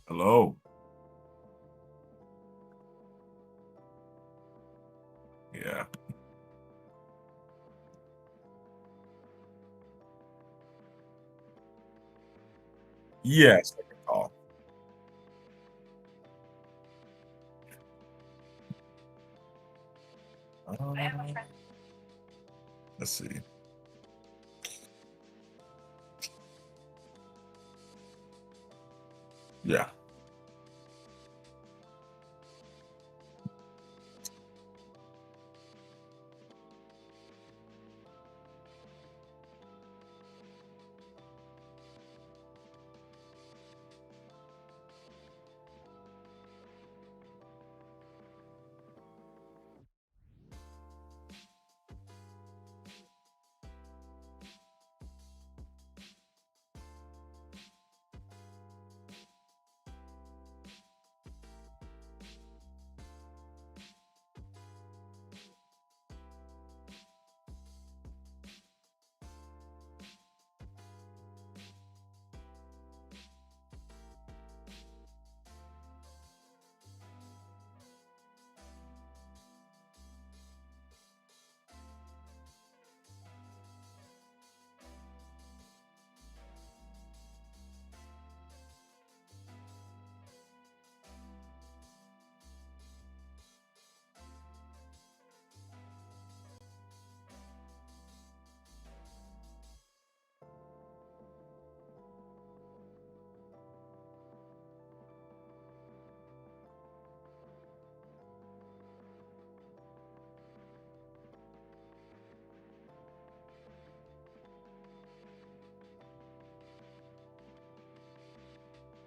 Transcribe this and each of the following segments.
Hello. Yeah. Yes, I can talk. Uh, let's see. Yeah.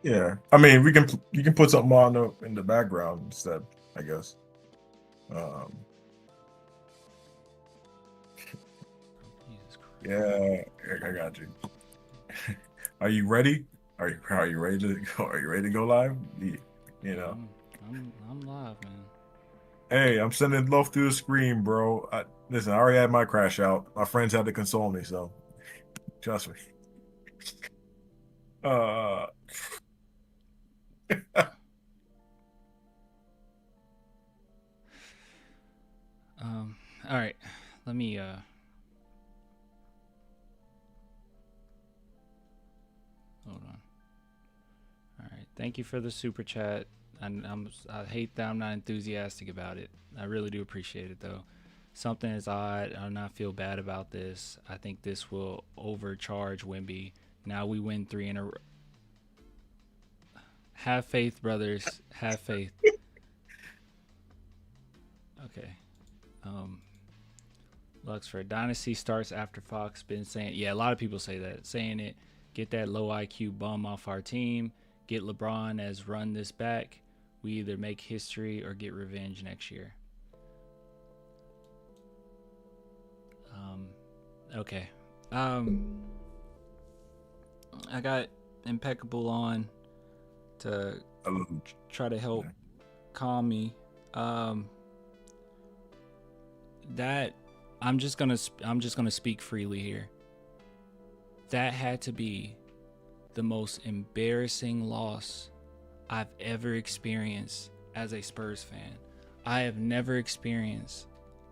Yeah. I mean, you can put something on in the background instead, I guess. Um, Jesus Christ. yeah, I got you. Are you ready? Are you ready to go? Are you ready to go live? You know. I'm live, man. Hey, I'm sending love through the screen, bro. Listen, I already had my crash out. My friends had to console me, so trust me. Uh, Um, all right. Let me hold on. All right. Thank you for the super chat. I hate that I'm not enthusiastic about it. I really do appreciate it though. Something is odd. I do not feel bad about this. I think this will overcharge Wimby. Now we win 3 in a row. Have faith, brothers. Have faith. Okay. Um, Luxford Dynasty starts after Fox. Been saying, yeah, a lot of people say that. Saying it. Get that low IQ bum off our team. Get LeBron as run this back. We either make history or get revenge next year. Um, okay. Um, I got Impeccable on to try to help yeah. calm me. Um, that I'm just gonna speak freely here. That had to be the most embarrassing loss I've ever experienced as a Spurs fan. I have never experienced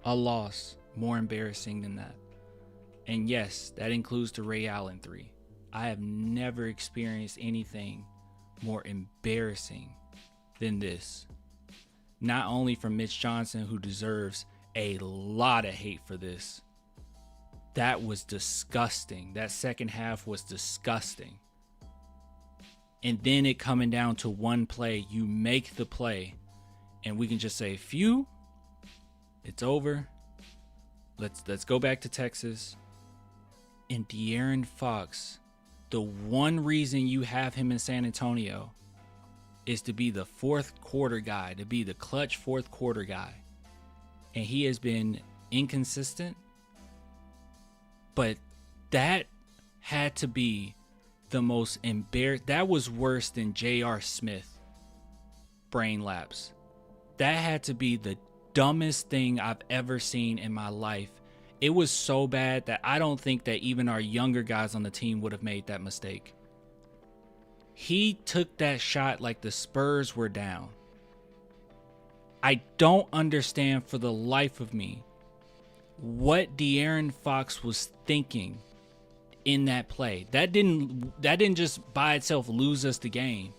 a loss more embarrassing than that. And yes, that includes the Ray Allen 3. I have never experienced anything more embarrassing than this. Not only from Mitch Johnson, who deserves a lot of hate for this. That was disgusting. That second half was disgusting. And then it coming down to one play, you make the play, and we can just say, phew, it's over. Let's go back to Texas. And De'Aaron Fox, the one reason you have him in San Antonio is to be the fourth quarter guy, to be the clutch fourth quarter guy. And he has been inconsistent, but that had to be the most embarrassing. That was worse than J.R. Smith brain lapse. That had to be the dumbest thing I've ever seen in my life. It was so bad that I don't think that even our younger guys on the team would have made that mistake. He took that shot like the Spurs were down. I don't understand for the life of me what De'Aaron Fox was thinking in that play. That didn't just by itself lose us the game.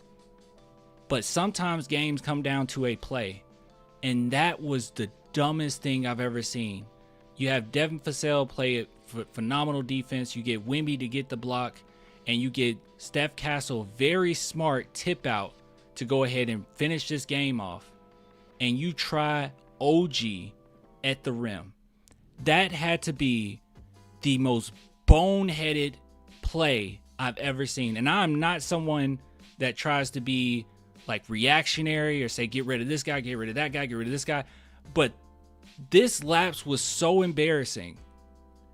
But sometimes games come down to a play. And that was the dumbest thing I've ever seen. You have Devin Vassell play phenomenal defense. You get Wemby to get the block. And you get Steph Castle, very smart tip out to go ahead and finish this game off. And you try OG at the rim. That had to be the most boneheaded play I've ever seen. And I'm not someone that tries to be like reactionary or say, get rid of this guy, get rid of that guy, get rid of this guy. But this lapse was so embarrassing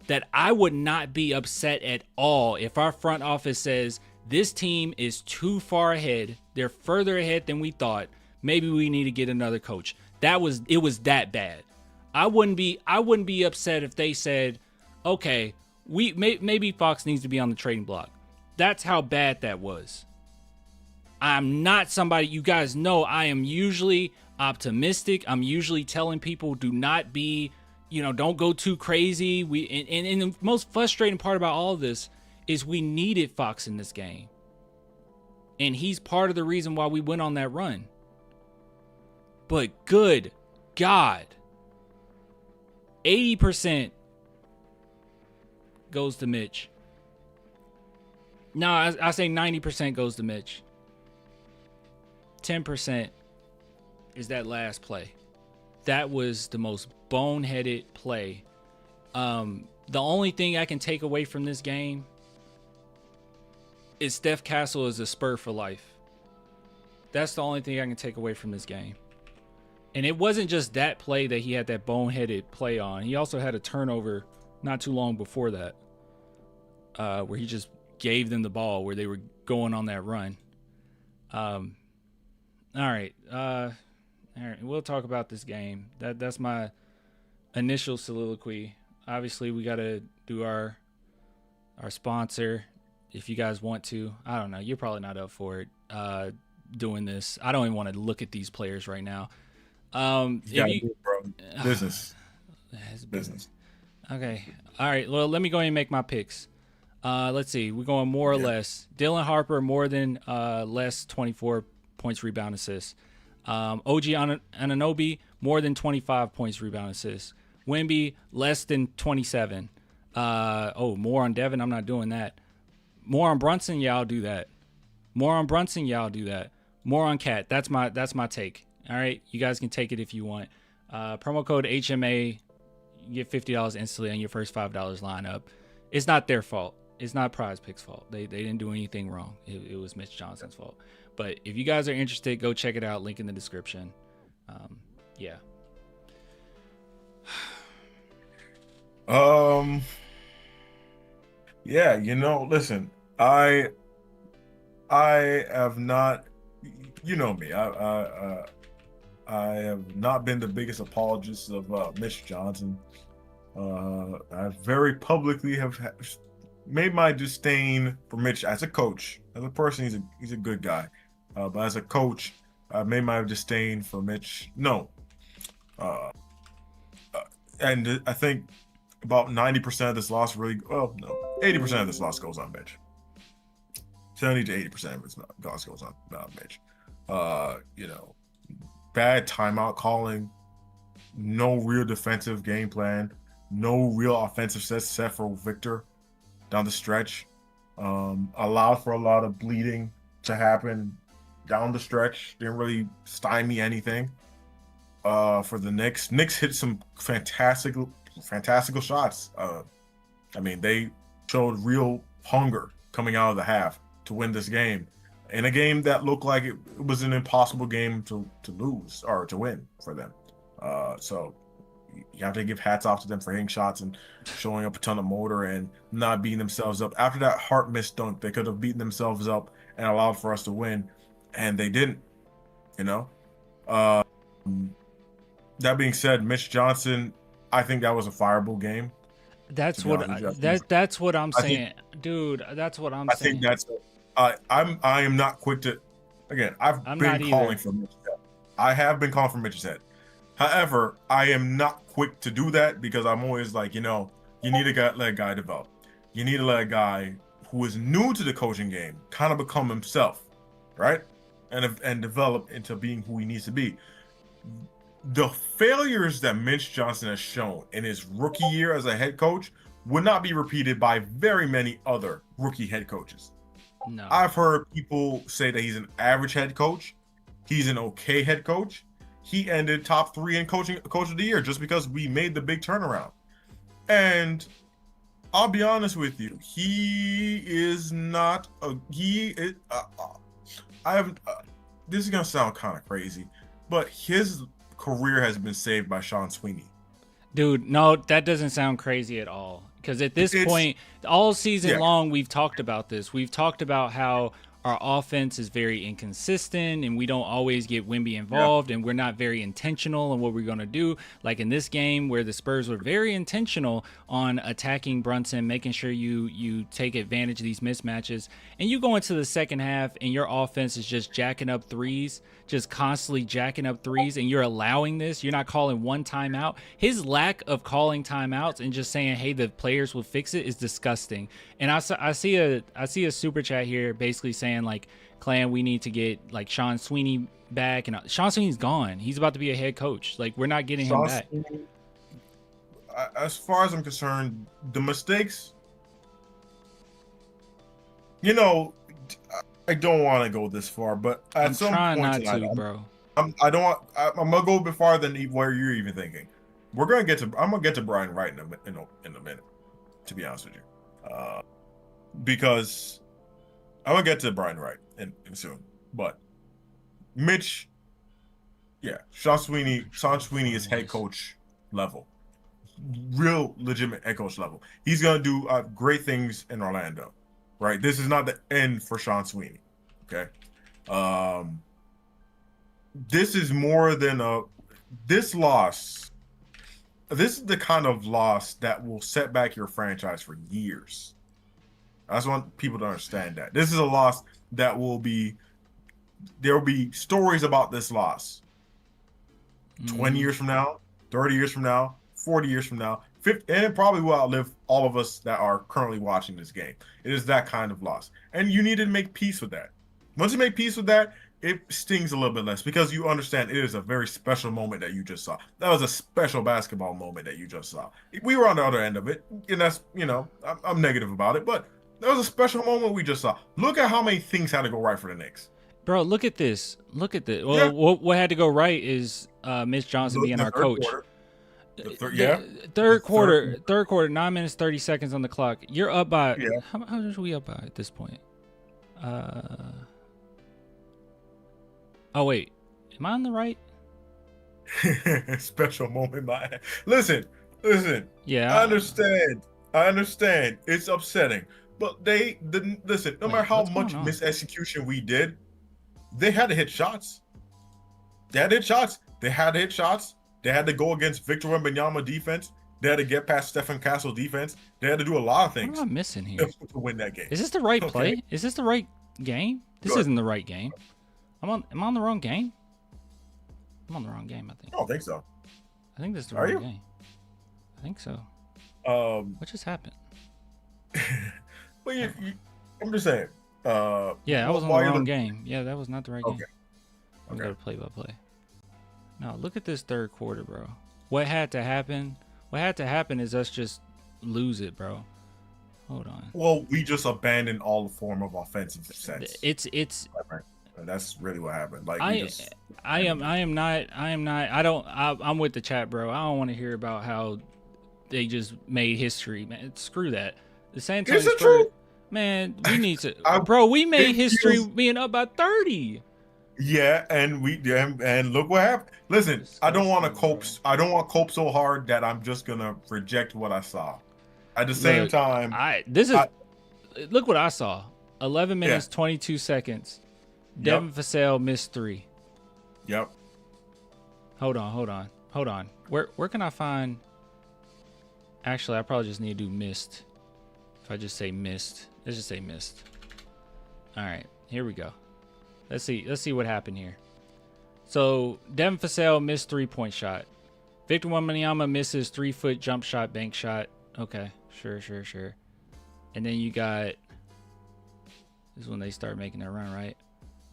that I would not be upset at all if our front office says this team is too far ahead. They're further ahead than we thought. Maybe we need to get another coach. It was that bad. I wouldn't be upset if they said, okay, maybe Fox needs to be on the trading block. That's how bad that was. I'm not somebody, you guys know I am usually optimistic. I'm usually telling people do not be, don't go too crazy. And the most frustrating part about all of this is we needed Fox in this game. And he's part of the reason why we went on that run. But good God, 80% goes to Mitch. No, I say 90% goes to Mitch. 10% is that last play. That was the most boneheaded play. The only thing I can take away from this game is Steph Castle is a Spur for life. That's the only thing I can take away from this game. And it wasn't just that play that he had that boneheaded play on. He also had a turnover not too long before that, where he just gave them the ball where they were going on that run. All right. We'll talk about this game. That's my initial soliloquy. Obviously, we got to do our sponsor. If you guys want to, I don't know. You're probably not up for it. Doing this, I don't even want to look at these players right now. Business. Business. Okay. All right. Well, let me go ahead and make my picks. Let's see. We're going more or less. Dylan Harper more than less 24 points, rebound, assists. OG Anunoby more than 25 points, rebound, assists. Wemby less than 27. More on Devin. I'm not doing that. More on Brunson. Yeah, I'll do that. More on Brunson. Yeah, I'll do that. More on Cat. That's my take. All right, you guys can take it if you want. Promo code HMA, you get $50 instantly on your first $5 lineup. It's not their fault. It's not Prize Picks' fault. They didn't do anything wrong. It was Mitch Johnson's fault. But if you guys are interested, go check it out. Link in the description. Yeah. Yeah, listen, I have not, me, I have not been the biggest apologist of Mitch Johnson. I very publicly have made my disdain for Mitch as a coach. As a person, he's a good guy. But as a coach, I've made my disdain for Mitch. No. And I think about 90% of this loss 80% of this loss goes on Mitch. 70 to 80% of this loss goes on Mitch. Bad timeout calling, no real defensive game plan, no real offensive set for Victor down the stretch. Allowed for a lot of bleeding to happen down the stretch. Didn't really stymie anything. For the Knicks. Knicks hit some fantastical shots. They showed real hunger coming out of the half to win this game. In a game that looked like it was an impossible game to lose or to win for them. So you have to give hats off to them for hitting shots and showing up a ton of motor and not beating themselves up. After that Hart missed dunk, they could have beaten themselves up and allowed for us to win, and they didn't. That being said, Mitch Johnson, I think that was a fireable game. That's what I'm saying, dude. That's what I'm saying. I am not quick to. Again, I've I'm been not calling either. for Mitch's head. I have been calling for Mitch's head. However, I am not quick to do that because I'm always like, you need to let a guy develop. You need to let a guy who is new to the coaching game kind of become himself, right? And develop into being who he needs to be. The failures that Mitch Johnson has shown in his rookie year as a head coach would not be repeated by very many other rookie head coaches. No. I've heard people say that he's an average head coach. He's an okay head coach. He ended top 3 in coach of the year just because we made the big turnaround. And I'll be honest with you, he is not a he. Is, I have. This is gonna sound kind of crazy, but his career has been saved by Sean Sweeney. Dude, no, that doesn't sound crazy at all. Because at this point, all season long, we've talked about this. We've talked about how our offense is very inconsistent and we don't always get Wemby involved and we're not very intentional in what we're going to do. Like in this game where the Spurs were very intentional on attacking Brunson, making sure you take advantage of these mismatches. And you go into the second half and your offense is just jacking up threes, just constantly jacking up threes, and you're allowing this. You're not calling one timeout. His lack of calling timeouts and just saying, hey, the players will fix it is disgusting. And I see a super chat here basically saying like, Clan, we need to get like Sean Sweeney back. And Sean Sweeney's gone. He's about to be a head coach. Like, we're not getting him back. Sweeney, as far as I'm concerned, the mistakes, I don't want to go this far, but at some point tonight, bro. I'm gonna go a bit farther than where you're even thinking. I'm gonna get to Brian Wright in a minute, to be honest with you, because I'm gonna get to Brian Wright in soon. But Mitch, Sean Sweeney is head coach level, real legitimate head coach level. He's gonna do great things in Orlando, right? This is not the end for Sean Sweeney. Okay. This is more than this loss. This is the kind of loss that will set back your franchise for years. I just want people to understand that. This is a loss that there will be stories about this loss 20 years from now, 30 years from now, 40 years from now, 50, and it probably will outlive all of us that are currently watching this game. It is that kind of loss. And you need to make peace with that. Once you make peace with that, it stings a little bit less because you understand it is a very special moment that you just saw. That was a special basketball moment that you just saw. We were on the other end of it, and that's, I'm negative about it, but that was a special moment we just saw. Look at how many things had to go right for the Knicks. Bro, look at this. Well, what had to go right is Mitch Johnson being our coach. Third quarter, 9 minutes 30 seconds on the clock. You're up by how much are we up by at this point? Oh wait, am I on the right? Special moment, man. Listen. Yeah, I understand. It's upsetting, but they didn't listen. No matter how much misexecution we did, they had to hit shots. They had to hit shots. They had to go against Victor Wembanyama defense. They had to get past Stephen Castle defense. They had to do a lot of things. What am I missing here? To win that game. Is this the right play? Is this the right game? This isn't the right game. Am I on the wrong game? I'm on the wrong game, I think. I don't think so. I think this is the wrong game. I think so. What just happened? Well, I'm just saying. I was on the wrong game. Yeah, that was not the right game. I'm going to play by play. Now, look at this third quarter, bro. What had to happen? What had to happen is us just lose it, bro. Hold on. Well, we just abandoned all form of offensive sets. It's that's really what happened. Like I'm with the chat, bro. I don't want to hear about how they just made history, man. Screw that. The San Antonio Spurs, true? Man, we need to bro, we made history being up by 30. Yeah, and look what happened. Listen, I don't want to cope so hard that I'm just gonna reject what I saw. At the same time, look what I saw. 11 minutes 22 seconds. Devin Vassell missed 3. Yep. Hold on. Where can I find? Actually, I probably just need to do missed. If I just say missed, let's just say missed. All right, here we go. Let's see what happened here. So Devin Vassell missed 3-point shot. Victor Wembanyama misses 3-foot jump shot, bank shot. Okay, sure. And then you got, this is when they start making their run, right?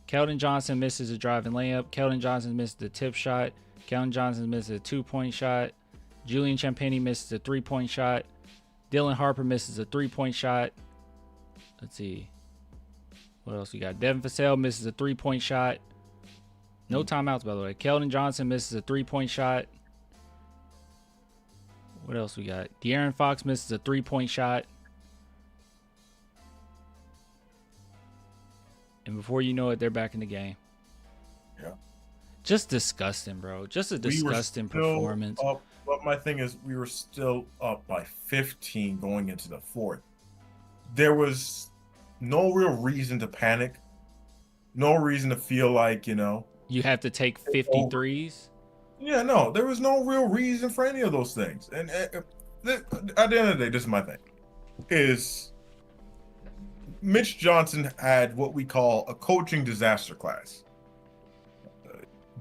Keldon Johnson misses a driving layup. Keldon Johnson misses the tip shot. Keldon Johnson misses a 2-point shot. Julian Champagnie misses a 3-point shot. Dylan Harper misses a 3-point shot. Let's see. What else we got? Devin Vassell misses a 3-point shot. No timeouts, by the way. Keldon Johnson misses a 3-point shot. What else we got? De'Aaron Fox misses a 3-point shot. And before you know it, they're back in the game. Yeah. Just disgusting, bro. Just a disgusting performance. But my thing is, we were still up by 15 going into the fourth. There was no real reason to panic. No reason to feel like, you have to take 53s. Yeah, no, there was no real reason for any of those things. And at the end of the day, this is my thing. Is Mitch Johnson had what we call a coaching disaster class.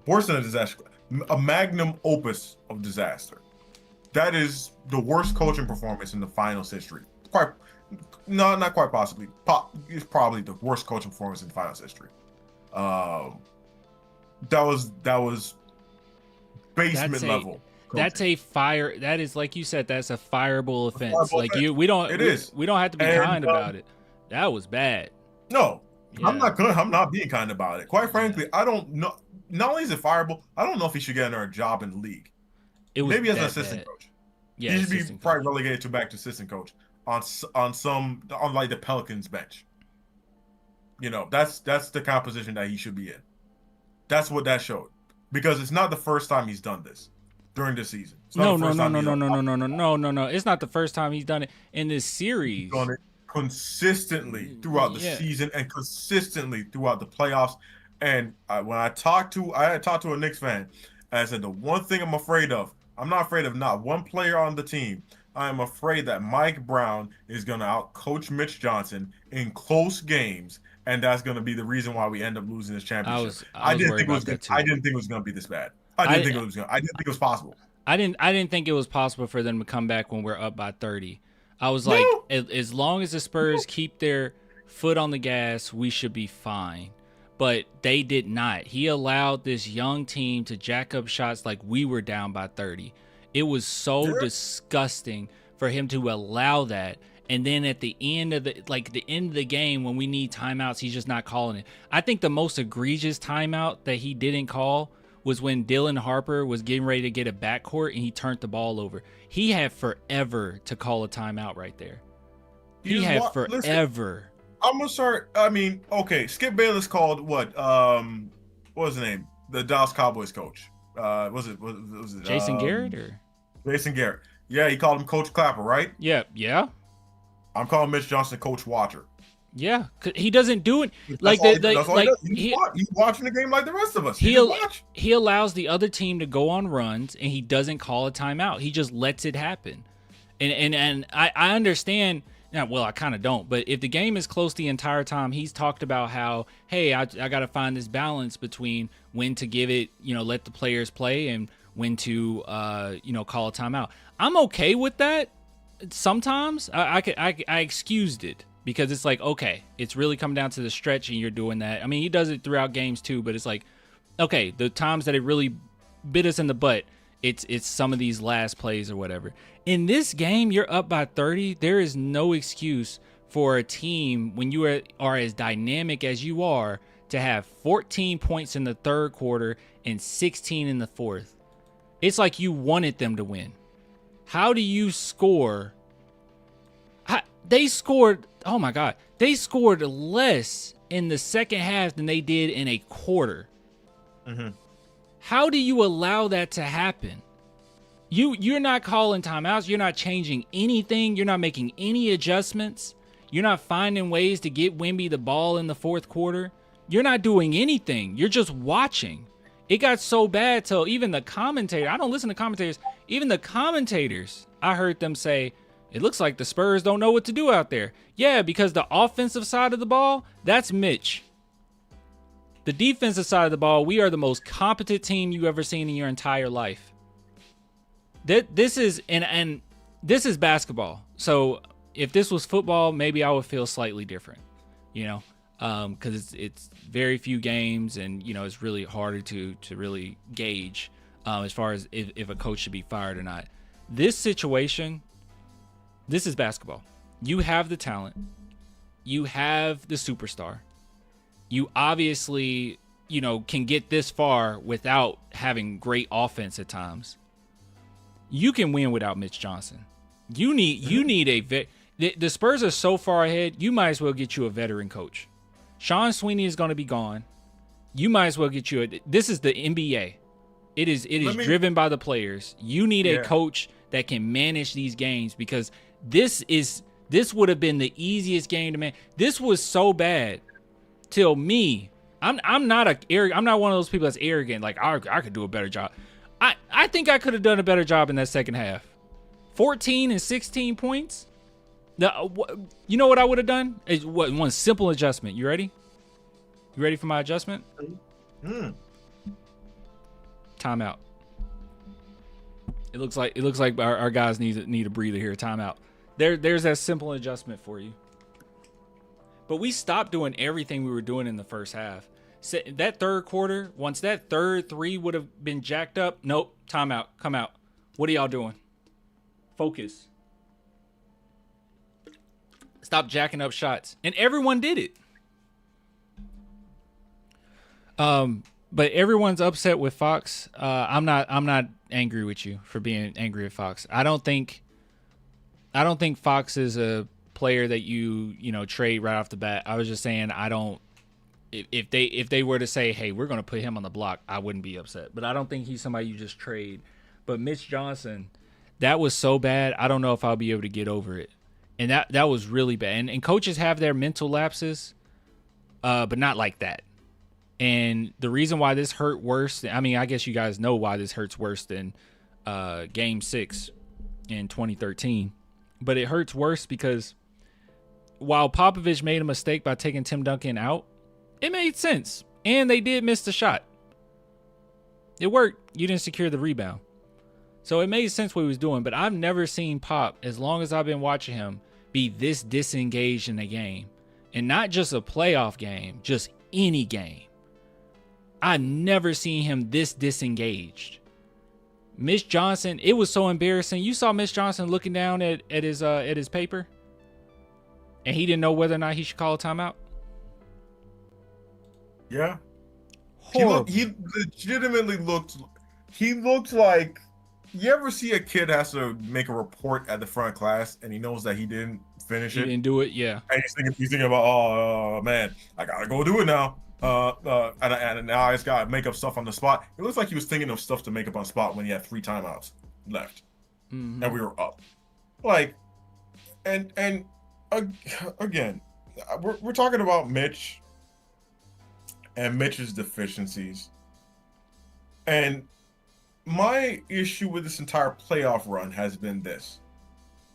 Worse than a disaster class. A magnum opus of disaster. That is the worst coaching performance in the finals history. Not quite possibly. It's probably the worst coaching performance in finals history. That was basement level. Coaching. That's a fire. That is, like you said, that's a fireable offense. We don't have to be kind about it. That was bad. No, yeah. I'm not good. I'm not being kind about it. Quite frankly, I don't know. Not only is it fireable, I don't know if he should get another job in the league. It was maybe as an assistant coach. Yeah, he should be probably relegated back to assistant coach on like the Pelicans bench. That's the kind of position that he should be in. That's what that showed, because it's not the first time he's done this during this season. No. It's not the first time he's done it in this series. He's done it consistently throughout the season and consistently throughout the playoffs. And when I had talked to a Knicks fan, and I said, the one thing I'm afraid of, I'm not afraid of not one player on the team. I am afraid that Mike Brown is going to outcoach Mitch Johnson in close games, and that's going to be the reason why we end up losing this championship. I didn't think it was going to be this bad. I didn't think it was possible. I didn't think it was possible for them to come back when we're up by 30. I was like, as long as the Spurs keep their foot on the gas, we should be fine. But they did not. He allowed this young team to jack up shots like we were down by 30. It was so disgusting for him to allow that. And then at the end of the game, when we need timeouts, he's just not calling it. I think the most egregious timeout that he didn't call was when Dylan Harper was getting ready to get a backcourt and he turned the ball over. He had forever to call a timeout right there. He had forever. Listen, I'm gonna start. I mean, okay, Skip Bayless called what? What was the name? The Dallas Cowboys coach. Was it Jason Garrett or Jason Garrett? Yeah, he called him Coach Clapper, right? Yeah. I'm calling Mitch Johnson Coach Watcher. Yeah, he doesn't do it He's watching the game like the rest of us. He allows the other team to go on runs, and he doesn't call a timeout. He just lets it happen. And I understand. Now, well, I kind of don't. But if the game is close the entire time, he's talked about how, hey, I got to find this balance between when to give it, let the players play, and when to, call a timeout. I'm okay with that. Sometimes I excused it. Because it's like, okay, it's really come down to the stretch and you're doing that. I mean, he does it throughout games too, but it's like, okay, the times that it really bit us in the butt, it's some of these last plays or whatever. In this game, you're up by 30. There is no excuse for a team, when you are as dynamic as you are, to have 14 points in the third quarter and 16 in the fourth. It's like you wanted them to win. How do you score? They scored, oh my God, they scored less in the second half than they did in a quarter. Mm-hmm. How do you allow that to happen? You're not calling timeouts. You're not changing anything. You're not making any adjustments. You're not finding ways to get Wemby the ball in the fourth quarter. You're not doing anything. You're just watching. It got so bad till even the commentator, I don't listen to commentators, even the commentators, I heard them say, It looks like the Spurs don't know what to do out there. Yeah, because the offensive side of the ball, that's Mitch. The defensive side of the ball, we are the most competent team you ever seen in your entire life. This is and this is basketball. So if this was football, maybe I would feel slightly different, because it's very few games, and it's really harder to really gauge as far as if a coach should be fired or not. This situation, this is basketball. You have the talent, you have the superstar. You obviously, can get this far without having great offense at times. You can win without Mitch Johnson. You need the Spurs are so far ahead, you might as well get you a veteran coach. Sean Sweeney is going to be gone. You might as well get you this is the NBA. It is driven by the players. You need a coach that can manage these games, because this would have been the easiest game to manage. This was so bad till me. I'm not one of those people that's arrogant. Like I could do a better job. I think I could have done a better job in that second half. 14 and 16 points. You know what I would have done? Is one simple adjustment. You ready? You ready for my adjustment? Timeout. It looks like our guys need a breather here. Timeout. There's that simple adjustment for you. But we stopped doing everything we were doing in the first half. So that third quarter, once that third three would have been jacked up, nope, timeout, come out. What are y'all doing? Focus. Stop jacking up shots. And everyone did it. But everyone's upset with Fox. I'm not angry with you for being angry at Fox. I don't think Fox is a player that you trade right off the bat. I was just saying if they were to say, hey, we're going to put him on the block, I wouldn't be upset. But I don't think he's somebody you just trade. But Mitch Johnson, that was so bad, I don't know if I'll be able to get over it. And that was really bad. And coaches have their mental lapses, but not like that. And the reason why this hurt worse, I guess you guys know why this hurts worse than Game 6 in 2013. But it hurts worse because while Popovich made a mistake by taking Tim Duncan out, it made sense. And they did miss the shot. It worked. You didn't secure the rebound. So it made sense what he was doing. But I've never seen Pop, as long as I've been watching him, be this disengaged in a game. And not just a playoff game, just any game. I've never seen him this disengaged. Mitch Johnson, it was so embarrassing. You saw Mitch Johnson looking down at his paper, and he didn't know whether or not he should call a timeout. Yeah, Horrible. He legitimately looked. He looked like. You ever see a kid has to make a report at the front of class, and he knows that he didn't finish it? He didn't do it. Yeah. And he's thinking about, oh man, I gotta go do it now. And now I just gotta make up stuff on the spot. It looks like he was thinking of stuff to make up on the spot when he had 3 timeouts left, and we were up. Like, and again, we're talking about Mitch and Mitch's deficiencies, and my issue with this entire playoff run has been this: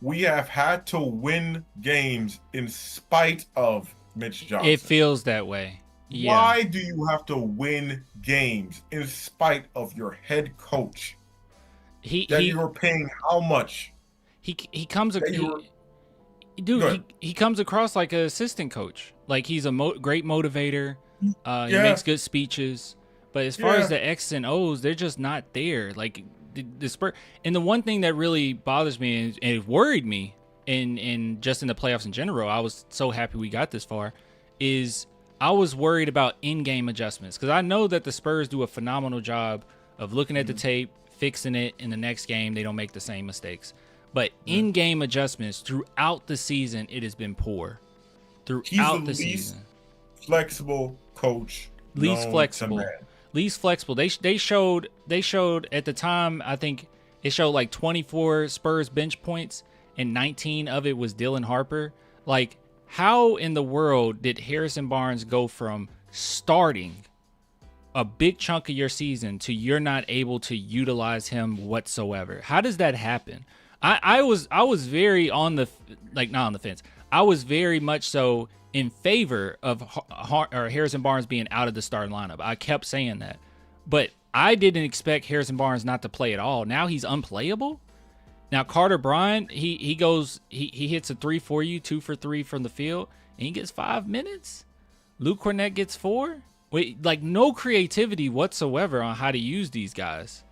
we have had to win games in spite of Mitch Johnson. It feels that way. Yeah. Why do you have to win games in spite of your head coach? You're paying how much? He comes he comes across like an assistant coach. Like he's a great motivator. He makes good speeches. But as far as the X's and O's, they're just not there. Like the Spurs. And the one thing that really bothers me and it worried me in just in the playoffs in general, I was so happy we got this far, is I was worried about in-game adjustments, because I know that the Spurs do a phenomenal job of looking at the tape, fixing it in the next game. They don't make the same mistakes. But in-game adjustments throughout the season, it has been poor. Throughout the season. Flexible coach. Least flexible. They showed at the time, I think it showed like 24 Spurs bench points and 19 of it was Dylan Harper. Like, how in the world did Harrison Barnes go from starting a big chunk of your season to you're not able to utilize him whatsoever? How does that happen? I was very on the like not on the fence. I was very much so in favor of Harrison Barnes being out of the starting lineup. I kept saying that, but I didn't expect Harrison Barnes not to play at all. Now he's unplayable. Now Carter Bryant, he hits a 3 for you, 2 for 3 from the field, and he gets 5 minutes. Luke Cornett gets 4. Wait, like no creativity whatsoever on how to use these guys.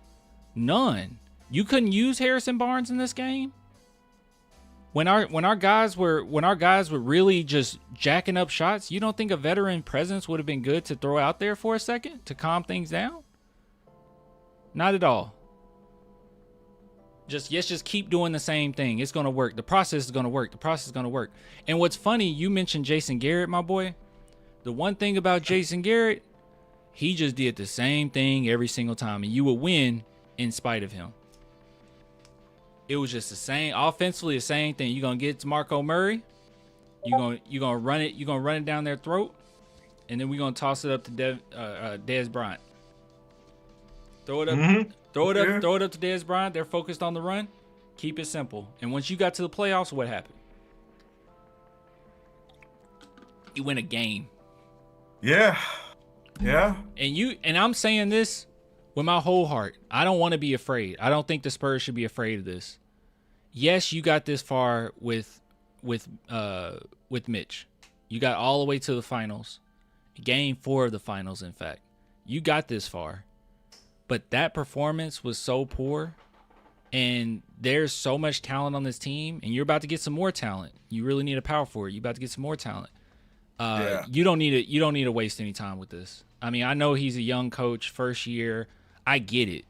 None. You couldn't use Harrison Barnes in this game. When our guys were really just jacking up shots, you don't think a veteran presence would have been good to throw out there for a second to calm things down? Not at all. Just keep doing the same thing. It's gonna work. The process is gonna work. The process is gonna work. And what's funny, you mentioned Jason Garrett, my boy. The one thing about Jason Garrett, he just did the same thing every single time, and you would win in spite of him. It was just the same offensively, the same thing. You're gonna get to Marco Murray, you're gonna run it down their throat, and then we're gonna toss it up to Dez Bryant. Throw it up, throw it up to Dez Bryant. They're focused on the run. Keep it simple. And once you got to the playoffs, what happened? You win a game. Yeah. And I'm saying this with my whole heart. I don't want to be afraid. I don't think the Spurs should be afraid of this. Yes, you got this far with Mitch. You got all the way to the finals. Game 4 of the finals, in fact. You got this far. But that performance was so poor, and there's so much talent on this team, and you're about to get some more talent. You really need a power forward. You're about to get some more talent. You don't need to waste any time with this. I mean, I know he's a young coach, first year. I get it.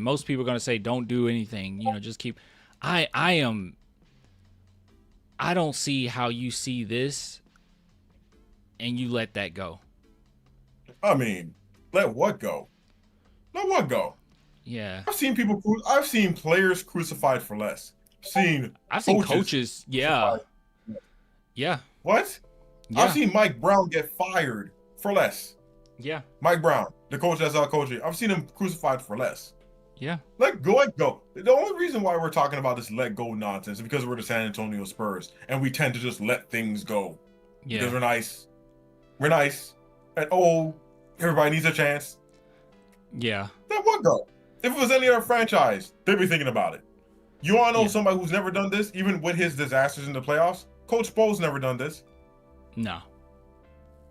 Most people are gonna say don't do anything. Just keep. I don't see how you see this, and you let that go. I mean, let what go? Let what go? Yeah. I've seen players crucified for less. I've seen coaches. Yeah. Yeah. What? Yeah. I've seen Mike Brown get fired for less. Yeah. Mike Brown, the coach that's out coaching, I've seen him crucified for less. Yeah. Let go. The only reason why we're talking about this let go nonsense is because we're the San Antonio Spurs and we tend to just let things go. Yeah. Because we're nice. We're nice. And everybody needs a chance. Yeah. Let what go. If it was any other franchise, they'd be thinking about it. You want to know somebody who's never done this, even with his disasters in the playoffs? Coach Spo's never done this. No.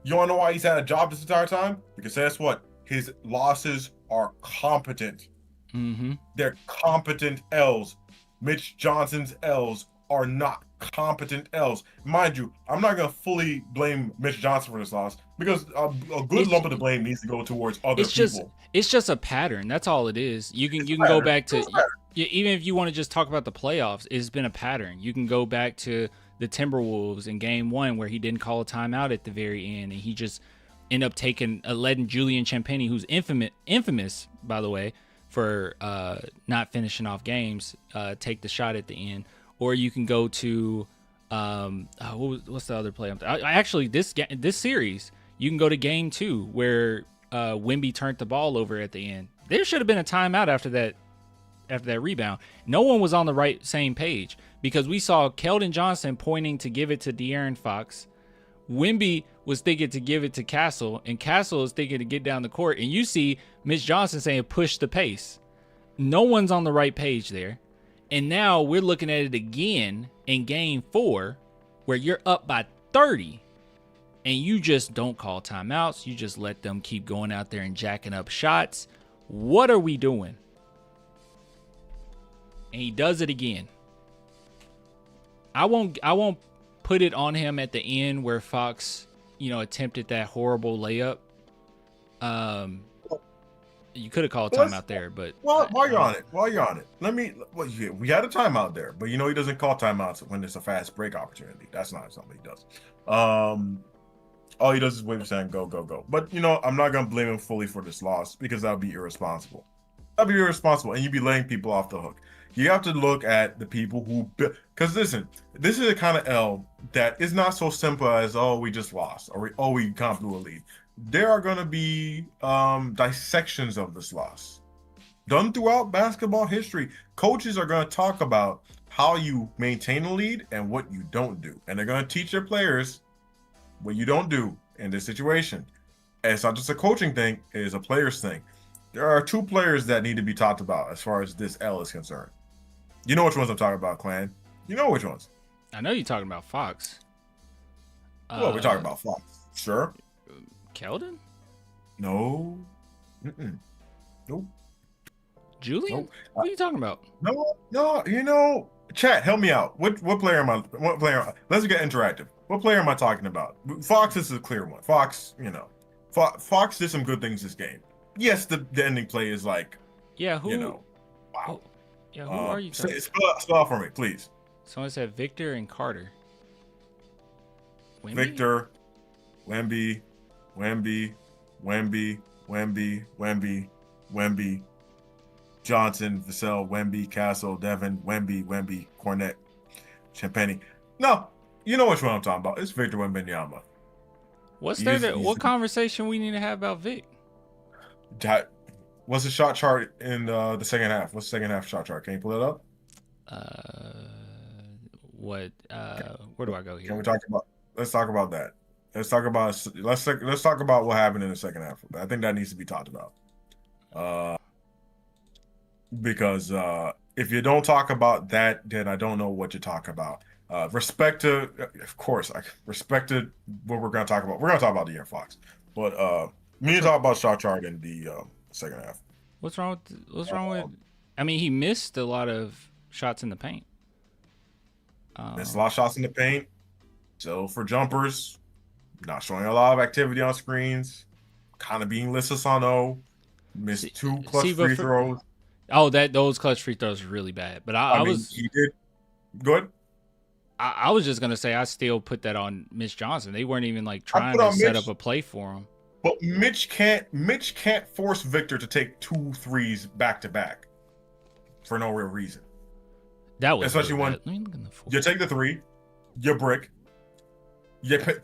You want to know why he's had a job this entire time? Because guess what? His losses are competent. Mm-hmm. They're competent L's. Mitch Johnson's L's are not competent L's. Mind you, I'm not going to fully blame Mitch Johnson for this loss because a good lump of the blame needs to go towards other people. It's just a pattern. That's all it is. You can go back to even if you want to just talk about the playoffs, it's been a pattern. You can go back to the Timberwolves in game 1 where he didn't call a timeout at the very end and he just ended up letting Julian Champagnie, who's infamous by the way for not finishing off games, take the shot at the end. Or you can go to what's the other play? Actually, this series, you can go to game 2 where Wemby turned the ball over at the end. There should have been a timeout after that rebound. No one was on the same page because we saw Keldon Johnson pointing to give it to De'Aaron Fox. Wemby was thinking to give it to Castle, and Castle is thinking to get down the court. And you see Mitch Johnson saying push the pace. No one's on the right page there. And now we're looking at it again in game 4 where you're up by 30 and you just don't call timeouts. You just let them keep going out there and jacking up shots. What are we doing? And he does it again. I won't put it on him at the end where Fox, attempted that horrible layup. You could have called timeout there, but while you're on it, we had a timeout there, but he doesn't call timeouts when it's a fast break opportunity. That's not something he does. All he does is wait for saying go. But I'm not gonna blame him fully for this loss because that would be irresponsible. And you'd be laying people off the hook. You have to look at the people who, because listen, this is a kind of L that is not so simple as we just lost or we can't do a lead. There are going to be dissections of this loss. Done throughout basketball history. Coaches are going to talk about how you maintain a lead and what you don't do. And they're going to teach their players what you don't do in this situation. And it's not just a coaching thing, it is a player's thing. There are two players that need to be talked about as far as this L is concerned. You know which ones I'm talking about, Clan. You know which ones. I know you're talking about Fox. Well, we're talking about Fox. Sure. Keldon? No. Mm-mm. Nope. Julian? Nope. What are you talking about? No. You know, chat, help me out. What player am I? What player? Let's get interactive. What player am I talking about? Fox is a clear one. Fox, Fox did some good things this game. Yes, the ending play is like, Yeah, who? Wow. Who are you talking about? Spell out for me, please. Someone said Victor and Carter. Wemby? Victor, Wemby, Johnson, Vassell, Wemby, Castle, Devin, Wemby, Cornette, Champagne. No, you know which one I'm talking about. It's Victor Wembanyama. What conversation we need to have about Vic? What's the shot chart in the second half? What's the second half shot chart? Can you pull it up? Where do I go here? Can we talk about? Let's talk about that. Let's talk about what happened in the second half. I think that needs to be talked about. Because if you don't talk about that, then I don't know what you talk about. Respect to, of course, I respected what we're going to talk about. We're going to talk about the De'Aaron Fox, but me and talk about shot chart in the second half. What's wrong with? I mean, he missed a lot of shots in the paint. Missed a lot of shots in the paint. So for jumpers, not showing a lot of activity on screens, kind of being listless on O. Missed two clutch free throws. Oh, those clutch free throws were really bad. But he did good. I was just gonna say I still put that on Mitch Johnson. They weren't even like trying to set up a play for him. But Mitch can't force Victor to take 2 threes back to back for no real reason. That was especially when you take the 3, you brick, they get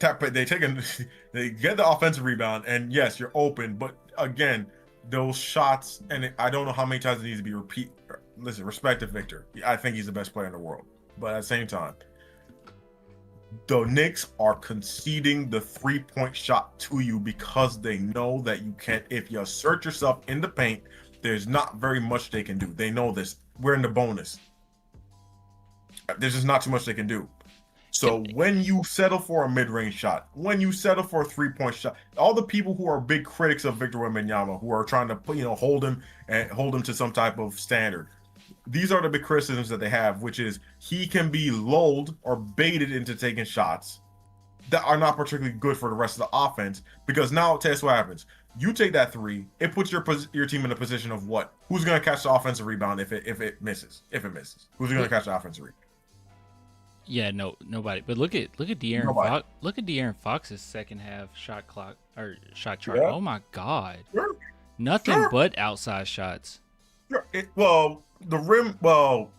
the offensive rebound, and yes, you're open. But again, those shots, and I don't know how many times it needs to be repeat. Listen, respect to Victor. I think he's the best player in the world. But at the same time, the Knicks are conceding the 3-point shot to you because they know that you can't. If you assert yourself in the paint, there's not very much they can do. They know this. We're in the bonus. There's just not too much they can do. So when you settle for a mid-range shot, when you settle for a 3-point shot, all the people who are big critics of Victor Wembanyama, who are trying to hold him to some type of standard, these are the big criticisms that they have, which is he can be lulled or baited into taking shots that are not particularly good for the rest of the offense. Because now, test what happens. You take that 3, it puts your team in a position of what? Who's going to catch the offensive rebound if it misses? If it misses, who's going to catch the offensive rebound? Yeah, nobody. But look at De'Aaron Fox. Look at De'Aaron Fox's second half shot clock or shot chart. Yeah. Oh my God, nothing but outside shots. The rim. Well,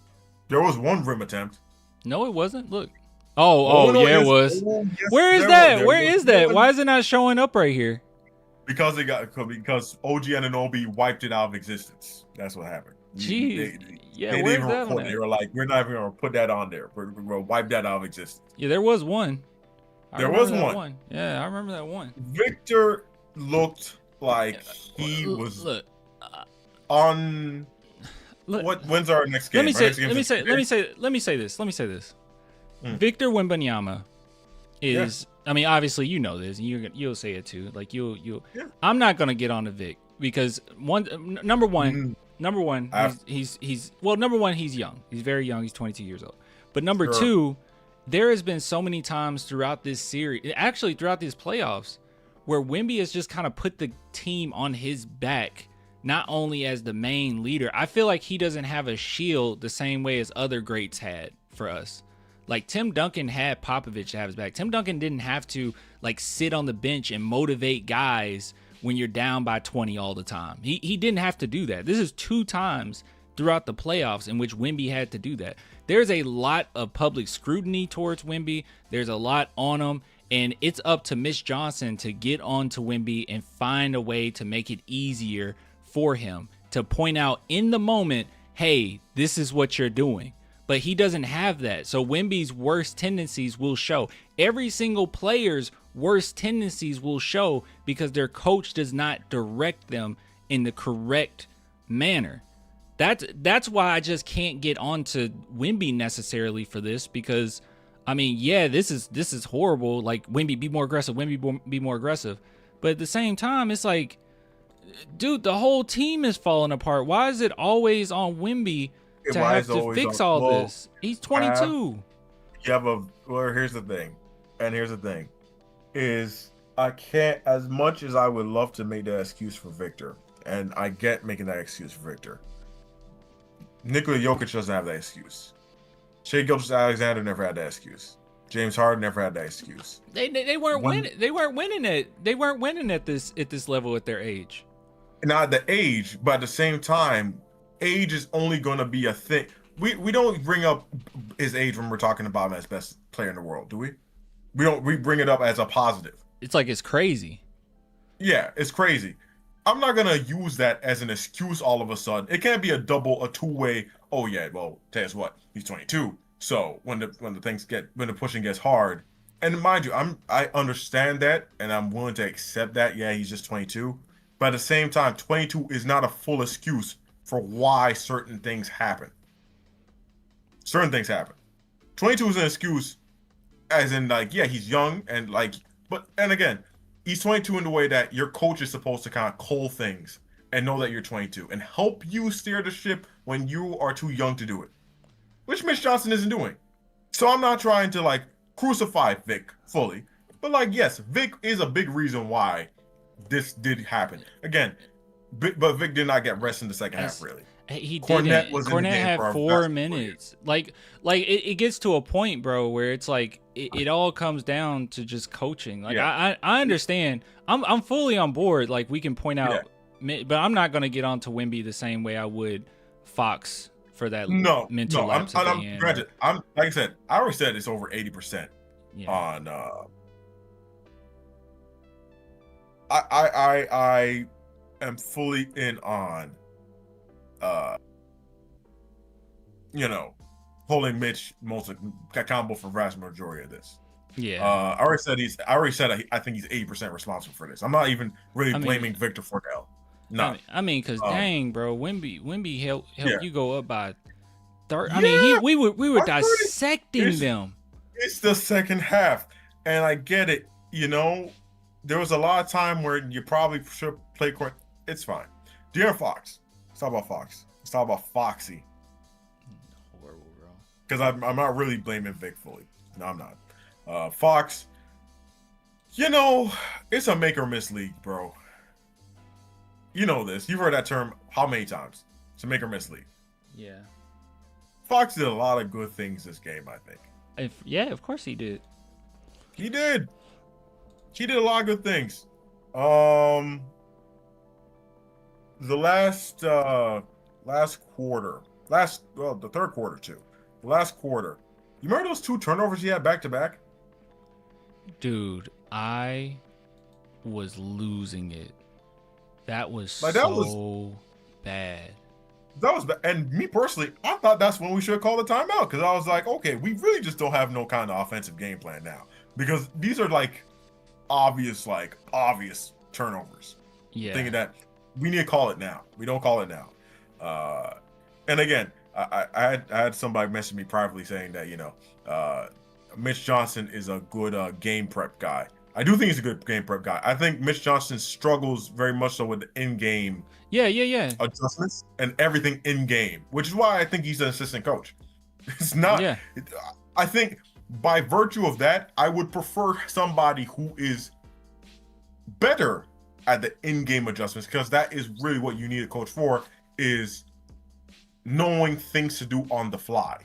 there was one rim attempt. No, it wasn't. Look. It was. Where is that? Where is that? Why is it not showing up right here? Because OG Anunoby wiped it out of existence. That's what happened. Jeez. They even recorded it. They were like, we're not even going to put that on there. We're going to wipe that out of existence. Yeah, there was one. There was one. Yeah, I remember that one. Victor looked like he was on. When's our next game? Let me say this. Victor Wembanyama is. Yeah. I mean, obviously you know this, and you'll say it too. Like you'll. Yeah. I'm not gonna get on to Vic because number one, he's young. He's very young. He's 22 years old. But number two, there has been so many times throughout this series, actually throughout these playoffs, where Wemby has just kind of put the team on his back, not only as the main leader. I feel like he doesn't have a shield the same way as other greats had for us. Like Tim Duncan had Popovich to have his back. Tim Duncan didn't have to like sit on the bench and motivate guys when you're down by 20 all the time. He didn't have to do that. This is 2 times throughout the playoffs in which Wemby had to do that. There's a lot of public scrutiny towards Wemby. There's a lot on him. And it's up to Mitch Johnson to get on to Wemby and find a way to make it easier for him. to point out in the moment, hey, this is what you're doing. But he doesn't have that. So Wemby's worst tendencies will show. Every single player's worst tendencies will show because their coach does not direct them in the correct manner. That's why I just can't get onto Wemby necessarily for this, because I mean, yeah, this is horrible. Like, Wemby, be more aggressive. Wemby, be more aggressive. But at the same time, it's like, dude, the whole team is falling apart. Why is it always on Wemby to have to fix all this? He's 22. Well, here's the thing. And here's the thing. Is I can't, as much as I would love to make that excuse for Victor, and I get making that excuse for Victor, Nikola Jokic doesn't have that excuse. Shai Gilgeous-Alexander never had that excuse. James Harden never had that excuse. They weren't winning. They weren't winning it. They weren't winning at this level at their age. Not at the age, but at the same time, age is only going to be a thing. We don't bring up his age when we're talking about him as best player in the world, do we? We bring it up as a positive. It's like it's crazy. Yeah, it's crazy. I'm not gonna use that as an excuse all of a sudden. It can't be a two-way. Oh yeah, well, tell us what, he's 22. So when the pushing gets hard, and mind you, I understand that, and I'm willing to accept that. Yeah, he's just 22, but at the same time, 22 is not a full excuse for why certain things happen. Certain things happen. 22 is an excuse, as in, like, yeah, he's young and like, and again, he's 22 in the way that your coach is supposed to kind of call things and know that you're 22 and help you steer the ship when you are too young to do it, which Mitch Johnson isn't doing. So I'm not trying to like crucify Vic fully, but like, yes, Vic is a big reason why this did happen. Again, but Vic did not get rest in the second half, really. He didn't. Kornet had 4 minutes. Like it gets to a point, bro, where it's like it all comes down to just coaching. Like, I understand. I'm fully on board. Like, we can point out, but I'm not gonna get onto Wemby the same way I would Fox for that mental lapse at the end. Granted, I'm like I said, I already said it's over 80% on. I am fully in on. Holding Mitch most accountable for the vast majority of this. Yeah. I already said I think he's 80% responsible for this. I'm not even really blaming Victor Fordell. No. I mean, because dang, bro, Wemby helped you go up by 30. I mean, we were dissecting them. It's the second half, and I get it. There was a lot of time where you probably should play court. It's fine. De'Aaron Fox. Let's talk about Fox. Let's talk about Foxy. Horrible, bro. Because I'm not really blaming Vic fully. No, I'm not. Fox, it's a make or miss league, bro. You know this. You've heard that term how many times? It's a make or miss league. Yeah. Fox did a lot of good things this game, I think. Of course he did. He did. He did a lot of good things. The the third quarter too. The last quarter. You remember those 2 turnovers he had back to back? Dude, I was losing it. That was bad. That was bad. And me personally, I thought that's when we should call the timeout, because I was like, okay, we really just don't have no kind of offensive game plan now, because these are like obvious turnovers. Yeah. Thinking that we need to call it now. We don't call it now. And again, I had somebody message me privately saying that Mitch Johnson is a good game prep guy. I do think he's a good game prep guy. I think Mitch Johnson struggles very much so with the in-game adjustments and everything in-game, which is why I think he's an assistant coach. It's not. Yeah. I think by virtue of that, I would prefer somebody who is better at the in-game adjustments, because that is really what you need a coach for, is knowing things to do on the fly.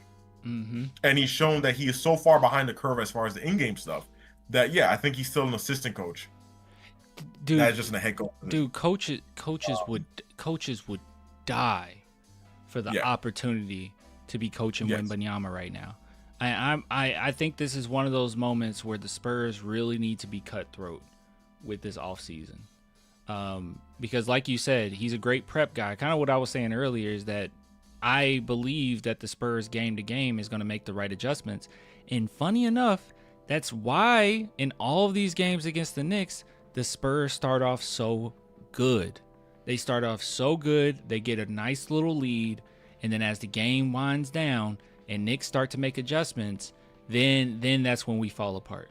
Mm-hmm. And he's shown that he is so far behind the curve as far as the in-game stuff that I think he's still an assistant coach. Dude, that's just a head coach. Dude, coaches would die for the opportunity to be coaching Wembanyama right now. I think this is one of those moments where the Spurs really need to be cutthroat with this offseason. Because like you said, he's a great prep guy. Kind of what I was saying earlier is that I believe that the Spurs game to game is going to make the right adjustments. And funny enough, that's why in all of these games against the Knicks, the Spurs start off so good. They start off so good. They get a nice little lead. And then as the game winds down and Knicks start to make adjustments, then that's when we fall apart.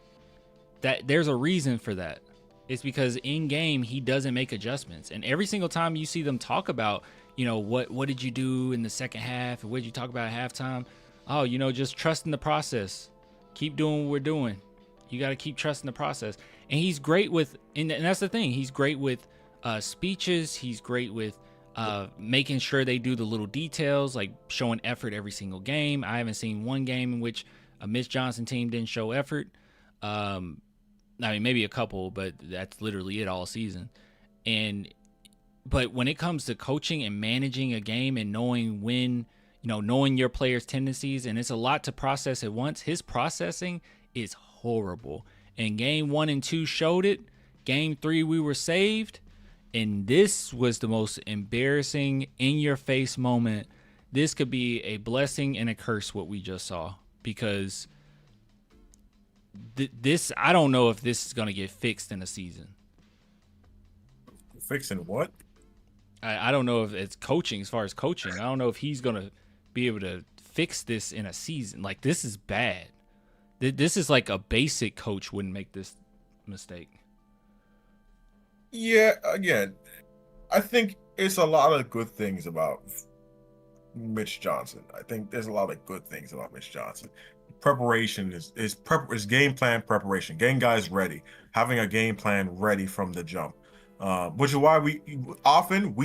That there's a reason for that. It's because in game he doesn't make adjustments. And every single time you see them talk about, what did you do in the second half? And what did you talk about at halftime? Oh, just trusting the process. Keep doing what we're doing. You got to keep trusting the process. And he's great with, and that's the thing. He's great with speeches. He's great with making sure they do the little details, like showing effort every single game. I haven't seen one game in which a Mitch Johnson team didn't show effort. I mean, maybe a couple, but that's literally it all season. But when it comes to coaching and managing a game and knowing when, knowing your players' tendencies, and it's a lot to process at once, his processing is horrible. And game 1 and 2 showed it. Game 3, we were saved. And this was the most embarrassing, in-your-face moment. This could be a blessing and a curse, what we just saw. Because this, I don't know if this is going to get fixed in a season. Fixing what? I don't know if it's coaching, as far as coaching. I don't know if he's going to be able to fix this in a season. Like, this is bad. This is like a basic coach wouldn't make this mistake. Yeah, again, I think it's a lot of good things about Mitch Johnson. I think there's a lot of good things about Mitch Johnson. Preparation is game plan preparation, getting guys ready, having a game plan ready from the jump. Which is why we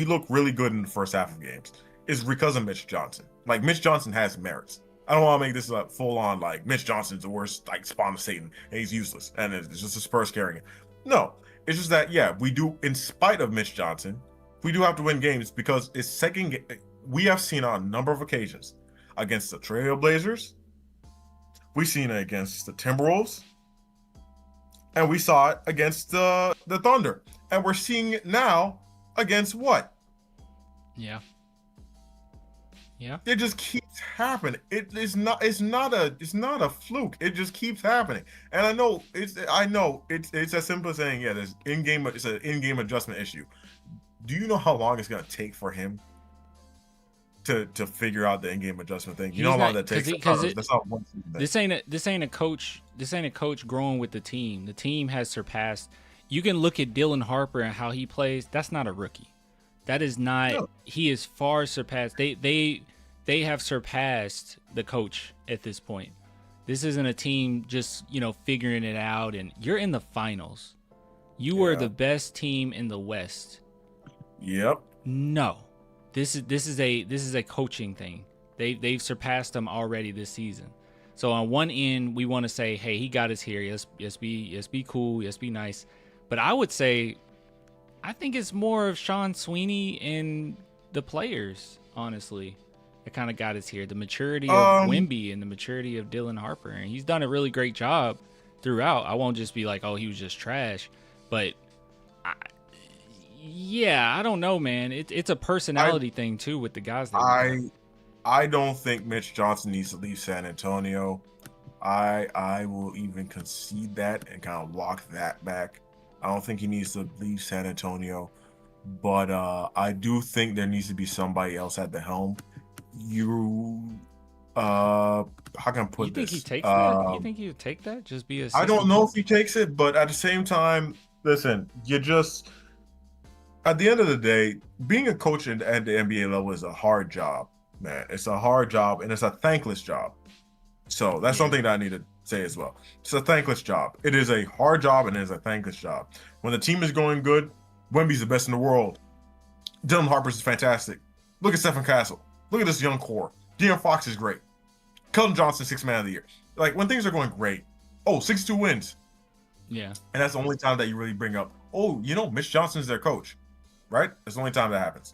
look really good in the first half of games. Is because of Mitch Johnson. Like, Mitch Johnson has merits. I don't want to make this a full on like Mitch Johnson's the worst like spawn of Satan and he's useless and it's just a Spurs carrying it. No, it's just that we do, in spite of Mitch Johnson, we do have to win games because we have seen on a number of occasions against the Trailblazers, we've seen it against the Timberwolves, and we saw it against the Thunder. And we're seeing it now against what? Yeah. It just keeps happening. It's not a fluke. It just keeps happening. And I know it's as simple as saying, there's it's an in-game adjustment issue. Do you know how long it's gonna take for him to figure out the in-game adjustment thing? You know how long that takes? That's not one season. This ain't a coach growing with the team. The team has surpassed. You can look at Dylan Harper and how he plays. That's not a rookie. That is not. No. He is far surpassed. They have surpassed the coach at this point. This isn't a team just figuring it out. And you're in the finals. You were the best team in the West. Yep. No, this is a coaching thing. They've surpassed them already this season. So on one end, we want to say, hey, he got us here. Yes, be cool. Yes, be nice. But I would say, I think it's more of Sean Sweeney and the players, honestly, that kind of got us here. The maturity of Wemby and the maturity of Dylan Harper. And he's done a really great job throughout. I won't just be like, oh, he was just trash. But, I don't know, man. It's a personality thing, too, with the guys. I don't think Mitch Johnson needs to leave San Antonio. I will even concede that and kind of walk that back. I don't think he needs to leave San Antonio, but I do think there needs to be somebody else at the helm. How can I put this? You think he takes that? You think he would take that? Just be a. I don't know if he takes it, but at the same time, listen, at the end of the day, being a coach at the NBA level is a hard job, man. It's a hard job and it's a thankless job. So that's something that I need to say as well. It's a thankless job. It is a hard job and it is a thankless job. When the team is going good, Wemby's the best in the world. Dylan Harper's fantastic. Look at Stephen Castle. Look at this young core. De'Aaron Fox is great. Keldon Johnson, 6th man of the year. Like, when things are going great, 62 wins. Yeah. And that's the only time that you really bring up, Mitch Johnson's their coach, right? That's the only time that happens.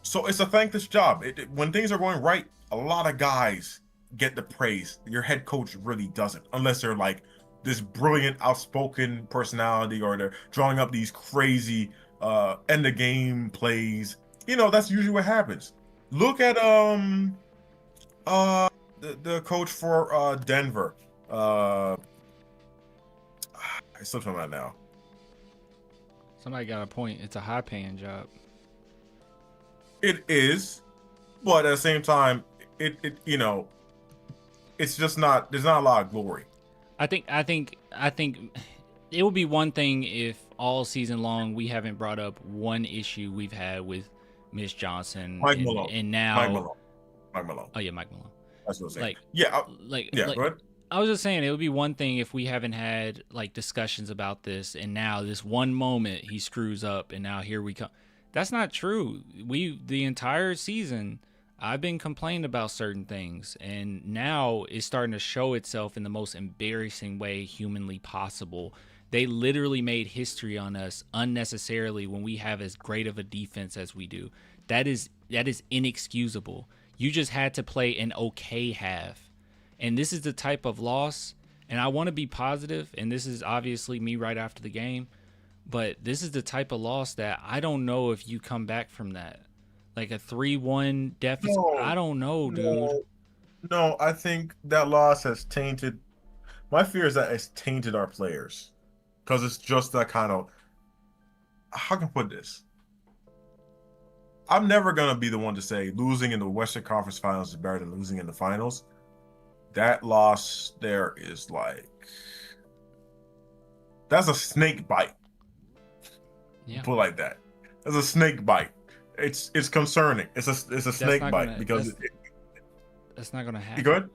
So it's a thankless job. When things are going right, a lot of guys get the praise. Your head coach really doesn't, unless they're like this brilliant, outspoken personality, or they're drawing up these crazy end of game plays. That's usually what happens. Look at uh the coach for Denver. I slipped on that now. Somebody got a point. It's a high paying job. It is, but at the same time, it it's just not. There's not a lot of glory. I think it would be one thing if all season long we haven't brought up one issue we've had with Mitch Johnson Mike Malone. and now Mike Malone. Oh yeah, Mike Malone. That's what I'm saying. Like yeah, like, go ahead. I was just saying it would be one thing if we haven't had like discussions about this, and now this one moment he screws up, and now here we come. That's not true. The entire season I've been complaining about certain things, and now it's starting to show itself in the most embarrassing way humanly possible. They literally made history on us unnecessarily when we have as great of a defense as we do. That is inexcusable. You just had to play an okay half. And this is the type of loss, and I want to be positive, and this is obviously me right after the game, but this is the type of loss that I don't know if you come back from that. Like a 3-1 deficit. No, I don't know, dude. No, I think that loss has tainted. My fear is that it's tainted our players, because it's just that kind of. How can I put this? I'm never gonna be the one to say losing in the Western Conference Finals is better than losing in the finals. That loss there is like, that's a snake bite. Yeah. Put it like that. That's a snake bite. It's concerning. It's a snake bite because that's not gonna happen. You good?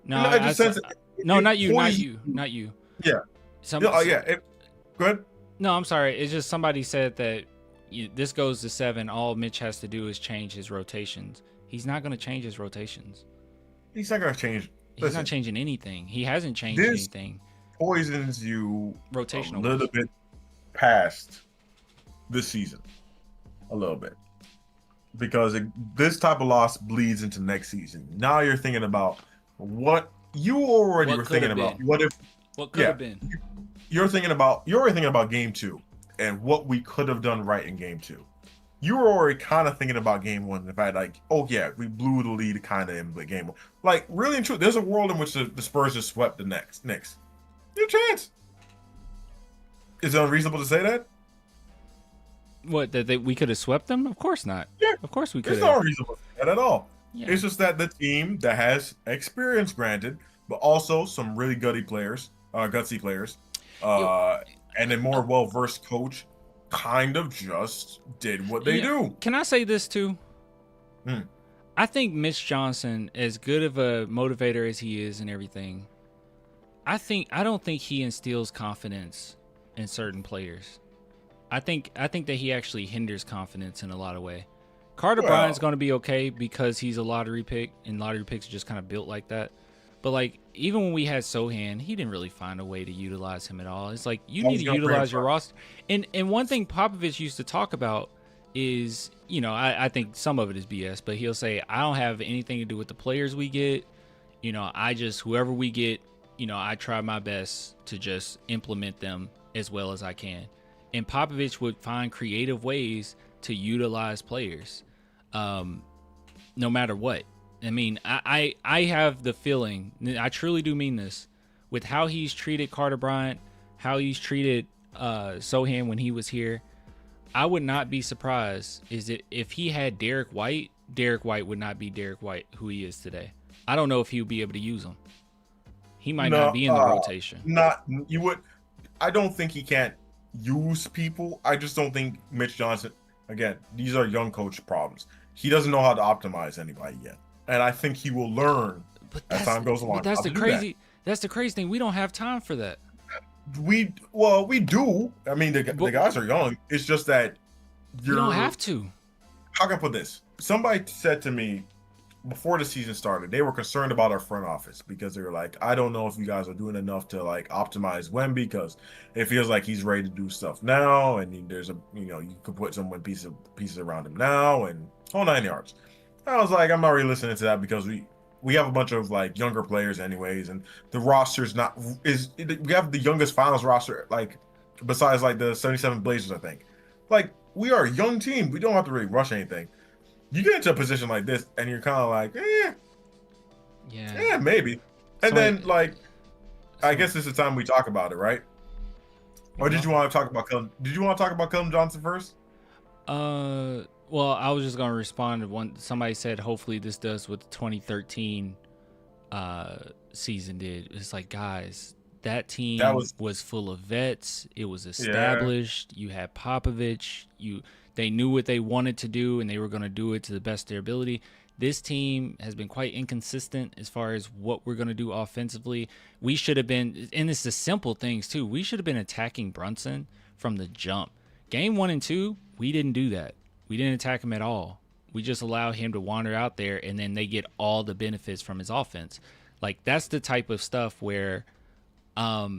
No, not you. Yeah. Good. No, I'm sorry. It's just somebody said that this goes to 7. All Mitch has to do is change his rotations. He's not gonna change his rotations. He's not going to change. He's not changing anything. He hasn't changed anything. Poisons you rotational a little bit past this season. A little bit. Because this type of loss bleeds into next season. Now you're thinking about what you already were thinking about. What could have been. You're already thinking about game 2 and what we could have done right in game 2. You were already kind of thinking about game 1. In fact, like, oh yeah, we blew the lead kind of in the game 1. Like, really and true, there's a world in which the Spurs just swept the Knicks. Your chance. Is it unreasonable to say that? What, that we could have swept them? Of course not. Yeah, of course we could. It's not unreasonable to say that at all. Yeah. It's just that the team that has experience, granted, but also some really gutsy players, and a more well-versed coach, kind of just did what they do. Can I say this too? I think Mitch Johnson, as good of a motivator as he is and everything, I don't think he instills confidence in certain players. I think that he actually hinders confidence in a lot of ways. Carter Bryant's going to be okay because he's a lottery pick, and lottery picks are just kind of built like that. But like, even when we had Sohan, he didn't really find a way to utilize him at all. It's like, you need to utilize your roster. And one thing Popovich used to talk about is, I think some of it is BS, but he'll say, I don't have anything to do with the players we get. Whoever we get, I try my best to just implement them as well as I can. And Popovich would find creative ways to utilize players, no matter what. I mean, I have the feeling, I truly do mean this, with how he's treated Carter Bryant, how he's treated Sohan when he was here. I would not be surprised if he had Derek White would not be Derek White who he is today. I don't know if he would be able to use him. He might not be in the rotation. I don't think he can't use people. I just don't think Mitch Johnson, again, these are young coach problems. He doesn't know how to optimize anybody yet. And I think he will learn as time goes along. But that's the crazy thing. We don't have time for that. We do. I mean, the guys are young. It's just that you don't have to. How can I put this? Somebody said to me before the season started, they were concerned about our front office because they were like, I don't know if you guys are doing enough to like optimize Wemby because it feels like he's ready to do stuff now, and there's you could put some pieces around him now and whole 9 yards. I was like, I'm not really listening to that because we have a bunch of like younger players anyways, and the roster's not is we have the youngest finals roster like besides like the 77 Blazers, I think. Like we are a young team. We don't have to really rush anything. You get into a position like this and you're kind of like, Yeah. maybe. And So then like I so guess this is the time we talk about it, right? Or did well, you want to talk about Did you want to talk about Keldon Johnson first? well, I was just gonna respond to one. Somebody said, hopefully this does what the 2013 season did. It's like, guys, that That team was was full of vets. It was yeah. established. You had Popovich. They knew what they wanted to do, and they were gonna do it to the best of their ability. This team has been quite inconsistent as far as what we're going to do offensively. We should have been, and it's the simple things too. We should have been attacking Brunson from the jump. Game 1 and 2, we didn't do that. We didn't attack him at all. We just allow him to wander out there, and then they get all the benefits from his offense. Like that's the type of stuff where, I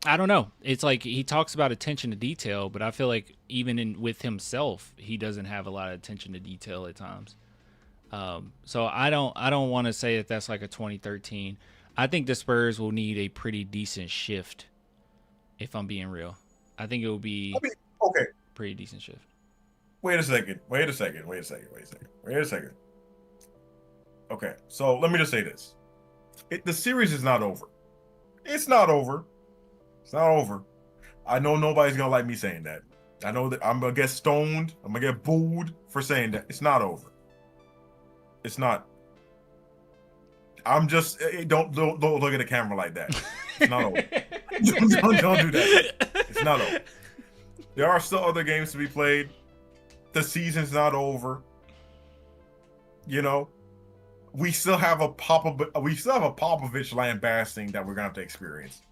don't know. It's like he talks about attention to detail, but I feel like even with himself, he doesn't have a lot of attention to detail at times. So I don't want to say that that's like a 2013. I think the Spurs will need a pretty decent shift. If I'm being real, I think it will I be mean, okay. a pretty decent shift. Wait a second. Okay, so let me just say this: the series is not over. It's not over. It's not over. I know nobody's gonna like me saying that. I know that I'm gonna get stoned. I'm gonna get booed for saying that. It's not over. It's not. I'm just don't look at the camera like that. It's not over. Don't do that. It's not over. There are still other games to be played. The season's not over. You know, we still have a Popovich lambasting that we're gonna have to experience.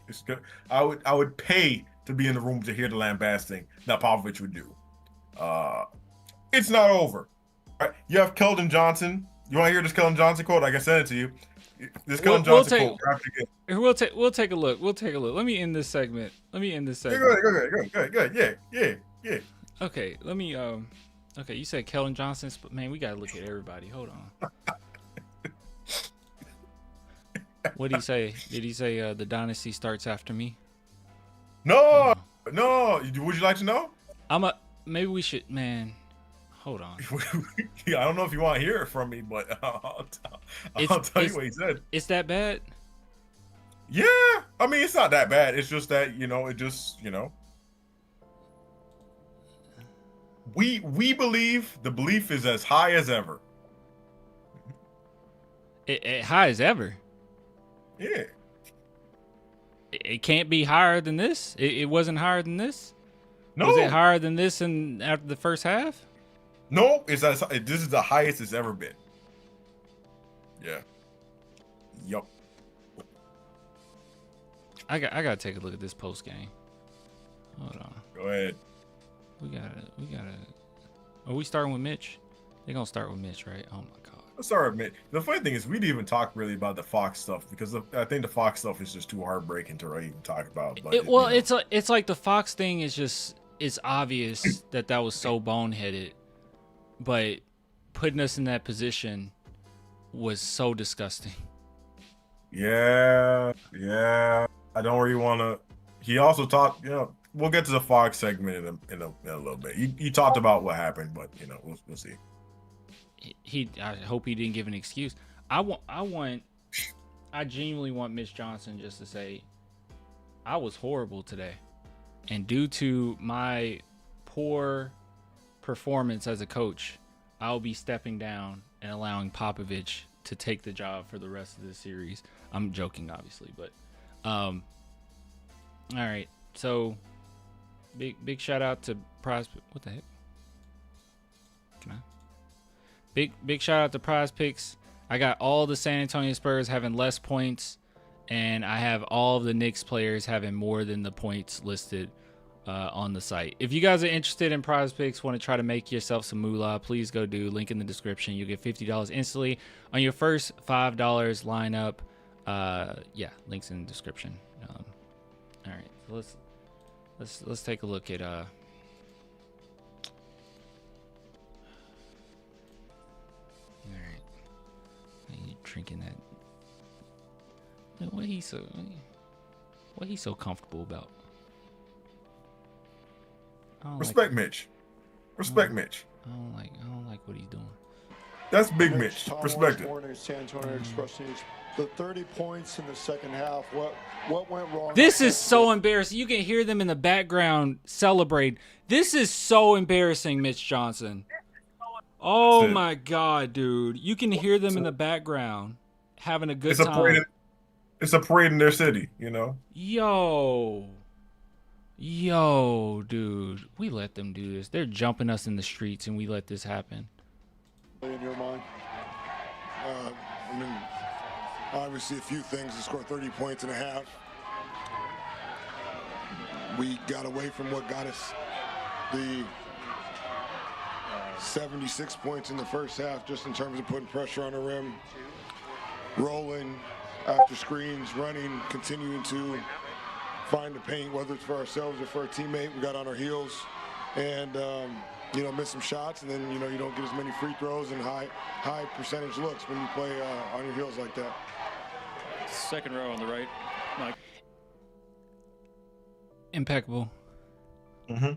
It's good. I would pay to be in the room to hear the lambasting that Popovich would do. It's not over. Right? You have Keldon Johnson. You want to hear this Keldon Johnson quote? I can send it to you. This Keldon Johnson quote. We'll take a look. Let me end this segment. Go ahead. Yeah. Okay, let me okay, you said Keldon Johnson, but man, we gotta look at everybody. Hold on. What did he say? Did he say the dynasty starts after me? No. Would you like to know? Maybe we should, man. Hold on. I don't know if you want to hear it from me, but I'll tell you what he said. It's that bad? Yeah. I mean, it's not that bad. It's just that, we believe the belief is as high as ever. High as ever? Yeah. It can't be higher than this? It wasn't higher than this? No. Was it higher than this after the first half? No, this is the highest it's ever been. Yeah. Yup. I gotta take a look at this post game. Hold on. Go ahead. We gotta. Are we starting with Mitch? They're gonna start with Mitch, right? Oh my god. Let's start with Mitch. The funny thing is, we didn't even talk really about the Fox stuff because I think the Fox stuff is just too heartbreaking to really even talk about. But it's like the Fox thing is just, it's obvious that was so boneheaded, but putting us in that position was so disgusting. Yeah. I don't really want to. He also talked. We'll get to the Fox segment in a little bit. He talked about what happened, but we'll see. I hope he didn't give an excuse. I genuinely want Mitch Johnson just to say, I was horrible today, and due to my poor performance as a coach, I'll be stepping down and allowing Popovich to take the job for the rest of the series. I'm joking, obviously, but all right. So big shout out to Prize. What the heck? Can I? Big shout out to Prize Picks. I got all the San Antonio Spurs having less points, and I have all of the Knicks players having more than the points listed on the site. If you guys are interested in Prize Picks, want to try to make yourself some moolah, please go do. Link in the description. You'll get $50 instantly on your first $5 lineup. Yeah, links in the description. All right, so let's take a look at all right. drinking that. What he so comfortable about? Respect Mitch. Respect Mitch. I don't like what he's doing. That's Big Mitch. Respect it. Morning, San Antonio Express News. The 30 points in the second half. What went wrong? This is so embarrassing. You can hear them in the background celebrate. This is so embarrassing, Mitch Johnson. Oh my God, dude! You can hear them in the background having a good time. It's a parade in their city, you know. Yo, dude, we let them do this. They're jumping us in the streets, and we let this happen. In your mind? I mean, obviously a few things. To score 30 points in a half. We got away from what got us the 76 points in the first half, just in terms of putting pressure on the rim, rolling after screens, running, continuing to find the paint, whether it's for ourselves or for a teammate. We got on our heels and, miss some shots, and then, you don't get as many free throws and high percentage looks when you play on your heels like that. Second row on the right, Mike. Impeccable. Mm-hmm.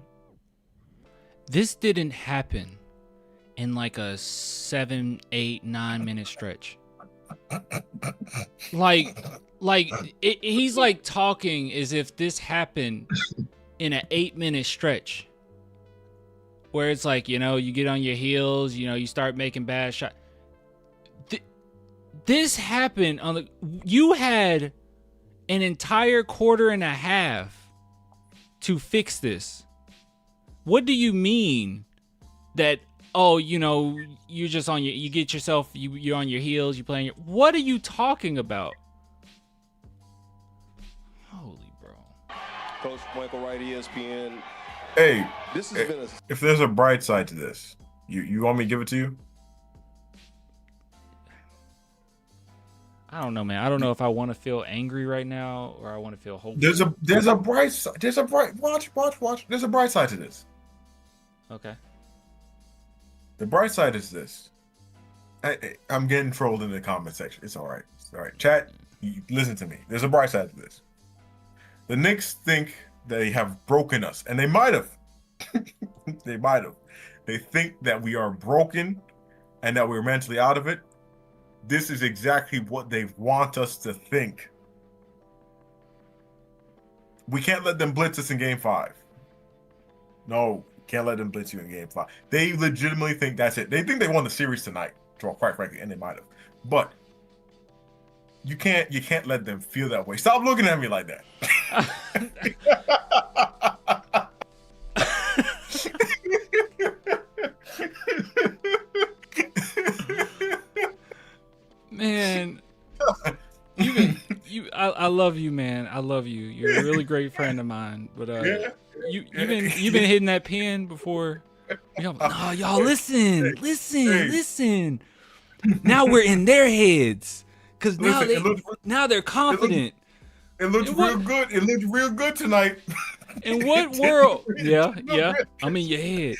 This didn't happen in like a 7, 8, 9 minute stretch. He's like talking as if this happened in an 8-minute stretch where it's like, you get on your heels, you start making bad shots. This happened you had an entire quarter and a half to fix this. What do you mean that, you're just on you get yourself, you're on your heels, you're playing what are you talking about? Holy bro. Coach Michael Wright, ESPN. Hey, this has been if there's a bright side to this, you want me to give it to you? I don't know, man. I don't know if I want to feel angry right now or I want to feel hopeful. There's a bright side. Watch. There's a bright side to this. Okay. The bright side is this. I'm getting trolled in the comment section. It's all right. It's all right. Chat, listen to me. There's a bright side to this. The Knicks think they have broken us, and they might have. They might have. They think that we are broken and that we're mentally out of it. This is exactly what they want us to think. We can't let them blitz us in Game 5. No, can't let them blitz you in Game 5. They legitimately think that's it. They think they won the series tonight, quite frankly, and they might have. But you can't let them feel that way. Stop looking at me like that. Man, I love you, man. I love you. You're a really great friend of mine. But you've been hitting that pen before. No, y'all listen. Now we're in their heads because now they're confident. It looked real good. It looked real good tonight. In what world? Yeah. I'm in your head.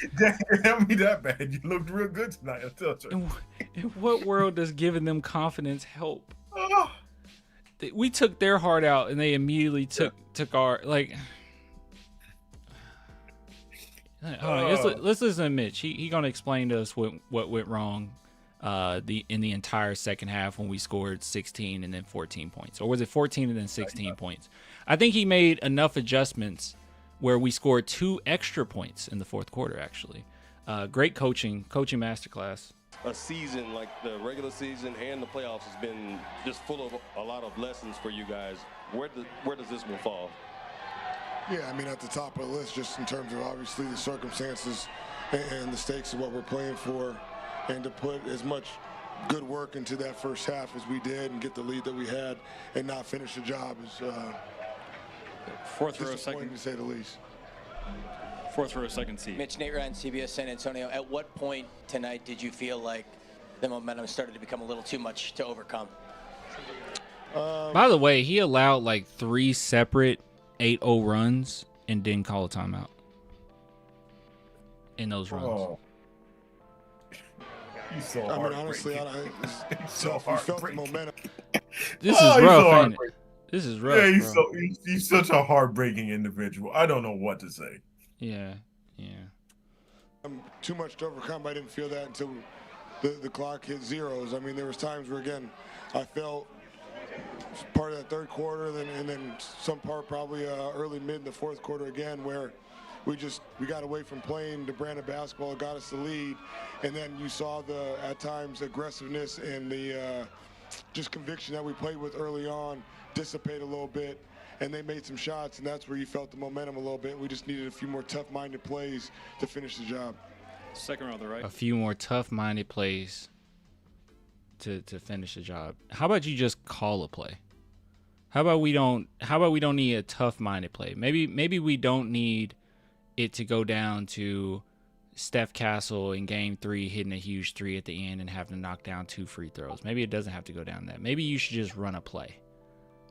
Damn me that bad. You looked real good tonight. I'll tell you. In what world does giving them confidence help? We took their heart out, and they immediately took our like. Let's listen to Mitch. He gonna explain to us what went wrong, in the entire second half when we scored 16 and then 14 points, or was it 14 and then 16 points? I think he made enough adjustments where we scored 2 extra points in the fourth quarter. Actually, great coaching masterclass. A season like the regular season and the playoffs has been just full of a lot of lessons for you guys. Where does this one fall? Yeah, I mean, at the top of the list, just in terms of obviously the circumstances and the stakes of what we're playing for, and to put as much good work into that first half as we did and get the lead that we had and not finish the job is fourth row second, to say the least. Fourth row second seat. Mitch, Nate Ryan, CBS San Antonio. At what point tonight did you feel like the momentum started to become a little too much to overcome? By the way, he allowed like 3 separate 8-0 runs and didn't call a timeout in those runs. He's so I mean, honestly, so we felt the heartbreaking. momentum. This Oh, is he's rough, so ain't it? heartbreaking. This is rough, Yeah, he's bro. he's such a heartbreaking individual. I don't know what to say. Yeah. Too much to overcome. I didn't feel that until the clock hit zeros. I mean, there was times where, again, I felt part of that third quarter, and then some part probably early mid in the fourth quarter again, where we got away from playing the brand of basketball, got us the lead, and then you saw the at times aggressiveness and the just conviction that we played with early on dissipate a little bit, and they made some shots, and that's where you felt the momentum a little bit. We just needed a few more tough-minded plays to finish the job. Second row on the right. A few more tough-minded plays to finish the job. How about you just call a play? How about we don't need a tough-minded play? Maybe we don't need it to go down to Steph Castle in game 3 hitting a huge 3 at the end and having to knock down 2 free throws. Maybe it doesn't have to go down that. Maybe you should just run a play.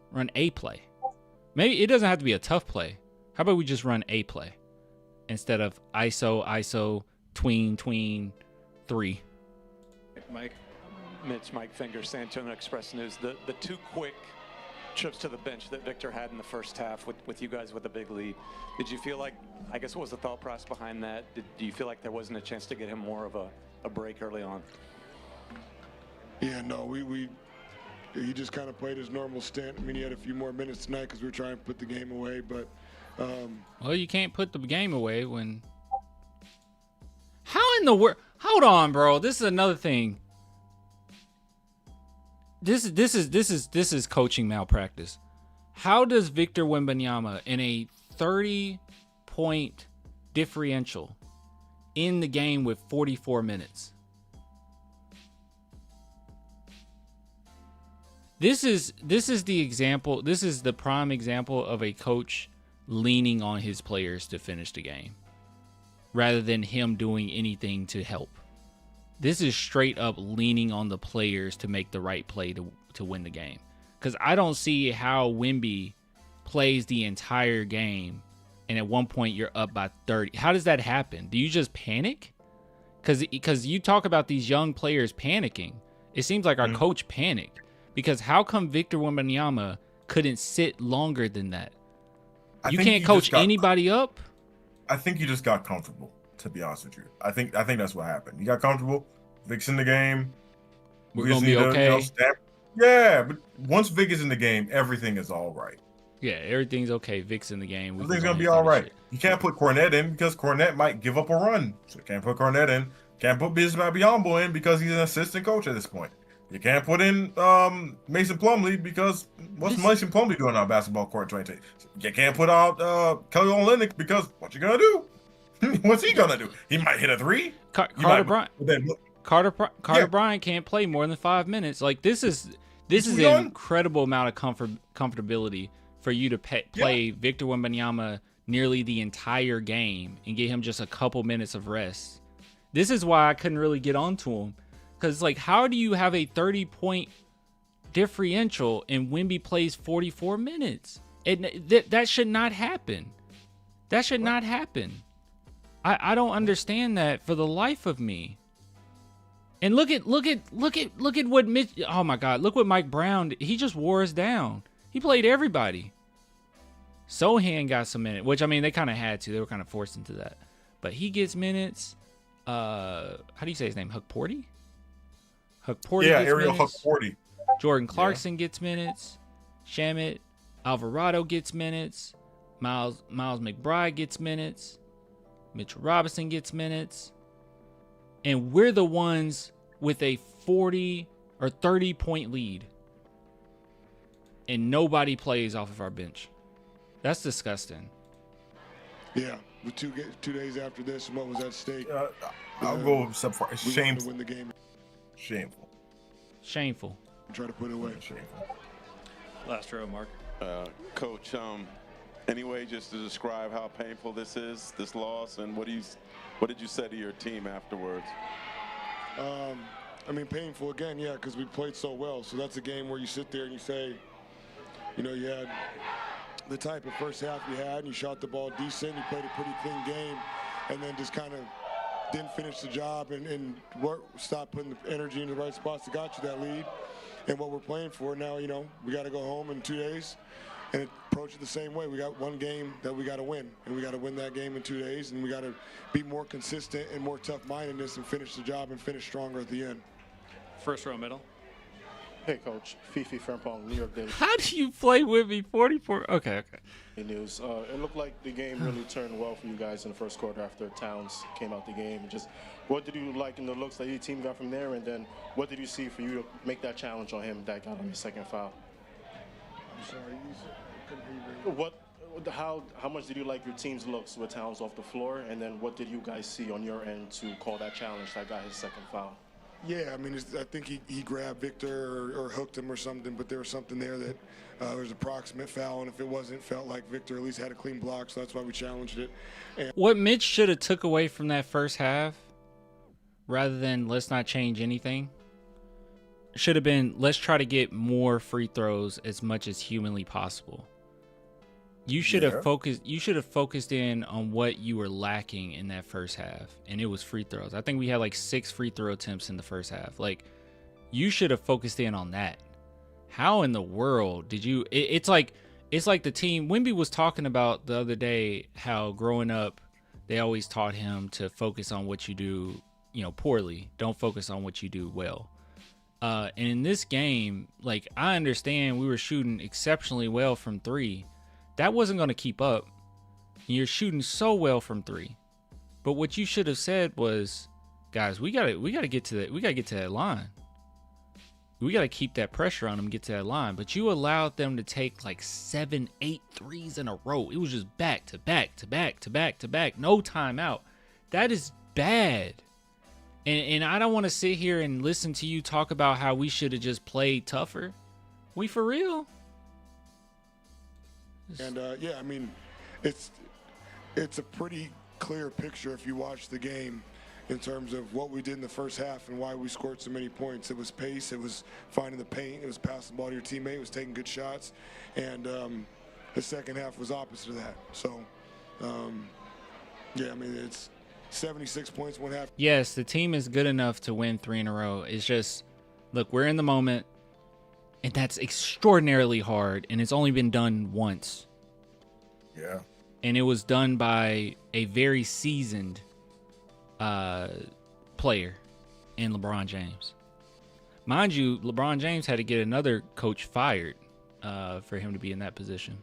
Run a play. Maybe it doesn't have to be a tough play. How about we just run a play instead of ISO, tween, 3. Mike. Mitch, Mike Finger, San Antonio Express News. The 2 quick trips to the bench that Victor had in the first half with you guys with a big lead. Did you feel like, I guess, what was the thought process behind that? Do you feel like there wasn't a chance to get him more of a break early on? Yeah, no, he just kind of played his normal stint. I mean, he had a few more minutes tonight because we were trying to put the game away, but well, you can't put the game away when. How in the world? Hold on, bro. This is another thing. This is coaching malpractice. How does Victor Wembanyama in a 30-point differential in the game with 44 minutes? This is the example. This is the prime example of a coach leaning on his players to finish the game rather than him doing anything to help. This is straight up leaning on the players to make the right play to win the game. Because I don't see how Wemby plays the entire game and at one point you're up by 30. How does that happen? Do you just panic? Because you talk about these young players panicking. It seems like our coach panicked. Because how come Victor Wembanyama couldn't sit longer than that? You can't coach anybody up? I think you just got comfortable, to be honest with you. I think that's what happened. You got comfortable. Vic's in the game. We're going to be okay. Yeah, but once Vic is in the game, everything is all right. Yeah, everything's okay. Vic's in the game. Everything's going to be all right. You can't put Cornette in because Cornette might give up a run. So you can't put Cornette in. Can't put Bismack Biyombo in because he's an assistant coach at this point. You can't put in Mason Plumlee because what's Mason Plumlee doing on basketball court in 2020? You can't put out Kelly Olynyk because what you gonna do? What's he gonna do? He might hit a 3. Carter Bryant can't play more than 5 minutes. Like this is an incredible amount of comfortability for you to play Victor Wembanyama nearly the entire game and get him just a couple minutes of rest. This is why I couldn't really get onto him. Because, like, how do you have a 30-point differential and Wemby plays 44 minutes? That should not happen. That should not happen. I don't understand that for the life of me. And look at what Mitch. Oh my God! Look what Mike Brown did. He just wore us down. He played everybody. Sohan got some minutes, which I mean they kind of had to. They were kind of forced into that. But he gets minutes. How do you say his name? Hukporty? Hukporty gets Ariel minutes. Hukporty. Jordan Clarkson gets minutes. Shamet Alvarado gets minutes. Miles McBride gets minutes. Mitchell Robinson gets minutes. And we're the ones with a 40 or 30 point lead. And nobody plays off of our bench. That's disgusting. Yeah, with two days after this and what was at stake. I'll go so far. It's shameful. To win the game. Shameful. Try to put it away. Shameful. Last row, Mark. Coach, anyway, just to describe how painful this is, this loss, and what did you say to your team afterwards? I mean, painful again, yeah, because we played so well. So that's a game where you sit there and you say, you know, you had the type of first half you had, and you shot the ball decent, you played a pretty clean game, and then just kind of didn't finish the job and stop putting the energy in the right spots that got you that lead. And what we're playing for now, you know, we got to go home in 2 days and approach it the same way. We got one game that we got to win, and we got to win that game in 2 days, and we got to be more consistent and more tough-mindedness and finish the job and finish stronger at the end. First row middle. Hey, Coach. Fifi Frimpong, New York Daily How do you play with me 44? Okay. News. It looked like the game really turned well for you guys in the first quarter after Towns came out the game. Just what did you like in the looks that your team got from there, and then what did you see for you to make that challenge on him that got on the second foul? I'm sorry, you couldn't hear me. How much did you like your team's looks with Towns off the floor, and then what did you guys see on your end to call that challenge that got his second foul? Yeah, I mean, I think he grabbed Victor or hooked him or something, but there was something there that there was an approximate foul, and if it wasn't, felt like Victor at least had a clean block, so that's why we challenged it. And What Mitch should have took away from that first half, rather than let's not change anything, should have been let's try to get more free throws as much as humanly possible. You should have focused. You should have focused in on what you were lacking in that first half, and it was free throws. I think we had like 6 free throw attempts in the first half. Like, you should have focused in on that. How in the world did you? It's like the team. Wimby was talking about the other day how growing up, they always taught him to focus on what you do, poorly. Don't focus on what you do well. And in this game, like, I understand we were shooting exceptionally well from 3. That wasn't going to keep up. You're shooting so well from 3. But what you should have said was, guys, we gotta get to that line. We gotta keep that pressure on them, get to that line. But you allowed them to take like 7, 8 threes in a row. It was just back to back to back to back to back. No timeout. That is bad. And I don't want to sit here and listen to you talk about how we should have just played tougher. We for real? And yeah, I mean, it's a pretty clear picture if you watch the game in terms of what we did in the first half and why we scored so many points. It was pace, it was finding the paint, it was passing the ball to your teammate, it was taking good shots, and the second half was opposite of that. So, yeah, I mean, it's 76 points, 1 half. Yes, the team is good enough to win 3 in a row. It's just, look, we're in the moment. And that's extraordinarily hard, and it's only been done once. Yeah. And it was done by a very seasoned player in LeBron James. Mind you, LeBron James had to get another coach fired for him to be in that position.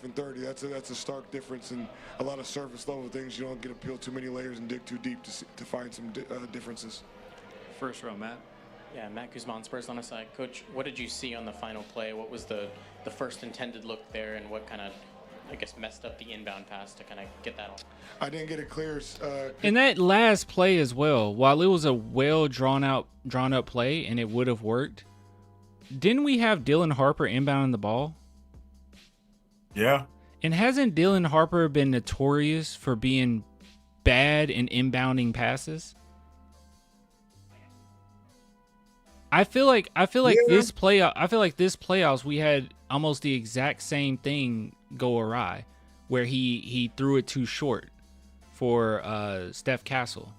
In 30, that's a stark difference, and a lot of surface level things. You don't get to peel too many layers and dig too deep to find some differences. First row, Matt. Yeah, Matt Guzman, Spurs on the side. Coach, what did you see on the final play? What was the first intended look there, and what kind of, I guess, messed up the inbound pass to kind of get that on? I didn't get it clear. And that last play as well, while it was a well drawn up play and it would have worked, didn't we have Dylan Harper inbounding the ball? Yeah. And hasn't Dylan Harper been notorious for being bad in inbounding passes? I feel like this playoffs we had almost the exact same thing go awry, where he threw it too short for Steph Castle,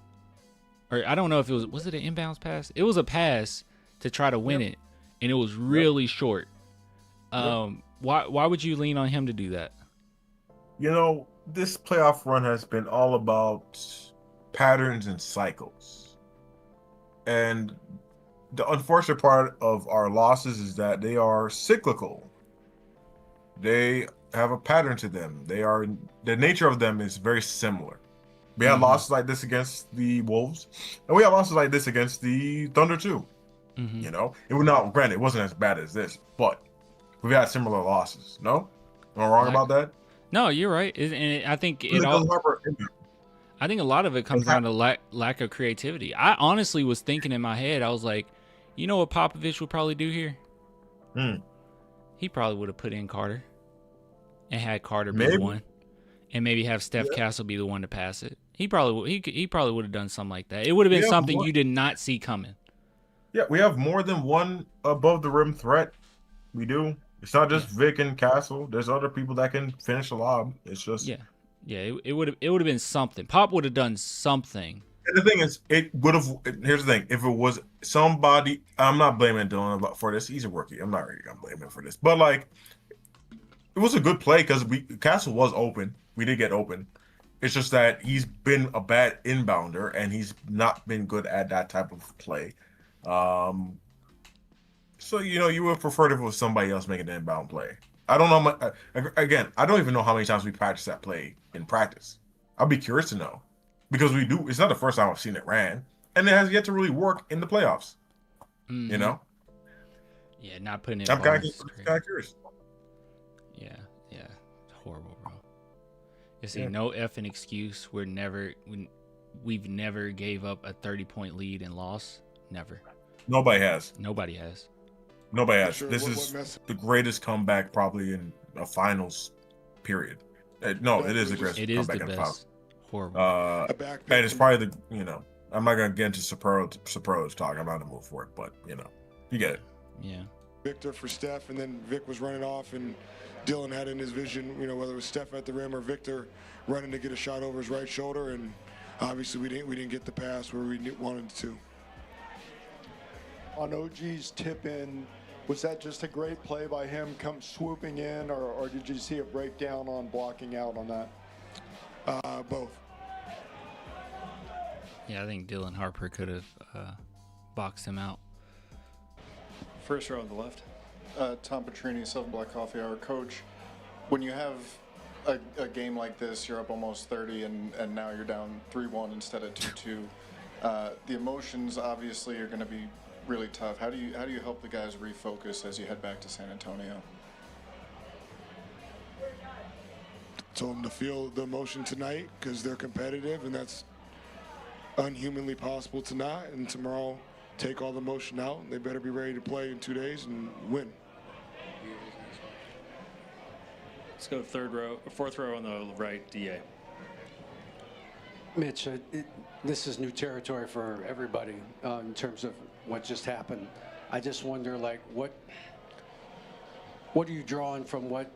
or I don't know if it was it an inbounds pass? It was a pass to try to win it, and it was really short. Why would you lean on him to do that? This playoff run has been all about patterns and cycles, and the unfortunate part of our losses is that they are cyclical. They have a pattern to them. The nature of them is very similar. We had losses like this against the Wolves, and we had losses like this against the Thunder too. It was not, granted, it wasn't as bad as this, but we've had similar losses. No, am I wrong about that? No, you're right. And I think I think a lot of it comes down to lack of creativity. I honestly was thinking in my head, I was like, you know what Popovich would probably do here? He probably would have put in Carter and had Carter be the one, and maybe have Steph Castle be the one to pass it. He probably would have done something like that. It would have been something you did not see coming. Yeah, we have more than one above the rim threat. We do. It's not just Vic and Castle. There's other people that can finish the lob. It's just Yeah, it would have been something. Pop would have done something. And the thing is, it would have. Here's the thing: if it was somebody, I'm not blaming Dylan for this. He's a rookie. I'm not really gonna blame him for this. But like, it was a good play because Castle was open. We did get open. It's just that he's been a bad inbounder and he's not been good at that type of play. So you would prefer if it was somebody else making the inbound play. I don't know. Again, I don't even know how many times we practiced that play in practice. I'd be curious to know because we do. It's not the first time I've seen it ran, and it has yet to really work in the playoffs. Mm-hmm. You know. Yeah, not putting it. I'm kind of curious. Yeah, horrible, bro. You see, no effing excuse. We've never gave up a 30-point lead and lost. Never. Nobody has. Nobody has. Sure, this is the greatest comeback probably in a finals period. No, it is the greatest comeback in the finals. Horrible. And it's probably I'm not gonna get into superlative talk. I'm not gonna move for it, but you get it. Yeah. Victor for Steph, and then Vic was running off, and Dylan had in his vision, whether it was Steph at the rim or Victor running to get a shot over his right shoulder, and obviously we didn't get the pass where we wanted to. On OG's tip in, was that just a great play by him come swooping in, or did you see a breakdown on blocking out on that? Both. Yeah, I think Dylan Harper could have boxed him out. First row on the left. Tom Petrini, 7 Black Coffee Hour. Coach, when you have a game like this, you're up almost 30, and now you're down 3-1 instead of 2-2. The emotions obviously are going to be really tough. How do you help the guys refocus as you head back to San Antonio? Told them to feel the emotion tonight because they're competitive, and that's unhumanly possible to not. And tomorrow, take all the emotion out. They better be ready to play in 2 days and win. Let's go fourth row on the right, DA. Mitch, this is new territory for everybody in terms of what just happened. I just wonder, what are you drawing from what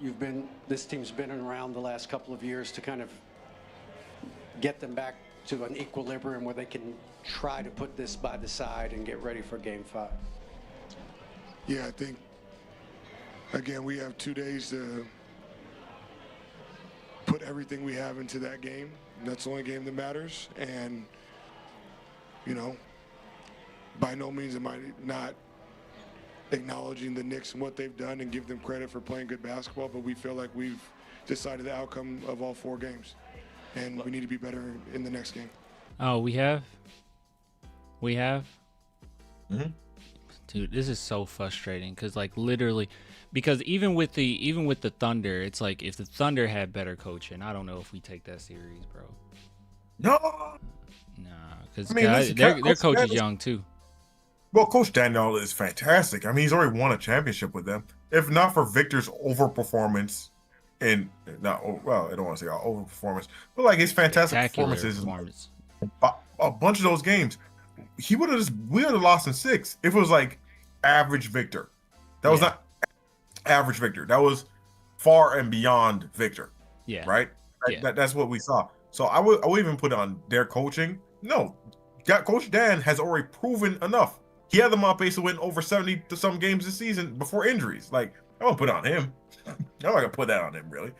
this team's been around the last couple of years to kind of get them back to an equilibrium where they can try to put this by the side and get ready for Game 5? Yeah, I think, again, we have 2 days to put everything we have into that game. That's the only game that matters. And, by no means am I not acknowledging the Knicks and what they've done and give them credit for playing good basketball, but we feel like we've decided the outcome of all 4 games. And we need to be better in the next game. Oh, we have? Mm-hmm. Dude, this is so frustrating because literally, because even with the Thunder, it's like if the Thunder had better coaching, I don't know if we take that series, bro. No. Nah, because their coach is young too. Well, Coach Daniel is fantastic. He's already won a championship with them. If not for Victor's overperformance, I don't want to say overperformance, but his fantastic performances, a bunch of those games, we would have lost in 6 if it was average Victor. That was not average Victor. That was far and beyond Victor. Yeah. Right. That's what we saw. So I would even put on their coaching. No, Coach Dan has already proven enough. He had them on pace to win over 70 to some games this season before injuries. I won't put it on him. I'm not gonna put that on him, really.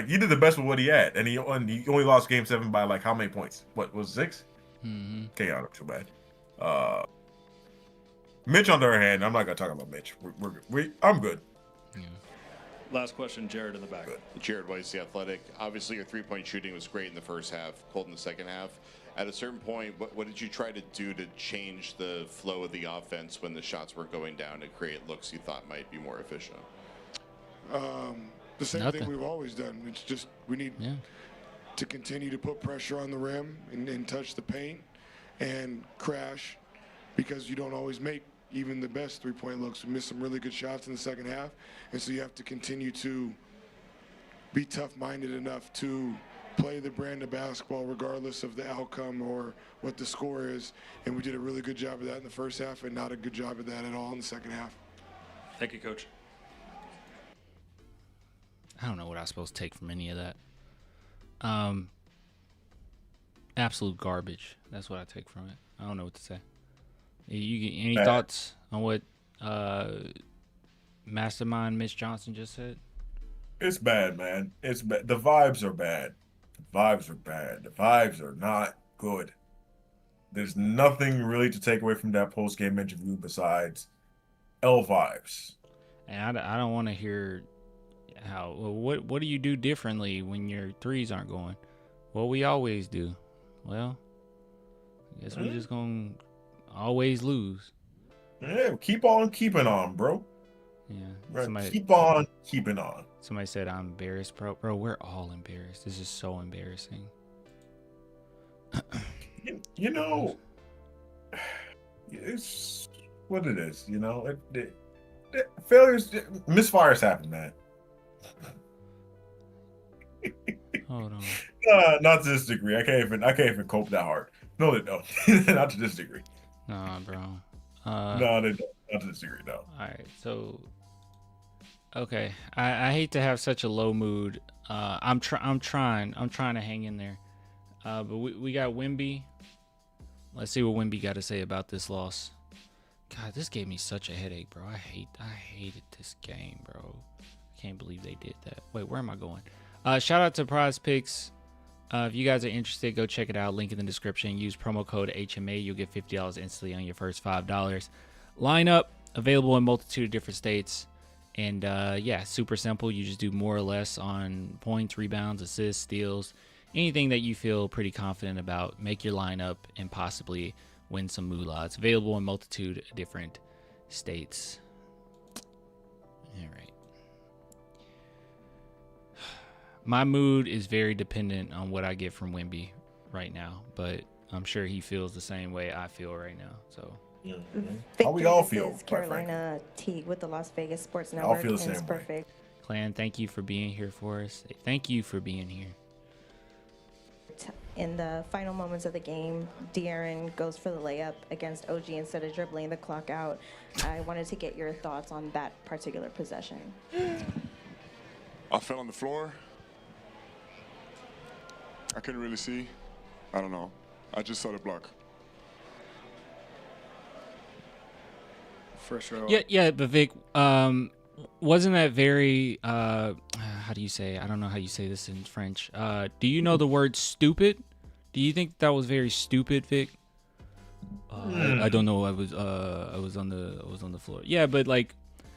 He did the best with what he had, and he only lost Game 7 by how many points? What was 6? Mm-hmm. Okay, not too bad. Mitch, on the other hand, I'm not gonna talk about Mitch. I'm good. Yeah. Last question, Jared in the back. Jared Weiss, The Athletic. Obviously, your three-point shooting was great in the first half, cold in the second half. At a certain point, what did you try to do to change the flow of the offense when the shots were going down to create looks you thought might be more efficient? The same thing we've always done. It's just we need to continue to put pressure on the rim and touch the paint and crash because you don't always make even the best three-point looks. We missed some really good shots in the second half, and so you have to continue to be tough-minded enough to play the brand of basketball regardless of the outcome or what the score is, and we did a really good job of that in the first half and not a good job of that at all in the second half. Thank you, Coach. I don't know what I'm supposed to take from any of that. Absolute garbage. That's what I take from it. I don't know what to say. You get any Bad. thoughts on what Mastermind Mitch Johnson just said? It's bad, man. It's bad. The vibes are bad. The vibes are bad. The vibes are not good. There's nothing really to take away from that post-game interview besides L vibes. And I don't want to hear how. Well, what do you do differently when your threes aren't going? Well, we always do. Well, I guess we're just gonna always lose. Yeah, keep on keeping on, bro. Yeah. Right, keep on keeping on. Somebody said I'm embarrassed, bro. Bro, we're all embarrassed. This is so embarrassing. You know, it's what it is. You know, failures, misfires happen, man. Hold on. Not to this degree. I can't even cope that hard. No, they don't. Not to this degree. Nah, bro. No, they don't. Not to this degree, no. All right, so okay, I hate to have such a low mood. I'm trying to hang in there. But we got Wemby. Let's see what Wemby got to say about this loss. God, this gave me such a headache, bro. I hated this game, bro. I can't believe they did that. Wait, where am I going? Shout out to Prize Picks. If you guys are interested, go check it out. Link in the description. Use promo code HMA. You'll get $50 instantly on your first $5. Lineup available in multitude of different states. And yeah, super simple. You just do more or less on points, rebounds, assists, steals, anything that you feel pretty confident about. Make your lineup and possibly win some moolah. It's available in multitude of different states. All right. My mood is very dependent on what I get from Wemby right now, but I'm sure he feels the same way I feel right now. So how we all feel. This is Carolina Teague with the Las Vegas Sports I'll Network. feel the and it's same way. perfect. Clan, thank you for being here for us. Thank you for being here. In the final moments of the game, De'Aaron goes for the layup against OG instead of dribbling the clock out. I wanted to get your thoughts on that particular possession. I fell on the floor. I couldn't really see. I don't know. I just saw the block. First row. Yeah, but Vic, wasn't that very how do you say? I don't know how you say this in French. Do you know the word stupid? Do you think that was very stupid, Vic? I don't know. I was on the floor. Yeah, but like,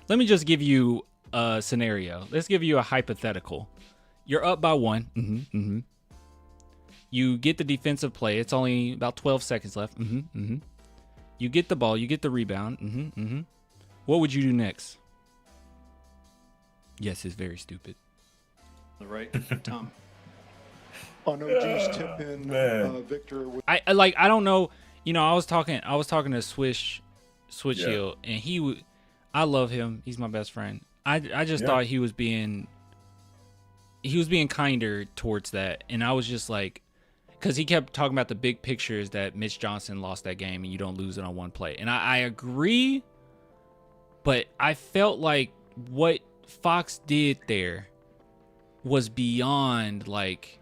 let me just give you a scenario. Let's give you a hypothetical. You're up by 1. You get the defensive play. It's only about 12 seconds left. You get the ball. You get the rebound. What would you do next? Yes, it's very stupid. The right, Tom. On OG's tip in, Victor. I don't know. You know, I was talking to Switch Hill, and I love him. He's my best friend. I just thought he was being kinder towards that, and I was just like, because he kept talking about the big pictures that Mitch Johnson lost that game and you don't lose it on one play. And I agree, but I felt like what Fox did there was beyond like,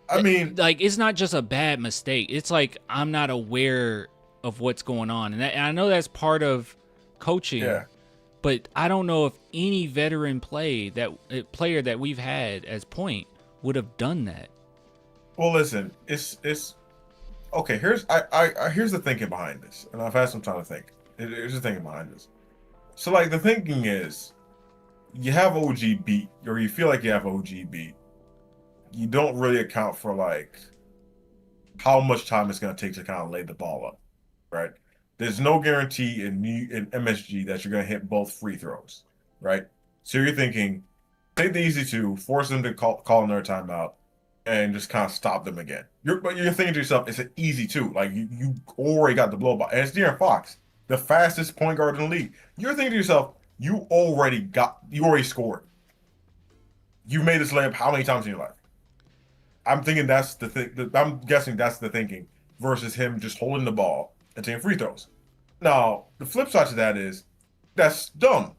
I mean, like, it's not just a bad mistake. It's like, I'm not aware of what's going on. And I know that's part of coaching, but I don't know if any veteran player that we've had as point would have done that. Well, listen, it's okay. Here's the thinking behind this, and I've had some time to think. Here's the thinking behind this. So, like, the thinking is, you have OG beat, or you feel like you have OG beat. You don't really account for like how much time it's going to take to kind of lay the ball up, right? There's no guarantee in MSG that you're going to hit both free throws, right? So you're thinking, take the easy two, force them to call another timeout, and just kind of stop them again. But you're thinking to yourself, it's an easy two. Like, you already got the blow by. And it's De'Aaron Fox, the fastest point guard in the league. You're thinking to yourself, you already scored. You made this layup how many times in your life? I'm thinking that's the thing. I'm guessing that's the thinking versus him just holding the ball and taking free throws. Now, the flip side to that is that's dumb.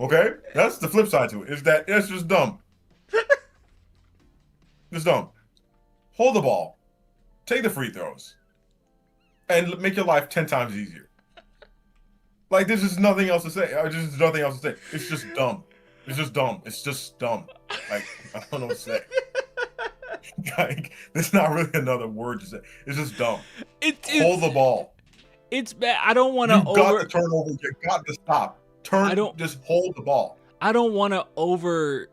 Okay? That's the flip side to it. Is that it's just dumb. Just dumb. Hold the ball. Take the free throws. And make your life 10 times easier. Like, there's just nothing else to say. There's nothing else to say. It's just dumb. It's just dumb. It's just dumb. Like, I don't know what to say. Like, there's not really another word to say. It's just dumb. Hold the ball. It's bad. I don't want to You got to turn over. You got to stop. Just hold the ball. I don't want to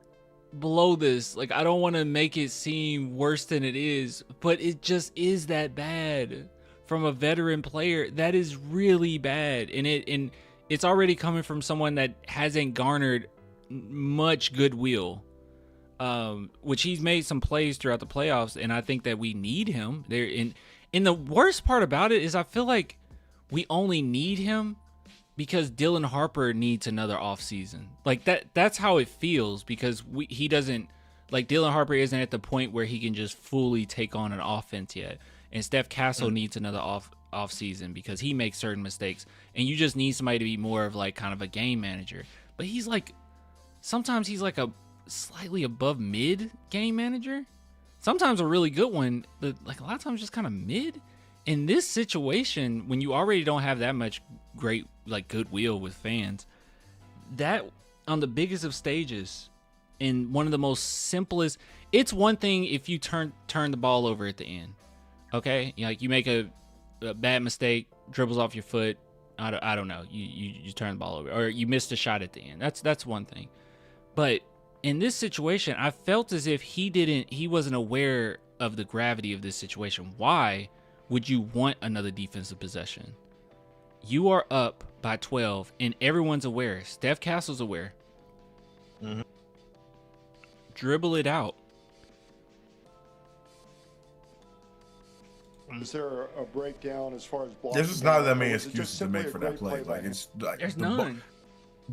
blow this. Like, I don't want to make it seem worse than it is, but it just is that bad from a veteran player. That is really bad. And it's already coming from someone that hasn't garnered much goodwill, which he's made some plays throughout the playoffs, and I think that we need him there. And the worst part about it is I feel like we only need him because Dylan Harper needs another offseason. Like, that's how it feels, because he doesn't, like, Dylan Harper isn't at the point where he can just fully take on an offense yet. And Steph Castle needs another off season because he makes certain mistakes. And you just need somebody to be more of, like, kind of a game manager. But he's like, sometimes he's like a slightly above mid game manager. Sometimes a really good one, but like a lot of times just kind of mid. In this situation, when you already don't have that much great, like, goodwill with fans, that on the biggest of stages, in one of the most simplest, it's one thing if you turn the ball over at the end, okay? Like, you make a bad mistake, dribbles off your foot, I don't know, you turn the ball over, or you missed a shot at the end. That's one thing. But in this situation, I felt as if he wasn't aware of the gravity of this situation. Why would you want another defensive possession? You are up by 12, and everyone's aware. Steph Castle's aware. Mm-hmm. Dribble it out. Is there a breakdown as far as blocking? There's just not that many or was it excuses just to make simply for a that great play. Like, by it's like There's none.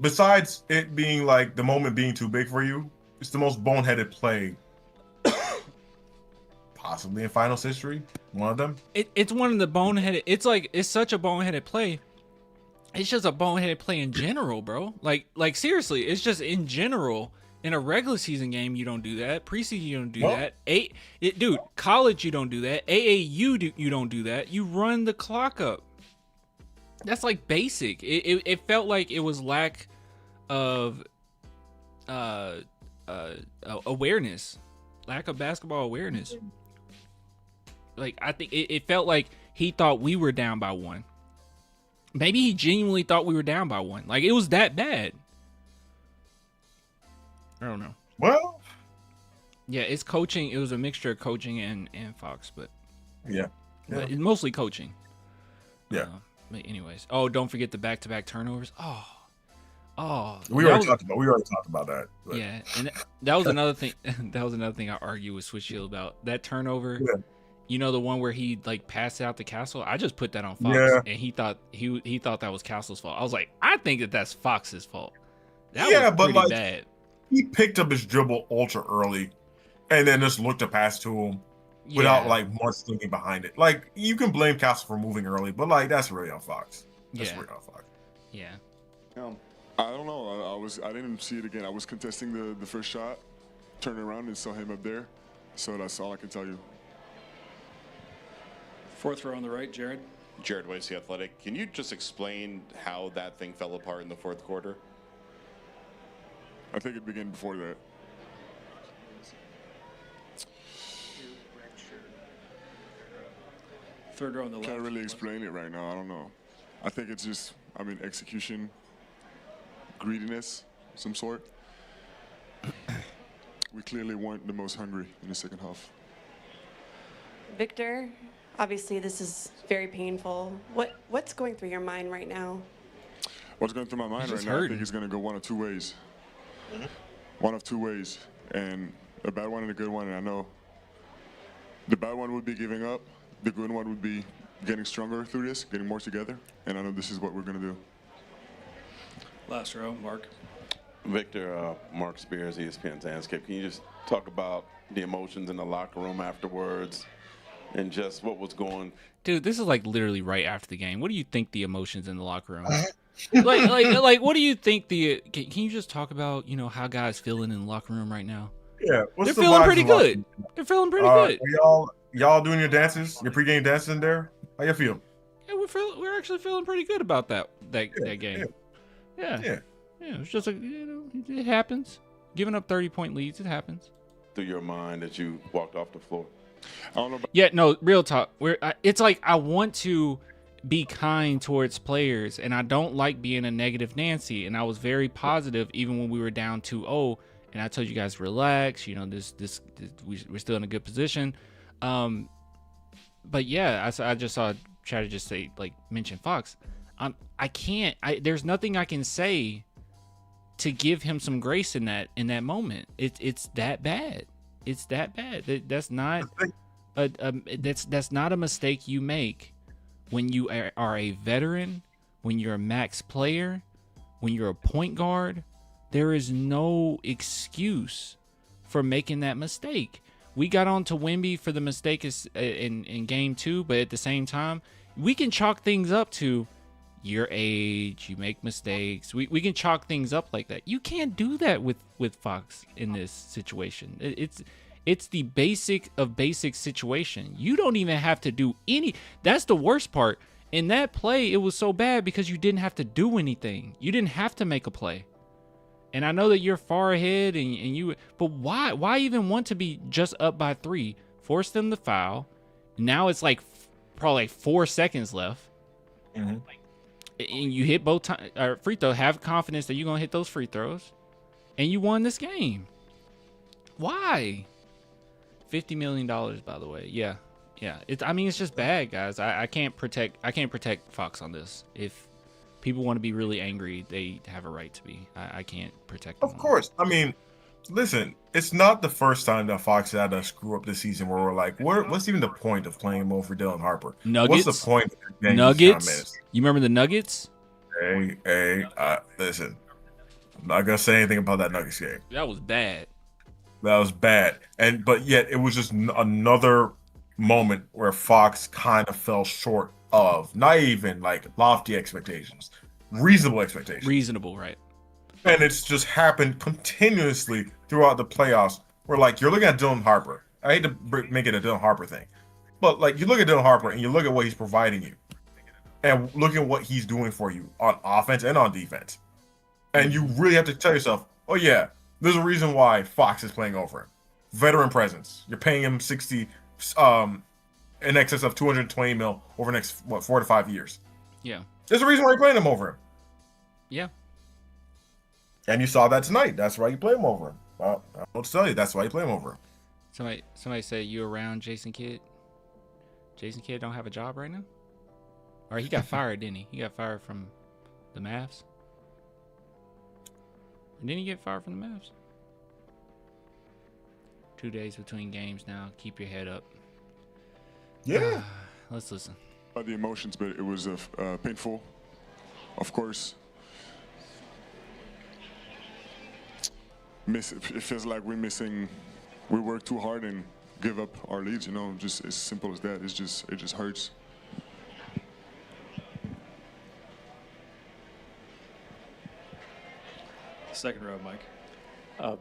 Besides it being like the moment being too big for you, it's the most boneheaded play possibly in finals history. One of them. It's one of the boneheaded. It's such a boneheaded play. It's just a boneheaded play in general, bro. Like seriously, it's just in general. In a regular season game, you don't do that. Preseason, you don't do that. Dude, college, you don't do that. AAU, you don't do that. You run the clock up. That's like basic. It felt like it was lack of awareness, lack of basketball awareness. Like, I think it felt like he thought we were down by one. Maybe he genuinely thought we were down by one. Like, it was that bad. I don't know. Well, yeah, it's coaching. It was a mixture of coaching and Fox, but yeah. But it's mostly coaching. Yeah. But anyways, don't forget the back-to-back turnovers. We already talked about that. But. Yeah, and that was another thing. That was another thing I argued with Switch Hill about. That turnover. Yeah. You know, the one where he like passed out to Castle. I just put that on Fox, and he thought that was Castle's fault. I was like, I think that's Fox's fault. That was pretty like, bad. He picked up his dribble ultra early, and then just looked to pass to him without like much thinking behind it. Like, you can blame Castle for moving early, but like that's really on Fox. That's really on Fox. Yeah. I don't know. I didn't see it again. I was contesting the first shot, turned around and saw him up there. So that's all I can tell you. Fourth row on the right, Jared. Jared Weiss, The Athletic. Can you just explain how that thing fell apart in the fourth quarter? I think it began before that. Third row on the left. Can't really explain it right now. I don't know. I think it's just, execution, greediness, some sort. We clearly weren't the most hungry in the second half. Victor, obviously this is very painful. What's going through your mind right now? What's going through my mind right now? I think it's going to go one of two ways. One of two ways, and a bad one and a good one. And I know the bad one would be giving up. The good one would be getting stronger through this, getting more together. And I know this is what we're going to do. Last row, Mark. Victor, Mark Spears, ESPN's Landscape. Can you just talk about the emotions in the locker room afterwards and just what was going? Dude, this is like literally right after the game. What do you think the emotions in the locker room? Like, what do you think can you just talk about, how guys feeling in the locker room right now? Yeah, they're feeling pretty good. They're feeling pretty good. Y'all doing your dances, your pregame dances in there? How you feel? Yeah, we're actually feeling pretty good about that game. Yeah. It's just it happens. Giving up 30-point leads, it happens. Through your mind that you walked off the floor? I don't know. Yeah, no, real talk. It's like I want to be kind towards players, and I don't like being a negative Nancy. And I was very positive even when we were down 2-0, and I told you guys relax. We're still in a good position. But yeah, I just saw Chatter just say mention Fox. I can't. There's nothing I can say to give him some grace in that moment. It's that bad. It's that bad. That's not that's not a mistake you make when you are a veteran, when you're a max player, when you're a point guard. There is no excuse for making that mistake. We got on to Wemby for the mistake in game 2, but at the same time, we can chalk things up to your age, you make mistakes. We can chalk things up like that. You can't do that with Fox in this situation. It's the basic of basic situation. You don't even have to do any. That's the worst part. In that play, it was so bad because you didn't have to do anything. You didn't have to make a play. And I know that you're far ahead but why even want to be just up by 3? Force them to foul. Now it's probably 4 seconds left. Mm-hmm. And you hit both free throw. Have confidence that you're going to hit those free throws. And you won this game. Why? $50 million, by the way. Yeah. It's just bad, guys. I can't protect Fox on this. If people want to be really angry, they have a right to be. I can't protect them. Of course. Listen, it's not the first time that Fox had a screw up this season where we're like, what's even the point of playing him over Dylan Harper? Nuggets? What's the point of getting Nuggets? You remember the Nuggets? Listen. I'm not going to say anything about that Nuggets game. That was bad. But yet it was just another moment where Fox kind of fell short of not even lofty expectations, reasonable expectations. Reasonable, right? And it's just happened continuously throughout the playoffs where you're looking at Dylan Harper. I hate to make it a Dylan Harper thing, but you look at Dylan Harper and you look at what he's providing you and look at what he's doing for you on offense and on defense. And you really have to tell yourself, oh yeah, there's a reason why Fox is playing over him. Veteran presence. You're paying him 60, in excess of 220 mil over the next 4 to 5 years. Yeah. There's a reason why you're playing him over him. Yeah. And you saw that tonight. That's why you play him over him. Well, I don't know what to tell you. That's why you play him over him. Somebody say you around Jason Kidd? Jason Kidd don't have a job right now? Or he got fired, didn't he? He got fired from the Mavs. Didn't he get fired from the Mavs? 2 days between games now. Keep your head up. Yeah. Let's listen. The emotions, but it was painful, of course. It feels like we work too hard and give up our leads, just as simple as that. It just hurts. Second row, Mike.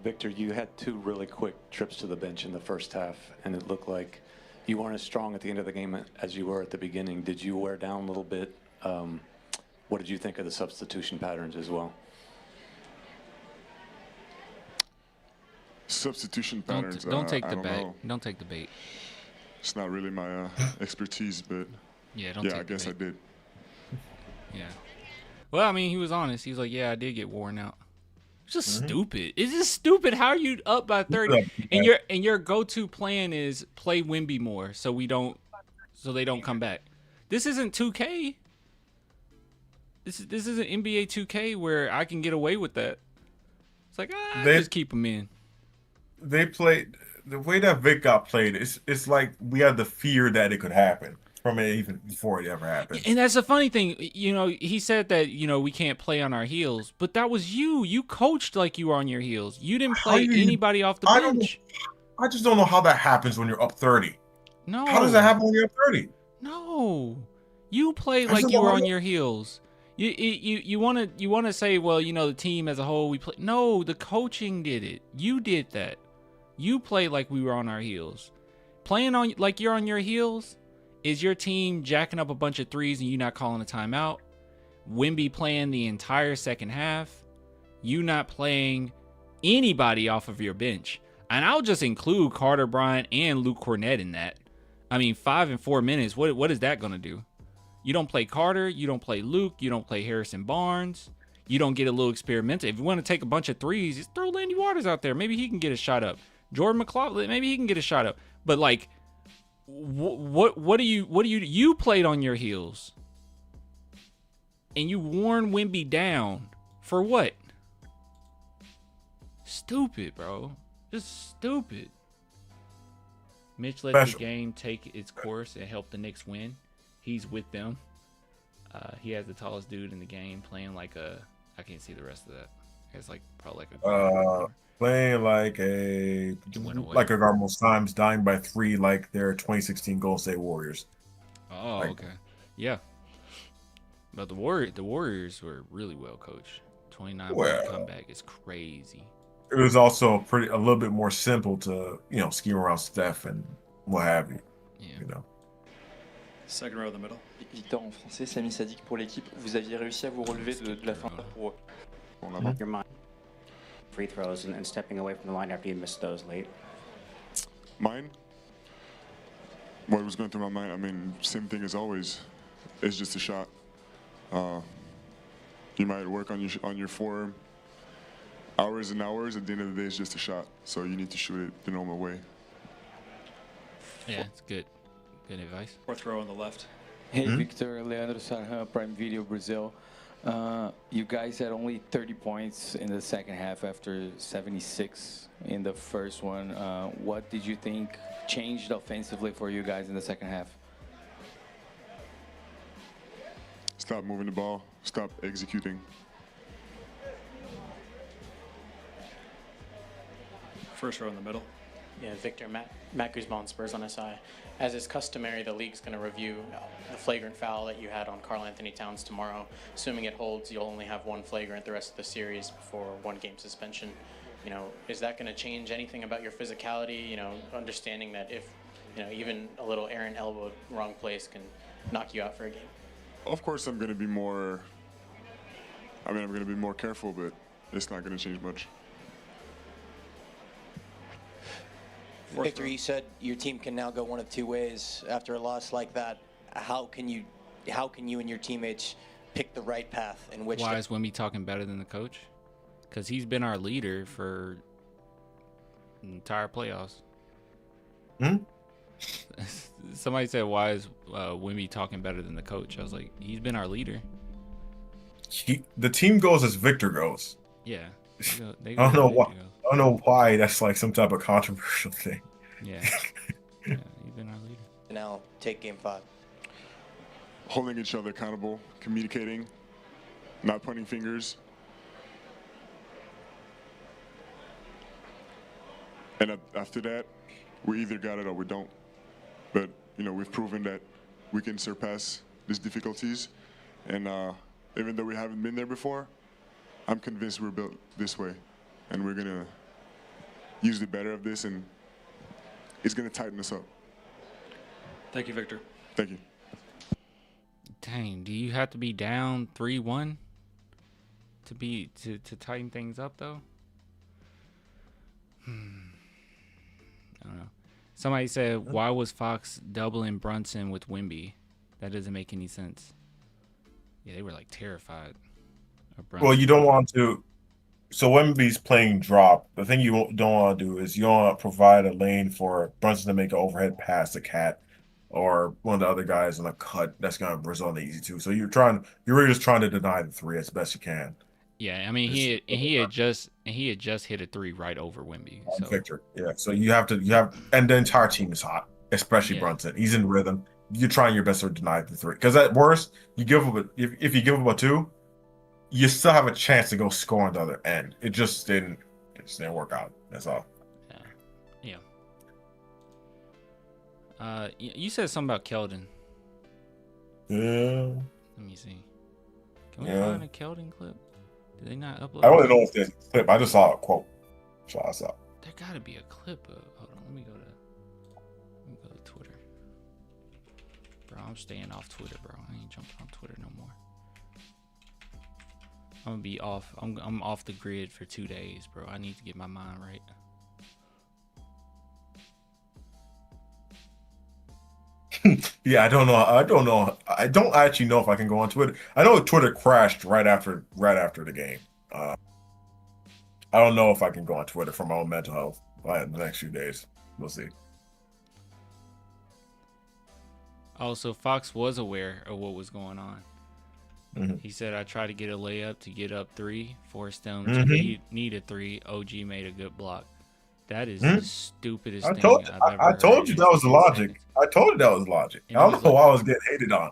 Victor, you had 2 really quick trips to the bench in the first half, and it looked like you weren't as strong at the end of the game as you were at the beginning. Did you wear down a little bit? What did you think of the substitution patterns as well? Substitution patterns. Don't take the I bait. know. Don't take the bait. It's not really my expertise, but I guess I did. Yeah. Well, he was honest. He was like, "Yeah, I did get worn out." It's just stupid. It's just stupid. How are you up by 30 and your go-to plan is play Wemby more so they don't come back. This isn't 2K. This isn't NBA 2K where I can get away with that. It's like just keep them in. They played the way that Vic got played. It's like we had the fear that it could happen from it even before it ever happened. And that's the funny thing. He said that we can't play on our heels, but that was you. You coached like you were on your heels. You didn't play anybody off the bench. I just don't know how that happens when you're up 30. No. How does that happen when you're up 30? No. You played like you were on your heels. You want to say, well, the team as a whole we play. No, the coaching did it. You did that. You played like we were on our heels. Playing on like you're on your heels is your team jacking up a bunch of threes and you not calling a timeout. Wemby playing the entire second half. You not playing anybody off of your bench. And I'll just include Carter Bryant and Luke Cornett in that. I mean, 5 and 4 minutes. What is that going to do? You don't play Carter. You don't play Luke. You don't play Harrison Barnes. You don't get a little experimental. If you want to take a bunch of threes, just throw Landy Waters out there. Maybe he can get a shot up. Jordan McLaughlin, maybe he can get a shot up. But like, what do you played on your heels? And you worn Wemby down for what? Stupid, bro. Just stupid. Mitch let the game take its course and help the Knicks win. He's with them. He has the tallest dude in the game playing like a. I can't see the rest of that. It's like probably like a. Playing like a guard most times, dying by 3 like their 2016 Golden State Warriors. Oh, okay, yeah. But the Warriors were really well coached. 29-point comeback is crazy. It was also a little bit more simple to scheme around Steph and what have you. Yeah. Second row in the middle. Victor en français, Samy Sadik pour l'équipe. Vous aviez réussi à vous relever de la fin pour your mind. Free throws and stepping away from the line after you missed those late. Mine? What was going through my mind? I mean, same thing as always. It's just a shot. You might work on your form hours and hours. At the end of the day, it's just a shot. So you need to shoot it the normal way. Yeah, it's good. Good advice. Fourth row on the left. Hey, Victor, Leandro Sarhan, Prime Video, Brazil. You guys had only 30 points in the second half after 76 in the first one. What did you think changed offensively for you guys in the second half? Stop moving the ball. Stop executing. First row in the middle. Yeah, Victor, Matt Guzman, Spurs on SI. As is customary, the league's going to review the flagrant foul that you had on Karl Anthony Towns tomorrow. Assuming it holds, you'll only have one flagrant the rest of the series before 1-game suspension. Is that going to change anything about your physicality? Understanding that if, even a little errant elbow wrong place can knock you out for a game. Of course, I'm going to be more. I'm going to be more careful, but it's not going to change much. Victor, you said your team can now go one of two ways after a loss like that. How can you and your teammates pick the right path in which? Why is Wemby talking better than the coach? Because he's been our leader for the entire playoffs. Somebody said, "Why is Wemby talking better than the coach?" I was like, "He's been our leader." The team goes as Victor goes. Yeah. I don't know why. I don't know why that's like some type of controversial thing. Yeah. Yeah, you've been our leader. Now take game 5. Holding each other accountable, communicating, not pointing fingers. And after that, we either got it or we don't. But, we've proven that we can surpass these difficulties. And even though we haven't been there before, I'm convinced we're built this way. And we're going to use the better of this, and it's going to tighten us up. Thank you, Victor. Thank you. Dang, do you have to be down 3-1 to tighten things up, though? I don't know. Somebody said, why was Fox doubling Brunson with Wemby? That doesn't make any sense. Yeah, they were like terrified of Brunson. Well, you don't want to. So Wemby's playing drop. The thing you don't want to do is you don't want to provide a lane for Brunson to make an overhead pass to Cat or one of the other guys in a cut that's going to result in the easy 2. So you're really just trying to deny the 3 as best you can. Yeah, I mean he had just hit a 3 right over Wemby. So. Victor. Yeah. So you have, and the entire team is hot, especially Brunson. He's in rhythm. You're trying your best to deny the 3. Because at worst, you give him if you give him a 2, you still have a chance to go score on the other end. It just didn't work out. That's all. Yeah. You said something about Keldon. Yeah. Let me see. Can we Yeah. find a Keldon clip? Did they not upload? I don't know if there's a clip. I just saw a quote. So I saw. There gotta be a clip of. Hold on, let me go to Twitter. Bro, I'm staying off Twitter, bro. I ain't jumping on Twitter no more. I'm gonna be off. I'm off the grid for 2 days, bro. I need to get my mind right. Yeah, I don't know. I don't actually know if I can go on Twitter. I know Twitter crashed right after the game. I don't know if I can go on Twitter for my own mental health in the next few days. We'll see. Also, Fox was aware of what was going on. Mm-hmm. He said, I tried to get a layup to get up 3, forced them Mm-hmm. to need a 3. OG made a good block. That is Mm-hmm. the stupidest I thing told I've ever I told heard you in that was the 15 logic. seconds. I told you that was logic. And I it don't was know like- why I was getting hated on.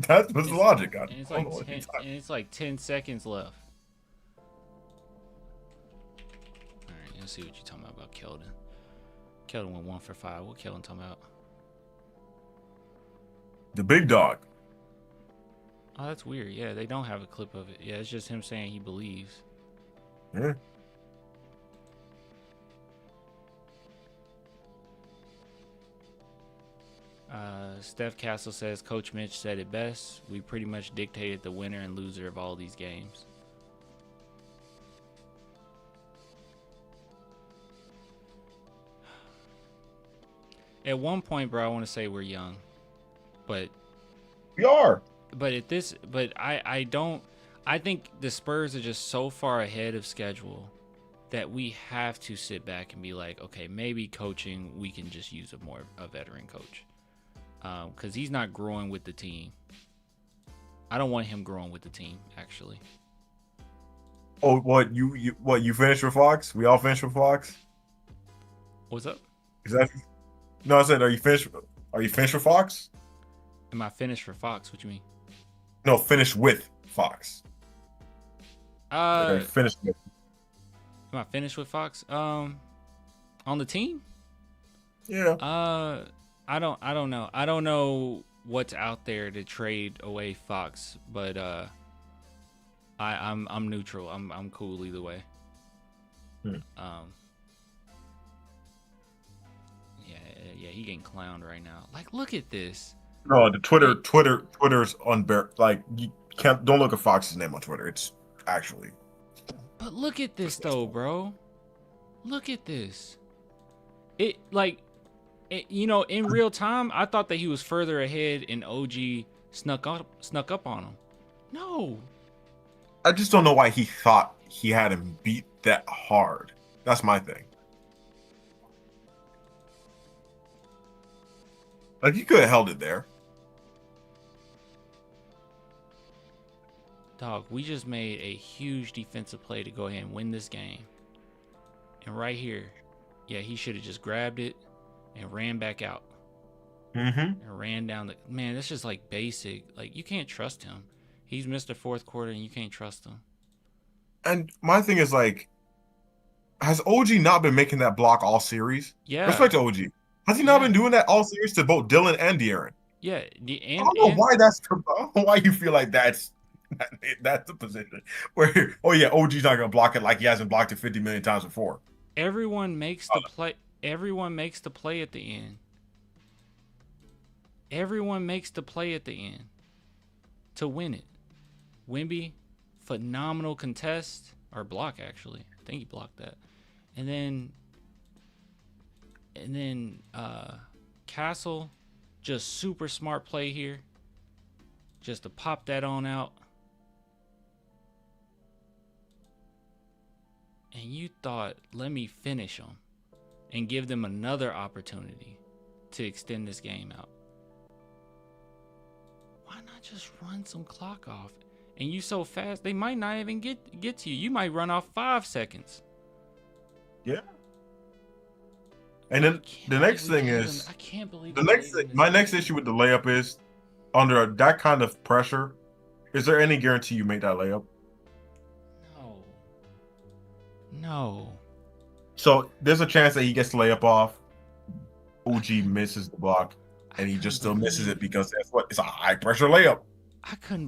That was the logic. And it's like 10 seconds left. All right, let's see what you're talking about Keldon. Keldon went 1 for 5. What Keldon talking about? The big dog. Oh, that's weird. Yeah, they don't have a clip of it. Yeah, it's just him saying he believes. Yeah. Steph Castle says Coach Mitch said it best. We pretty much dictated the winner and loser of all these games. At one point, bro, I want to say we're young, but we are. But at this, but I don't. I think the Spurs are just so far ahead of schedule that we have to sit back and be like, okay, maybe coaching, we can just use a veteran coach, because he's not growing with the team. I don't want him growing with the team, actually. Oh, what you finished with Fox? We all finished with Fox? What's up? Exactly. No, I said, are you finished with Fox? Am I finished for Fox? What you mean? No, finished with Fox. Finished with. Am I finished with Fox? On the team? Yeah. I don't know. I don't know what's out there to trade away Fox, but I'm neutral. I'm cool either way. Yeah, he getting clowned right now. Like, look at this. No, the Twitter's like, you don't look at Fox's name on Twitter. It's actually. But look at this though, bro. Look at this. In real time, I thought that he was further ahead and OG snuck up on him. No. I just don't know why he thought he had him beat that hard. That's my thing. Like, you could have held it there. Dog, we just made a huge defensive play to go ahead and win this game. And right here, yeah, he should have just grabbed it and ran back out. Mm-hmm. And ran down the... Man, that's just like basic. Like, you can't trust him. He's missed the fourth quarter and you can't trust him. And my thing is, like, has OG not been making that block all series? Yeah. Respect to OG. Has he not been doing that all series to both Dylan and De'Aaron? Yeah. I don't know why I don't know why you feel like that's the position where, oh yeah, OG's not gonna block it like he hasn't blocked it 50 million times before. Everyone makes the play. Everyone makes the play at the end. Everyone makes the play at the end to win it. Wemby, phenomenal contest or block actually. I think he blocked that. And then Castle, just super smart play here. Just to pop that on out. And you thought, let me finish them and give them another opportunity to extend this game out. Why not just run some clock off? And you so fast, they might not even get to you. You might run off 5 seconds. Yeah. And then the next thing is, I can't believe my next issue with the layup is, under that kind of pressure, is there any guarantee you make that layup? No. So there's a chance that he gets the layup off. OG misses the block, and he just still misses it because that's what it's a high pressure layup. I couldn't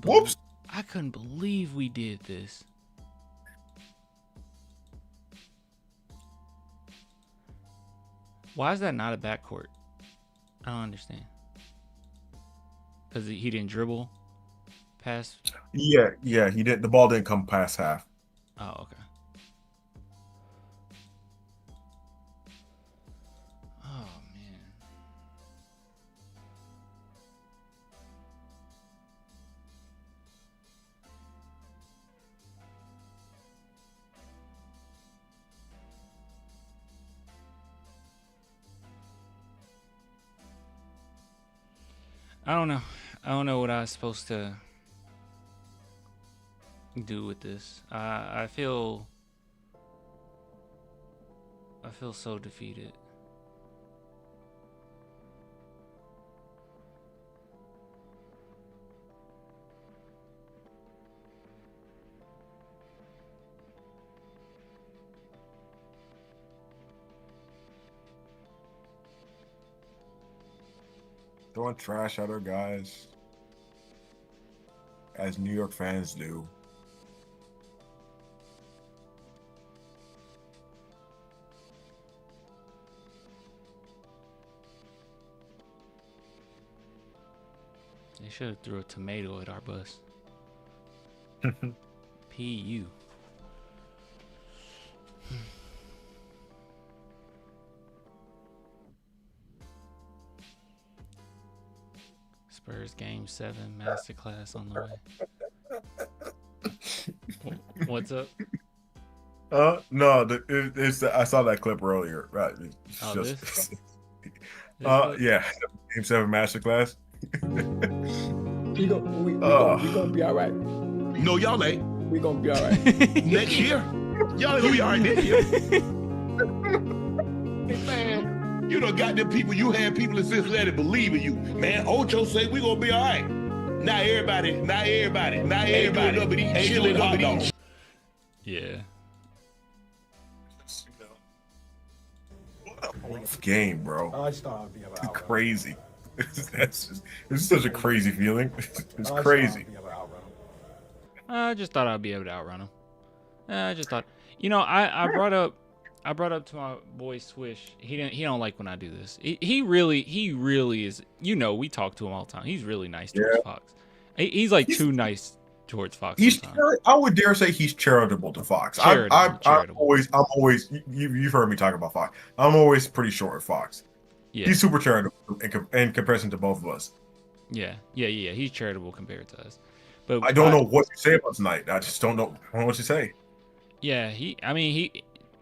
I couldn't believe we did this. Why is that not a backcourt? I don't understand. Because he didn't dribble past? Yeah, he did. The ball didn't come past half. Oh, okay. Oh, man. I don't know. I don't know what I was supposed to do with this. I feel so defeated. Throwing trash at our guys, as New York fans do. They should have threw a tomato at our bus. P.U. Spurs Game 7 Masterclass on the way. What's up? No, it's I saw that clip earlier. Right. Oh, this? Yeah. Game 7 Masterclass. We gonna be all right. No, y'all ain't. We gonna be all right. Next year, y'all ain't gonna be all right this year. Man, you done got them people. You had people in Cincinnati believe in you. Man, Ocho say we gonna be all right. Not everybody. Ain't chilling hot dogs. Yeah. Game, bro. I started being about Crazy. It's such a crazy feeling. It's crazy. I just thought I'd be able to outrun him. I just thought, I brought up to my boy Swish. He don't like when I do this. He really is. We talk to him all the time. He's really nice towards Fox. He's too nice towards Fox. I would dare say he's charitable to Fox. I'm always. You've heard me talk about Fox. I'm always pretty short of Fox. Yeah. He's super charitable in comparison to both of us. Yeah. He's charitable compared to us. But I don't know what to say about tonight. I just don't know what to say. Yeah, his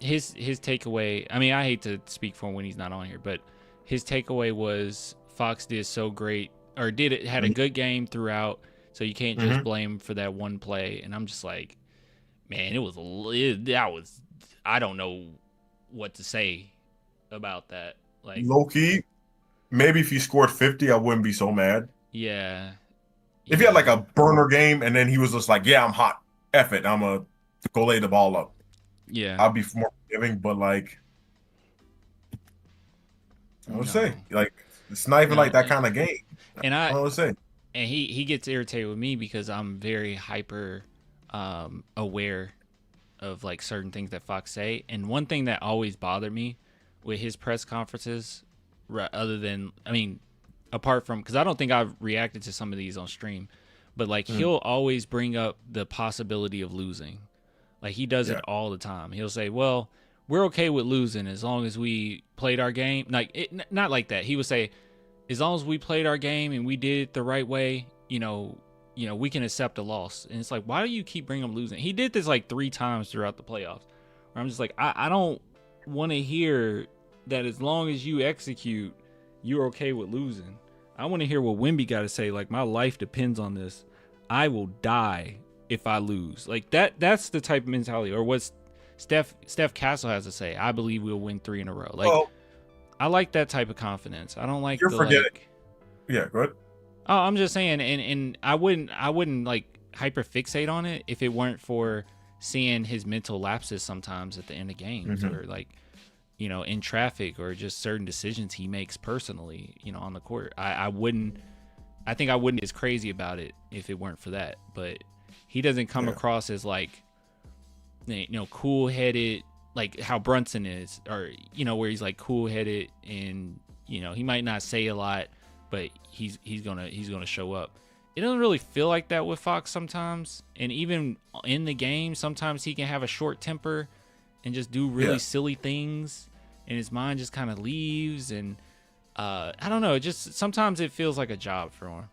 takeaway. I mean, I hate to speak for him when he's not on here, but his takeaway was Fox did so great, or had a good game throughout. So you can't just blame him for that one play. And I'm just like, man, I don't know what to say about that. Like, low key, maybe if he scored 50, I wouldn't be so mad. Yeah. If he had like a burner game and then he was just like, yeah, I'm hot. F it. I'm going to go lay the ball up. Yeah. I'll be more forgiving, but like, I would say, like, it's not even like that kind of game. And I would say. And he gets irritated with me because I'm very hyper aware of like certain things that Fox say. And one thing that always bothered me with his press conferences, apart from, because I don't think I've reacted to some of these on stream, but like he'll always bring up the possibility of losing. Like he does it all the time. He'll say, well, we're okay with losing as long as we played our game. Not like that. He would say, as long as we played our game and we did it the right way, we can accept a loss. And it's like, why do you keep bringing up losing? He did this like 3 times throughout the playoffs, where I'm just like, I don't want to hear that as long as you execute, you're okay with losing. I want to hear what Wemby got to say. Like, my life depends on this. I will die if I lose. Like that's the type of mentality. Or what Steph Castle has to say. I believe we'll win 3 in a row. Like, I like that type of confidence. I don't like you're forgetting. Yeah, go ahead. Oh, I'm just saying, and I wouldn't like hyper fixate on it if it weren't for seeing his mental lapses sometimes at the end of games, or like, in traffic, or just certain decisions he makes personally, on the court. I think I wouldn't be as crazy about it if it weren't for that. But He doesn't come across as like, cool-headed, like how Brunson is, or where he's like cool-headed and he might not say a lot, but he's gonna show up. It doesn't really feel like that with Fox sometimes, and even in the game, sometimes he can have a short temper and just do really silly things, and his mind just kind of leaves, and I don't know. Just sometimes it feels like a job for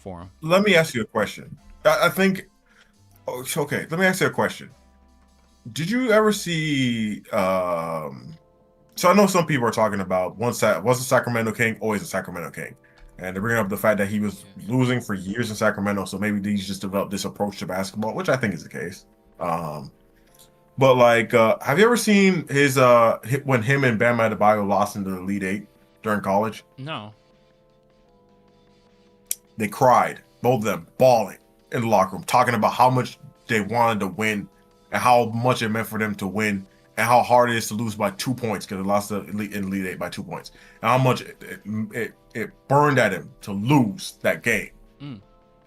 him. Let me ask you a question. I think. Okay, let me ask you a question. Did you ever see? So I know some people are talking about was a Sacramento King, always a Sacramento King, and they're bringing up the fact that he was losing for years in Sacramento. So maybe he's just developed this approach to basketball, which I think is the case. But like, have you ever seen his when him and Bam Adebayo lost in the Elite Eight during college? No. They cried, both of them, bawling in the locker room, talking about how much they wanted to win and how much it meant for them to win and how hard it is to lose by 2 points because they lost in Elite Eight by 2 points and how much it burned at him to lose that game.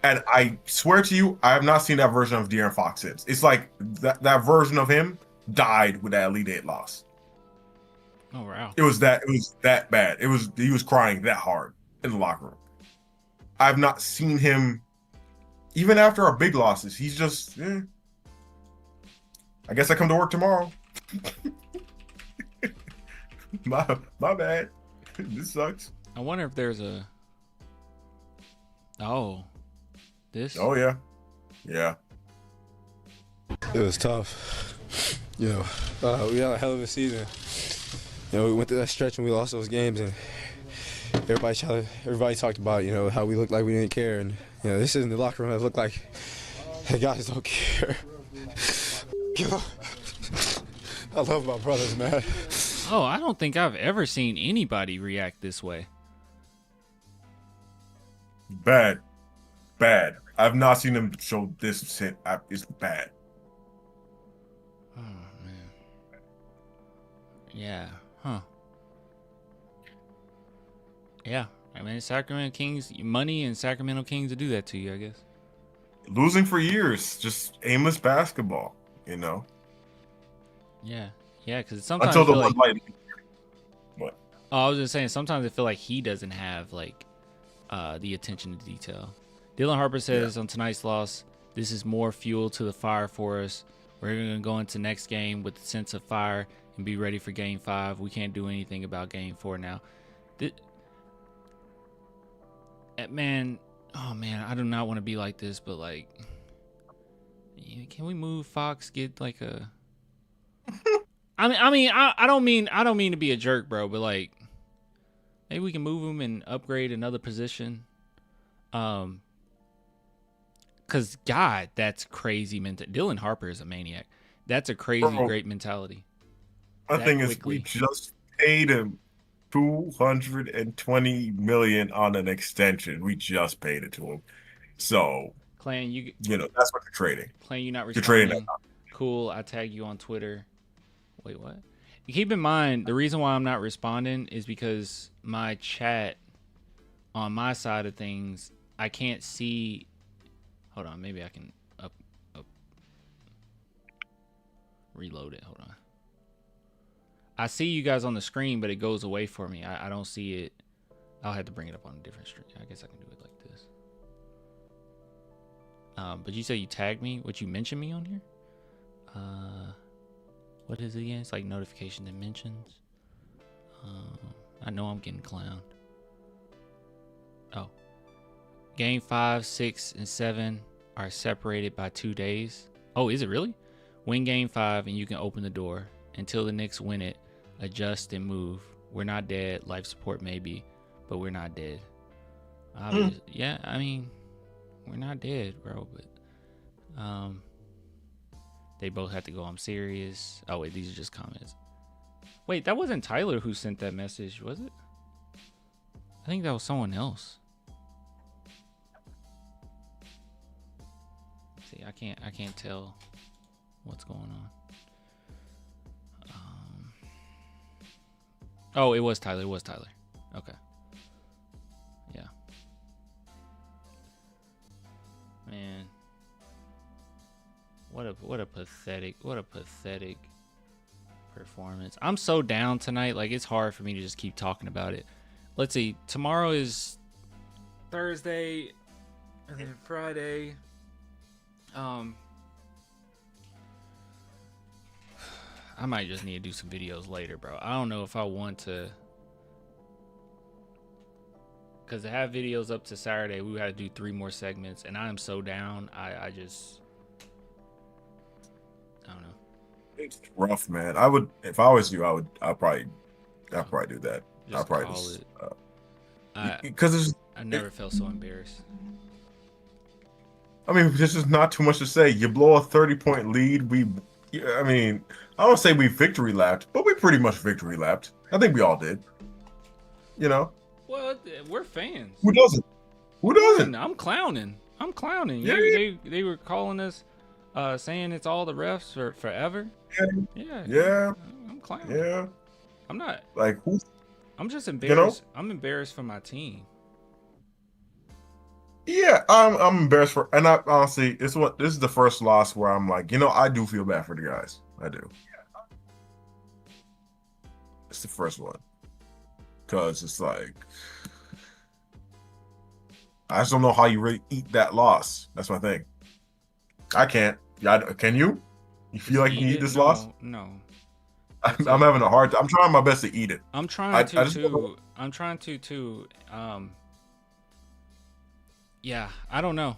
And I swear to you, I have not seen that version of De'Aaron Fox since. It's like that version of him died with that Elite Eight loss. Oh wow! It was that bad. He was crying that hard in the locker room. I've not seen him even after our big losses. He's just, I guess I come to work tomorrow. my bad. This sucks. I wonder if there's a. This. Oh yeah. It was tough. We had a hell of a season. We went through that stretch and we lost those games, and everybody talked about how we looked like we didn't care, and this isn't the locker room that looked like the guys don't care. I love my brothers, man. Oh, I don't think I've ever seen anybody react this way. Bad. I've not seen them show this since. It's bad. Oh man. Yeah. Huh. Yeah. I mean, Sacramento Kings, money and Sacramento Kings to do that to you, I guess. Losing for years, just aimless basketball, Yeah, because sometimes until the I feel one like, What? I was just saying, sometimes I feel like he doesn't have like the attention to detail. Dylan Harper says on tonight's loss, "This is more fuel to the fire for us. We're gonna go into next game with a sense of fire and be ready for Game 5. We can't do anything about Game 4 now." Man, I do not want to be like this, but like, can we move Fox? Get like a. I don't mean to be a jerk, bro, but like, maybe we can move him and upgrade another position. Cause God, that's crazy Dylan Harper is a maniac. That's a crazy great mentality. The thing is, we just paid him $220 million on an extension. We just paid it to him. So, Clan, that's what you're trading. Clan, you not You're trading responding. Cool. I tag you on Twitter. Wait, what? Keep in mind, the reason why I'm not responding is because my chat on my side of things, I can't see. Hold on, maybe I can reload it. Hold on. I see you guys on the screen, but it goes away for me. I don't see it. I'll have to bring it up on a different stream. I guess I can do it like this. But you say you tagged me? What, you mentioned me on here? What is it again? It's like notification and mentions. I know I'm getting clowned. Oh. Game 5, 6, and 7 are separated by 2 days. Oh, is it really? Win Game 5 and you can open the door. Until the Knicks win it, adjust and move. We're not dead. Life support maybe, but we're not dead. Yeah, I mean, we're not dead, bro. But they both have to go. I'm serious. Oh wait, these are just comments. Wait, that wasn't Tyler who sent that message, was it? I think that was someone else. See, I can't tell what's going on. Oh, it was Tyler. Okay. Yeah. Man. What a pathetic performance. I'm so down tonight. Like, it's hard for me to just keep talking about it. Let's see. Tomorrow is Thursday, and then Friday. I might just need to do some videos later, bro. I don't know if I want to, because to have videos up to Saturday, we got to do 3 more segments, and I am so down. I don't know. It's rough, man. I would, if I was you, I'd probably do that. Just I'd probably call just, it. because I never felt so embarrassed. I mean, this is not too much to say. You blow a 30-point lead. I mean, I don't say we victory lapped, but we pretty much victory lapped. I think we all did. You know? Well, we're fans. Who doesn't? Who doesn't? I'm clowning. Yeah. They were calling us, saying it's all the refs for forever. Yeah. I'm clowning. Yeah. I'm not. Like, who? I'm just embarrassed. I'm embarrassed for my team. Yeah, I'm embarrassed for, and I honestly, this is the first loss where I'm like, I do feel bad for the guys. I do. It's the first one, because it's like, I just don't know how you really eat that loss. That's my thing. I can't. Can you? You feel like you eat this loss? No. I'm having a hard time. I'm trying my best to eat it. I'm trying to too. Yeah, I don't know.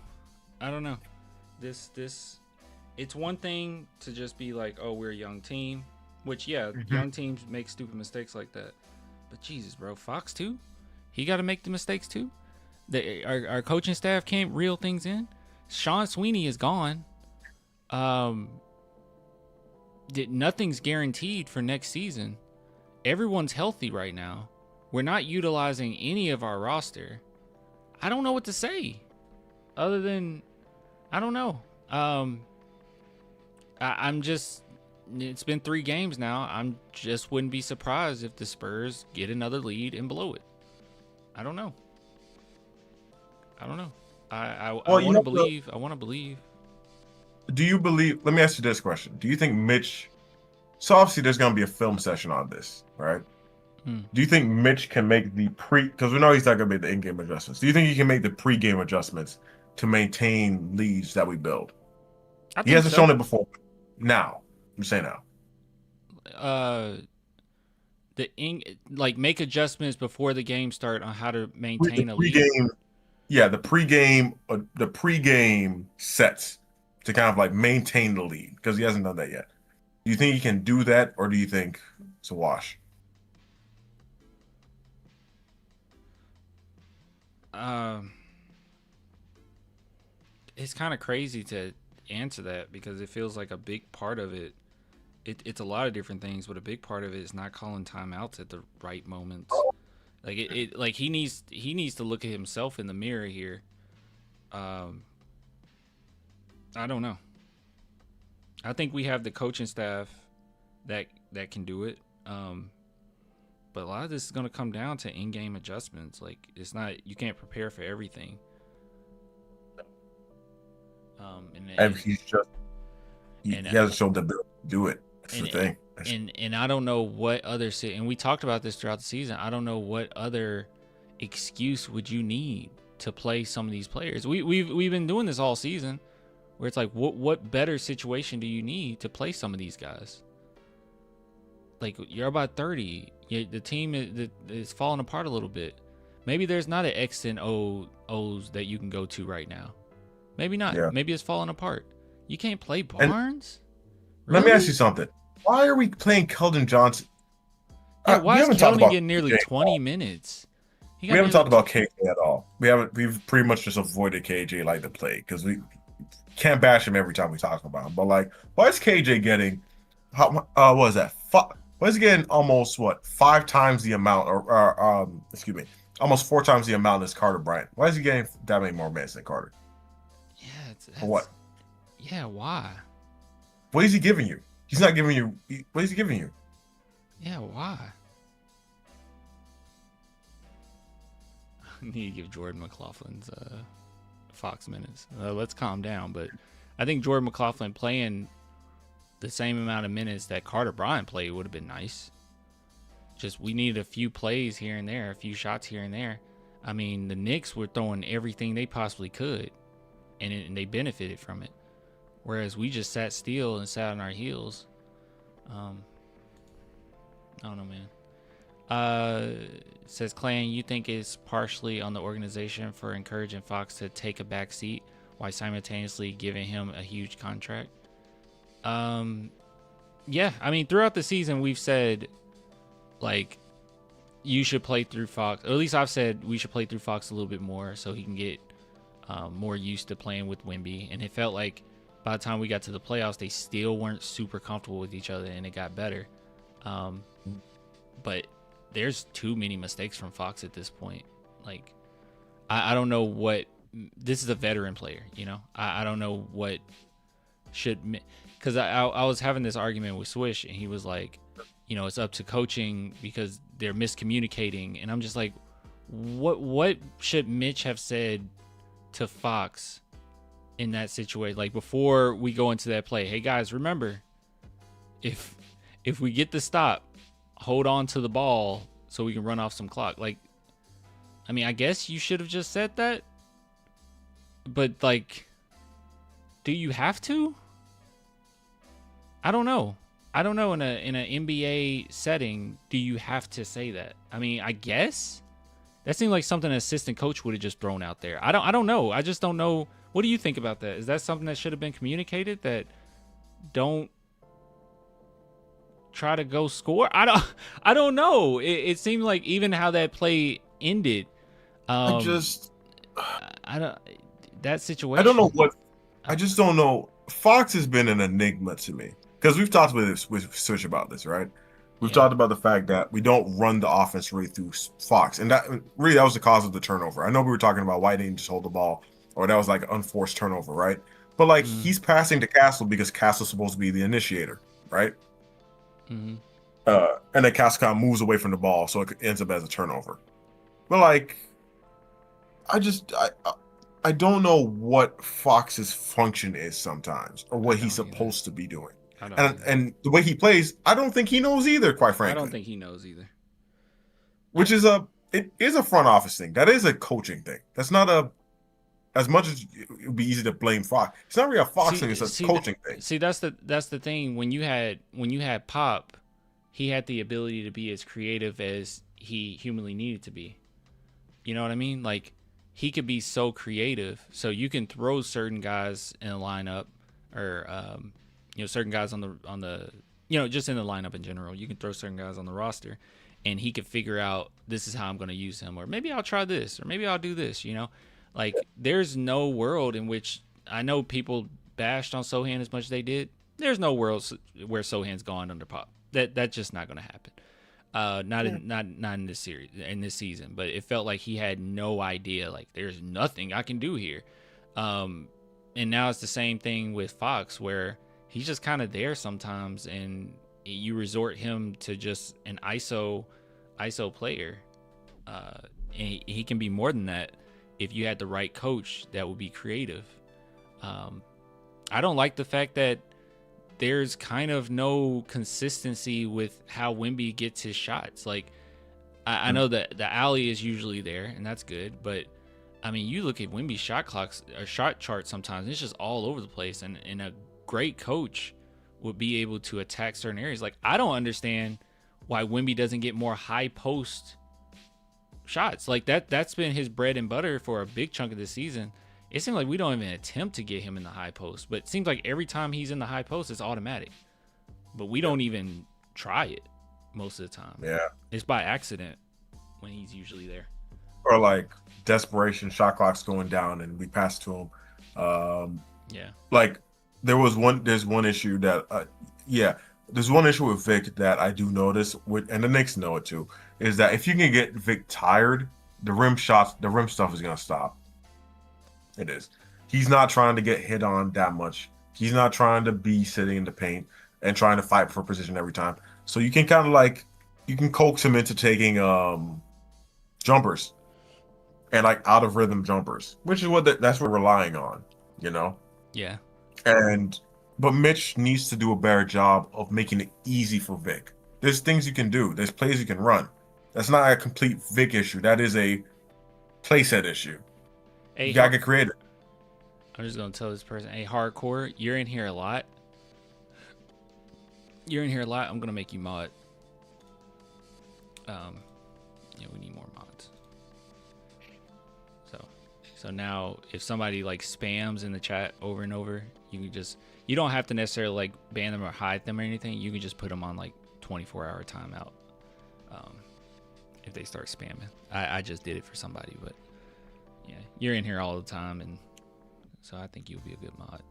This it's one thing to just be like, oh, we're a young team, which young teams make stupid mistakes like that. But Jesus, bro, Fox too? He got to make the mistakes too? Our coaching staff can't reel things in. Sean Sweeney is gone. Nothing's guaranteed for next season. Everyone's healthy right now. We're not utilizing any of our roster. I don't know what to say other than I don't know. I'm just, it's been 3 games now. I'm just wouldn't be surprised if the Spurs get another lead and blow it. I don't know. I want to believe. I want to believe. Do you believe? Let me ask you this question. Do you think Mitch? So obviously, there's going to be a film session on this, right? Do you think Mitch can make the because we know he's not going to make the in-game adjustments. Do you think he can make the pre-game adjustments to maintain leads that we build? He hasn't shown it before. Now, you say now. Make adjustments before the game start on how to maintain a lead. Yeah, the pre-game sets to kind of like maintain the lead, because he hasn't done that yet. Do you think he can do that, or do you think it's a wash? It's kind of crazy to answer that, because it feels like a big part of it. It's a lot of different things, but a big part of it is not calling timeouts at the right moments. Like he needs to look at himself in the mirror here. I don't know. I think we have the coaching staff that can do it. But a lot of this is going to come down to in-game adjustments. Like, it's not, you can't prepare for everything. He hasn't shown the ability to do it. That's the thing. And I don't know what other, and we talked about this throughout the season. I don't know what other excuse would you need to play some of these players. We've been doing this all season, where it's like, what better situation do you need to play some of these guys? Like, you're about 30. The team is falling apart a little bit. Maybe there's not an X and O's that you can go to right now. Maybe not. Yeah. Maybe it's falling apart. You can't play Barnes? Really? Let me ask you something. Why are we playing Keldon Johnson? Yeah, why is Keldon getting nearly 20 minutes? We haven't talked about KJ at all. We've pretty much just avoided KJ like the plague, because we can't bash him every time we talk about him. But like, why is KJ getting what is that? Why is he getting almost 5 times the amount, or almost 4 times the amount as Carter Bryant? Why is he getting that many more minutes than Carter? Yeah, for what? Yeah, why? What is he giving you? He's not giving you. What is he giving you? Yeah, why? I need to give Jordan McLaughlin's Fox minutes. Let's calm down, but I think Jordan McLaughlin playing the same amount of minutes that Carter Bryant played would have been nice. Just we needed a few plays here and there, a few shots here and there. I mean, the Knicks were throwing everything they possibly could, and they benefited from it. Whereas we just sat still and sat on our heels. I don't know, man. Says Clan, you think it's partially on the organization for encouraging Fox to take a back seat while simultaneously giving him a huge contract? Yeah, I mean, throughout the season, we've said, like, you should play through Fox. Or at least I've said we should play through Fox a little bit more so he can get more used to playing with Wemby. And it felt like by the time we got to the playoffs, they still weren't super comfortable with each other, and it got better. But there's too many mistakes from Fox at this point. Like, I don't know what – this is a veteran player, you know? I don't know what should – because I was having this argument with Swish, and he was like, you know, it's up to coaching because they're miscommunicating. And I'm just like, what should Mitch have said to Fox in that situation? Like, before we go into that play, hey, guys, remember, if we get the stop, hold on to the ball so we can run off some clock. Like, I mean, I guess you should have just said that. But, like, do you have to? I don't know. I don't know in an NBA setting, do you have to say that? I mean, I guess that seemed like something an assistant coach would have just thrown out there. I don't know. I just don't know. What do you think about that? Is that something that should have been communicated, that don't try to go score? I don't know. It seemed like even how that play ended. I don't that situation. I don't know what. I just don't know. Fox has been an enigma to me. Because we've talked with Swish about this, right? We've talked about the fact that we don't run the offense really through Fox. And that was the cause of the turnover. I know we were talking about why didn't just hold the ball, or that was like an unforced turnover, right? But like he's passing to Castle because Castle's supposed to be the initiator, right? And then Castle kind of moves away from the ball, so it ends up as a turnover. But like, I don't know what Fox's function is sometimes, or what he's supposed to be doing. And the way he plays, I don't think he knows either, quite frankly. I don't think he knows either. Which is it is a front office thing. That is a coaching thing. That's not as much as it would be easy to blame Fox. It's not really a Fox thing, it's a coaching thing. See, that's the thing. When you had Pop, he had the ability to be as creative as he humanly needed to be. You know what I mean? Like, he could be so creative. So you can throw certain guys in a lineup, or certain guys on the just in the lineup in general. You can throw certain guys on the roster, and he could figure out, this is how I'm going to use him, or maybe I'll try this, or maybe I'll do this. Like, there's no world in which, I know people bashed on Sohan as much as they did. There's no world where Sohan's gone under Pop. That's just not going to happen. Not in this series, in this season. But it felt like he had no idea. Like, there's nothing I can do here. And now it's the same thing with Fox, where he's just kind of there sometimes, and you resort him to just an ISO player. And he can be more than that if you had the right coach that would be creative. I don't like the fact that there's kind of no consistency with how Wemby gets his shots. Like, I know that the alley is usually there, and that's good, but I mean, you look at Wemby's shot clocks or shot chart sometimes, it's just all over the place, and a great coach would be able to attack certain areas. Like, I don't understand why Wemby doesn't get more high post shots. Like, that's been his bread and butter for a big chunk of the season. It seems like we don't even attempt to get him in the high post, but it seems like every time he's in the high post, it's automatic. But we don't even try it most of the time. Yeah. It's by accident when he's usually there. Or like desperation, shot clock's going down, and we pass to him. Yeah. Like, there's one issue that, there's one issue with Vic that I do notice, and the Knicks know it too, is that if you can get Vic tired, the rim stuff is going to stop. It is. He's not trying to get hit on that much. He's not trying to be sitting in the paint and trying to fight for position every time. So you can kind of like, you can coax him into taking jumpers and like out of rhythm jumpers, which is that's what we're relying on, Yeah. But Mitch needs to do a better job of making it easy for Vic. There's things you can do. There's plays you can run. That's not a complete Vic issue. That is a playset issue. Hey, you gotta get creative. I'm just gonna tell this person, hey, hardcore, you're in here a lot. You're in here a lot. I'm gonna make you mod. Yeah, we need more mods. So now, if somebody like spams in the chat over and over, you don't have to necessarily like ban them or hide them or anything. You can just put them on like 24-hour timeout. If they start spamming, I just did it for somebody, but yeah, you're in here all the time, and so I think you'll be a good mod.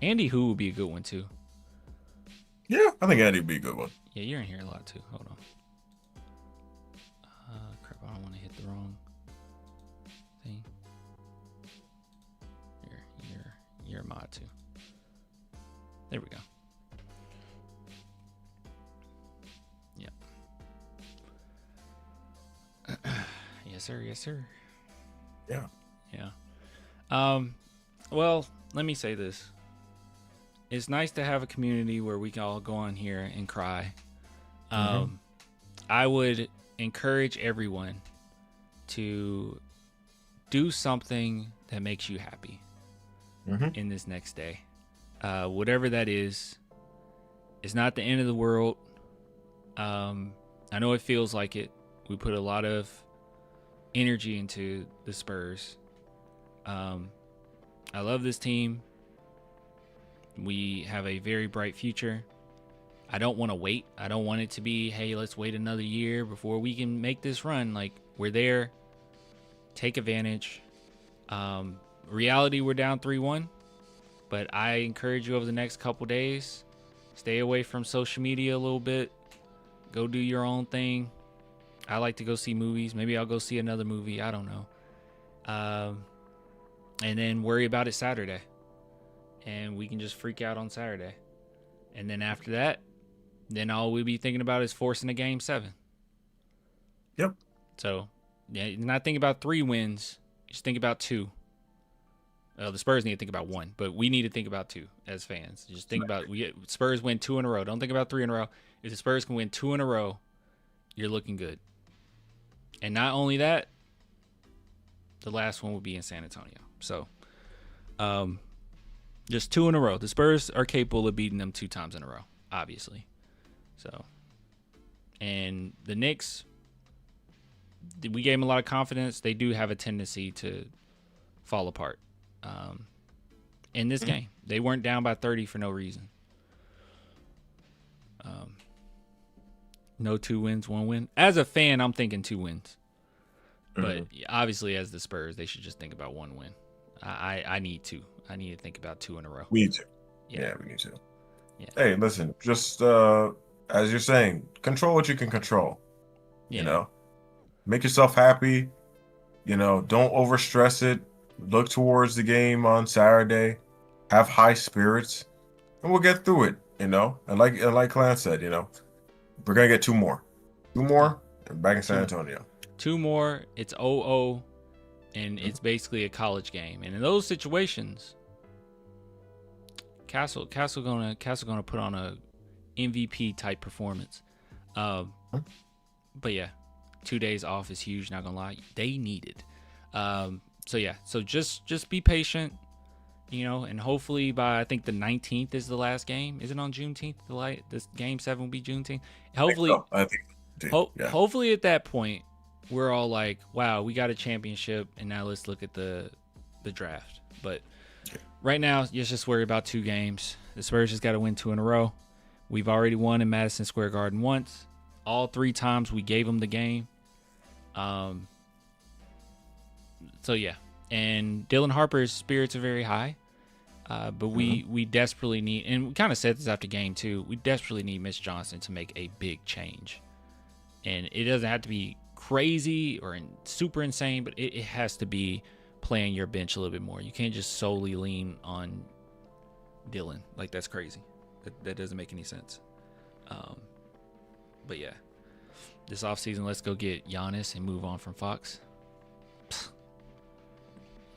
Andy Who would be a good one too. Yeah, I think Andy would be a good one. Yeah, you're in here a lot too. Hold on. Crap, I don't want to hit the wrong thing. You're a mod too. There we go. Yep. Yes, sir. Yes, sir. Yeah. Yeah. Well, let me say this. It's nice to have a community where we can all go on here and cry. I would encourage everyone to do something that makes you happy in this next day. Whatever that is, it's not the end of the world. I know it feels like it. We put a lot of energy into the Spurs. I love this team. We have a very bright future. I don't want to wait. I don't want it to be, hey, let's wait another year before we can make this run. Like, we're there. Take advantage. Reality, we're down 3-1. But I encourage you over the next couple days, stay away from social media a little bit. Go do your own thing. I like to go see movies. Maybe I'll go see another movie. I don't know. And then worry about it Saturday. And we can just freak out on Saturday. And then after that, then all we'll be thinking about is forcing a Game 7. Yep. So, yeah, you're not thinking about 3 wins. Just think about 2. The Spurs need to think about 1, but we need to think about 2 as fans. Just think about Spurs win 2 in a row. Don't think about 3 in a row. If the Spurs can win 2 in a row, you're looking good. And not only that, the last one will be in San Antonio. So, just 2 in a row. The Spurs are capable of beating them 2 times in a row, obviously. So, and the Knicks, we gave them a lot of confidence. They do have a tendency to fall apart. In this game, they weren't down by 30 for no reason. No 2 wins, 1 win. As a fan, I'm thinking 2 wins. But obviously, as the Spurs, they should just think about 1 win. I need 2. I need to think about 2 in a row. We need to. Yeah, we need to. Yeah. Hey, listen, just as you're saying, control what you can control. Yeah. You know, make yourself happy. You know, don't overstress it. Look towards the game on Saturday. Have high spirits, and we'll get through it. You know, and like Clan said, you know, we're gonna get 2 more. 2 more, and back in San Antonio. 2 more. It's 0-0. And it's basically a college game. And in those situations, Castle gonna put on a MVP type performance. But yeah, 2 days off is huge, not gonna lie. They need it. So just be patient, you know, and hopefully by I think the 19th is the last game. Is it on Juneteenth? This Game 7 will be Juneteenth. Hopefully, hopefully at that point we're all like, wow, we got a championship, and now let's look at the draft. But right now, let's just worry about 2 games. The Spurs just got to win 2 in a row. We've already won in Madison Square Garden once. All 3 times we gave them the game. So yeah, and Dylan Harper's spirits are very high. But we desperately need, and we kind of said this after game 2, we desperately need Mitch Johnson to make a big change. And it doesn't have to be crazy or super insane, but it has to be playing your bench a little bit more. You can't just solely lean on Dylan. Like, that's crazy. That doesn't make any sense. But yeah, this offseason, let's go get Giannis and move on from Fox.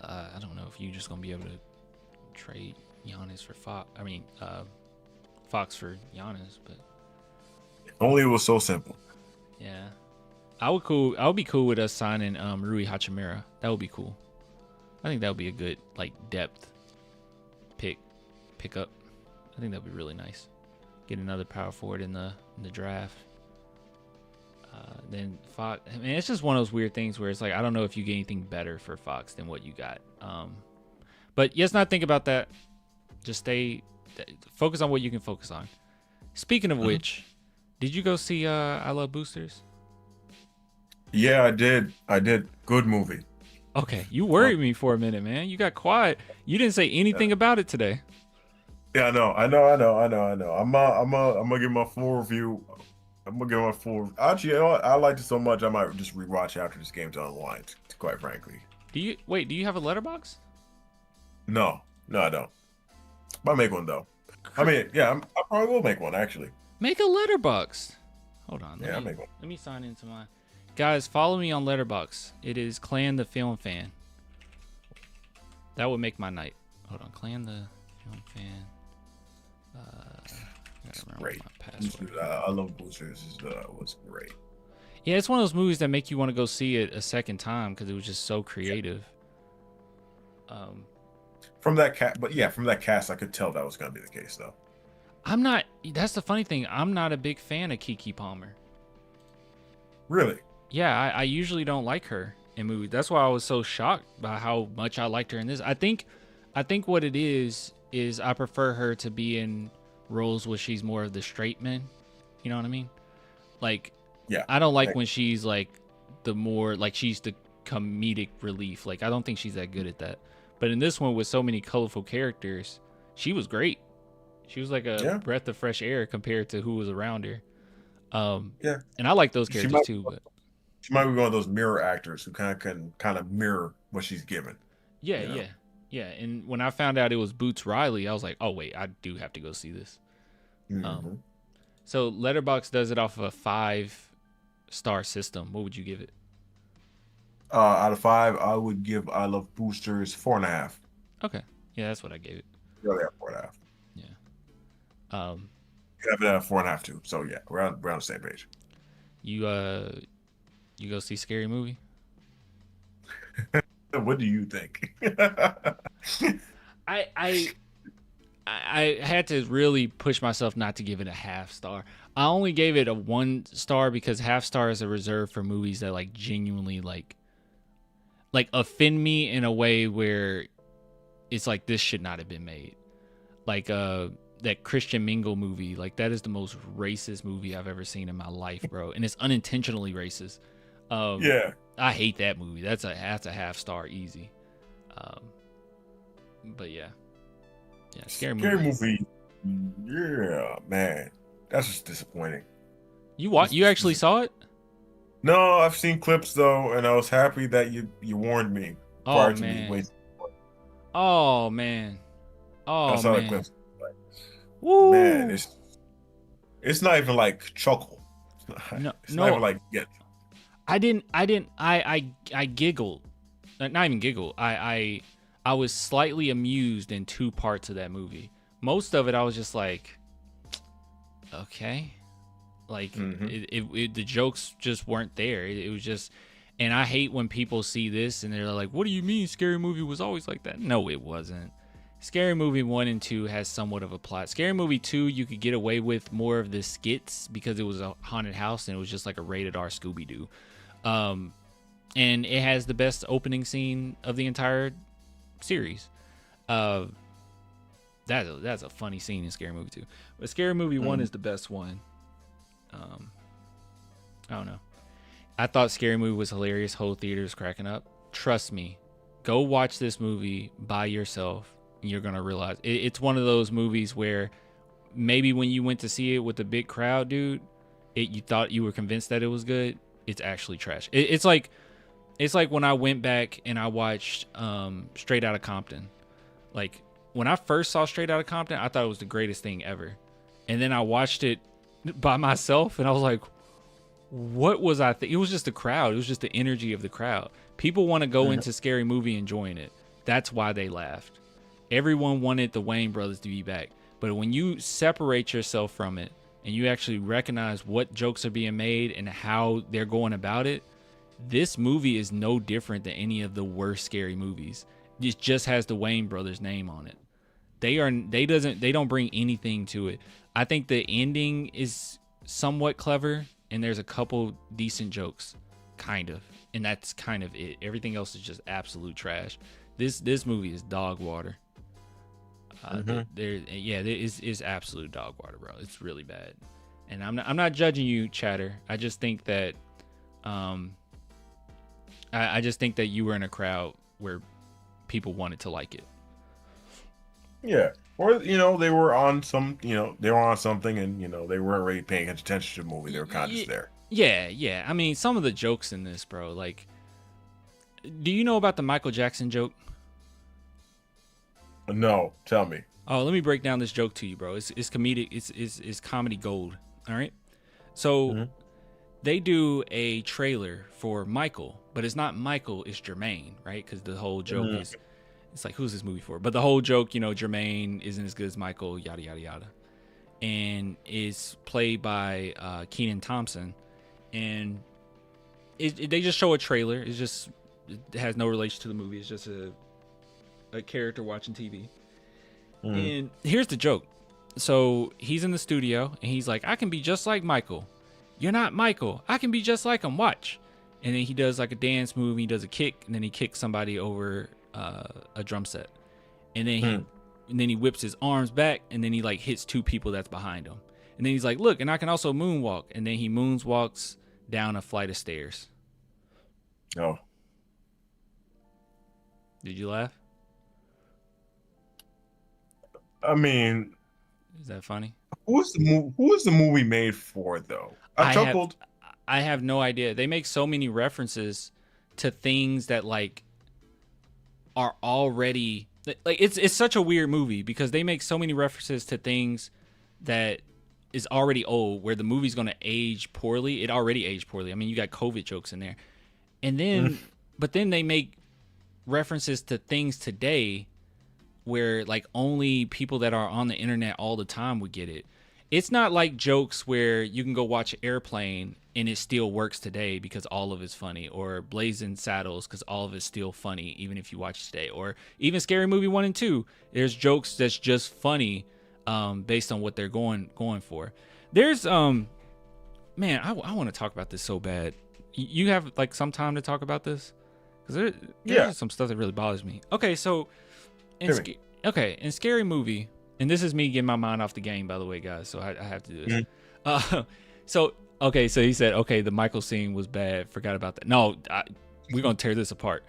I don't know if you're just going to be able to trade Giannis for Fox. I mean, Fox for Giannis, but only it was so simple. yeah, I would be cool with us signing Rui Hachimura. That would be cool. I think that would be a good like depth pick up. I think that would be really nice. Get another power forward in the draft. Then Fox. I mean, it's just one of those weird things where it's like I don't know if you get anything better for Fox than what you got. But let's not think about that. Just focus on what you can focus on. Speaking of which, did you go see I Love Boosters? Yeah, I did. Good movie. Okay, you worried me for a minute, man. You got quiet. You didn't say anything about it today. Yeah, I know. I'm gonna give my full review. Actually, you know what? I liked it so much I might just rewatch after this game to unwind. Quite frankly. Do you have a letterbox? No, I don't. Might make one though. I mean, yeah, I probably will make one actually. Make a letterbox. Hold on. I'll make one. Let me sign into mine. Guys, follow me on Letterboxd. It is Clan the Film Fan. That would make my night. Hold on, Clan the Film Fan. Great. I Love Boosters was great. Yeah, it's one of those movies that make you want to go see it a second time because it was just so creative. From that cast, I could tell that was gonna be the case though. I'm not. That's the funny thing. I'm not a big fan of Keke Palmer. Really? Yeah, I usually don't like her in movies. That's why I was so shocked by how much I liked her in this. I think what it is I prefer her to be in roles where she's more of the straight man. You know what I mean? Like, yeah. I don't like when she's like the more like she's the comedic relief. Like, I don't think she's that good at that. But in this one with so many colorful characters, she was great. She was like a breath of fresh air compared to who was around her. And I like those characters too. But she might be one of those mirror actors who can mirror what she's given. Yeah, you know? Yeah. And when I found out it was Boots Riley, I was like, oh wait, I do have to go see this. Mm-hmm. So Letterboxd does it off of a 5-star system. What would you give it? Out of 5, I would give I Love Boosters 4.5. Okay, yeah, that's what I gave it. Yeah, 4.5. Yeah. You have it at 4.5 too. So yeah, we're on the same page. You go see Scary Movie? What do you think? I had to really push myself not to give it a 0.5 star. I only gave it a 1 star because 0.5 star is a reserve for movies that like genuinely like offend me in a way where it's like this should not have been made. Like that Christian Mingle movie, like that is the most racist movie I've ever seen in my life, bro, and it's unintentionally racist. Yeah, I hate that movie. That's a 0.5 star easy. But yeah, Scary movie. Yeah, man, that's just disappointing. You actually saw it? No, I've seen clips though, and I was happy that you warned me prior to me waiting. Oh man. Oh I saw man. the clips. Woo. Man, it's not even like chuckle. No, it's not even like get. I giggled. Not even giggle. I was slightly amused in 2 parts of that movie. Most of it I was just like, okay. Like the jokes just weren't there. It was just, and I hate when people see this and they're like, what do you mean Scary Movie was always like that? No, it wasn't. Scary Movie 1 and 2 has somewhat of a plot. Scary Movie 2, you could get away with more of the skits because it was a haunted house and it was just like a rated R Scooby-Doo. And it has the best opening scene of the entire series. That's a funny scene in Scary Movie 2. But Scary Movie 1 is the best one. I don't know. I thought Scary Movie was hilarious. Whole theater was cracking up. Trust me. Go watch this movie by yourself. And you're going to realize it's one of those movies where maybe when you went to see it with a big crowd, dude, you thought you were convinced that it was good. It's actually trash. It's like when I went back and I watched Straight Outta Compton. Like when I first saw Straight Outta Compton, I thought it was the greatest thing ever. And then I watched it by myself and I was like, what was I thinking? It was just the crowd. It was just the energy of the crowd. People want to go into Scary Movie enjoying it. That's why they laughed. everyone wanted the Wayne brothers to be back. But when you separate yourself from it and you actually recognize what jokes are being made and how they're going about it, this movie is no different than any of the worst scary movies. It just has the Wayne brothers name on it. They don't bring anything to it. I think the ending is somewhat clever and there's a couple decent jokes, kind of, and that's kind of it. Everything else is just absolute trash. This movie is dog water. There is absolute dog water, bro. It's really bad, and I'm not judging you, Chatter. I just think that I just think that you were in a crowd where people wanted to like it. Yeah. Or, they were on something, and, they weren't really paying attention to the movie. They were kind of just there. Yeah. I mean, some of the jokes in this, bro, like, do you know about the Michael Jackson joke? No, tell me. Oh, let me break down this joke to you, bro. It's comedic. It's comedy gold. All right. So they do a trailer for Michael, but it's not Michael. It's Jermaine, right? Because the whole joke is, it's like, who's this movie for? But the whole joke, Jermaine isn't as good as Michael, yada yada yada, and is played by Kenan Thompson, and they just show a trailer. It has no relation to the movie. It's just a character watching TV. And here's the joke. So he's in the studio and he's like, I can be just like Michael. You're not Michael. I can be just like him. Watch. And then he does like a dance move. He does a kick, and then he kicks somebody over a drum set. And then he whips his arms back, and then he like hits two people that's behind him. And then he's like, look, and I can also moonwalk. And then he moonwalks down a flight of stairs. Oh. Did you laugh? I mean, is that funny? Who is the movie made for, though? I chuckled. I have no idea. They make so many references to things that like are already like it's such a weird movie because they make so many references to things that is already old, where the movie's going to age poorly. It already aged poorly. I mean, you got COVID jokes in there, and then but then they make references to things today where like only people that are on the internet all the time would get it. It's not like jokes where you can go watch Airplane and it still works today because all of it's funny, or Blazing Saddles because all of it's still funny even if you watch it today, or even Scary Movie 1 and 2. There's jokes that's just funny based on what they're going for. There's man, I want to talk about this so bad. You have like some time to talk about this because there's some stuff that really bothers me. Okay, so in Scary Movie, and this is me getting my mind off the game, by the way, guys, so I have to do this. So he said, okay, the Michael scene was bad. Forgot about that. No, we're going to tear this apart.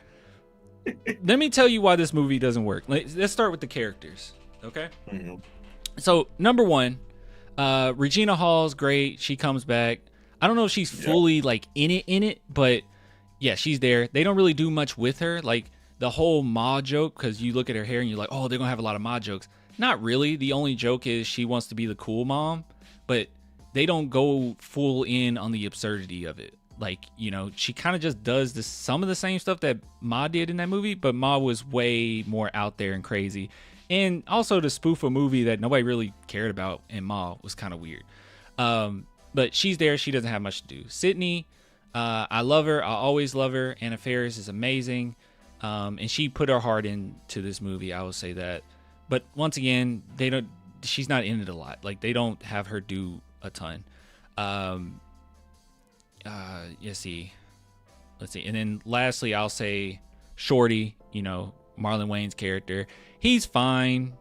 Let me tell you why this movie doesn't work. Let's start with the characters, okay? So, number one, Regina Hall's great. She comes back. I don't know if she's fully, like, in it, but, yeah, she's there. They don't really do much with her. Like, the whole Ma joke, because you look at her hair and you're like, oh, they're going to have a lot of Ma jokes. Not really. The only joke is she wants to be the cool mom, but they don't go full in on the absurdity of it. Like, she kind of just does some of the same stuff that Ma did in that movie, but Ma was way more out there and crazy. And also to spoof a movie that nobody really cared about in Ma was kind of weird. But she's there. She doesn't have much to do. Sydney, I love her. I always love her. Anna Faris is amazing. And she put her heart into this movie. I will say that. But once again, she's not in it a lot. Like, they don't have her do a ton. Let's see. And then lastly, I'll say Shorty, Marlon Wayne's character. He's fine.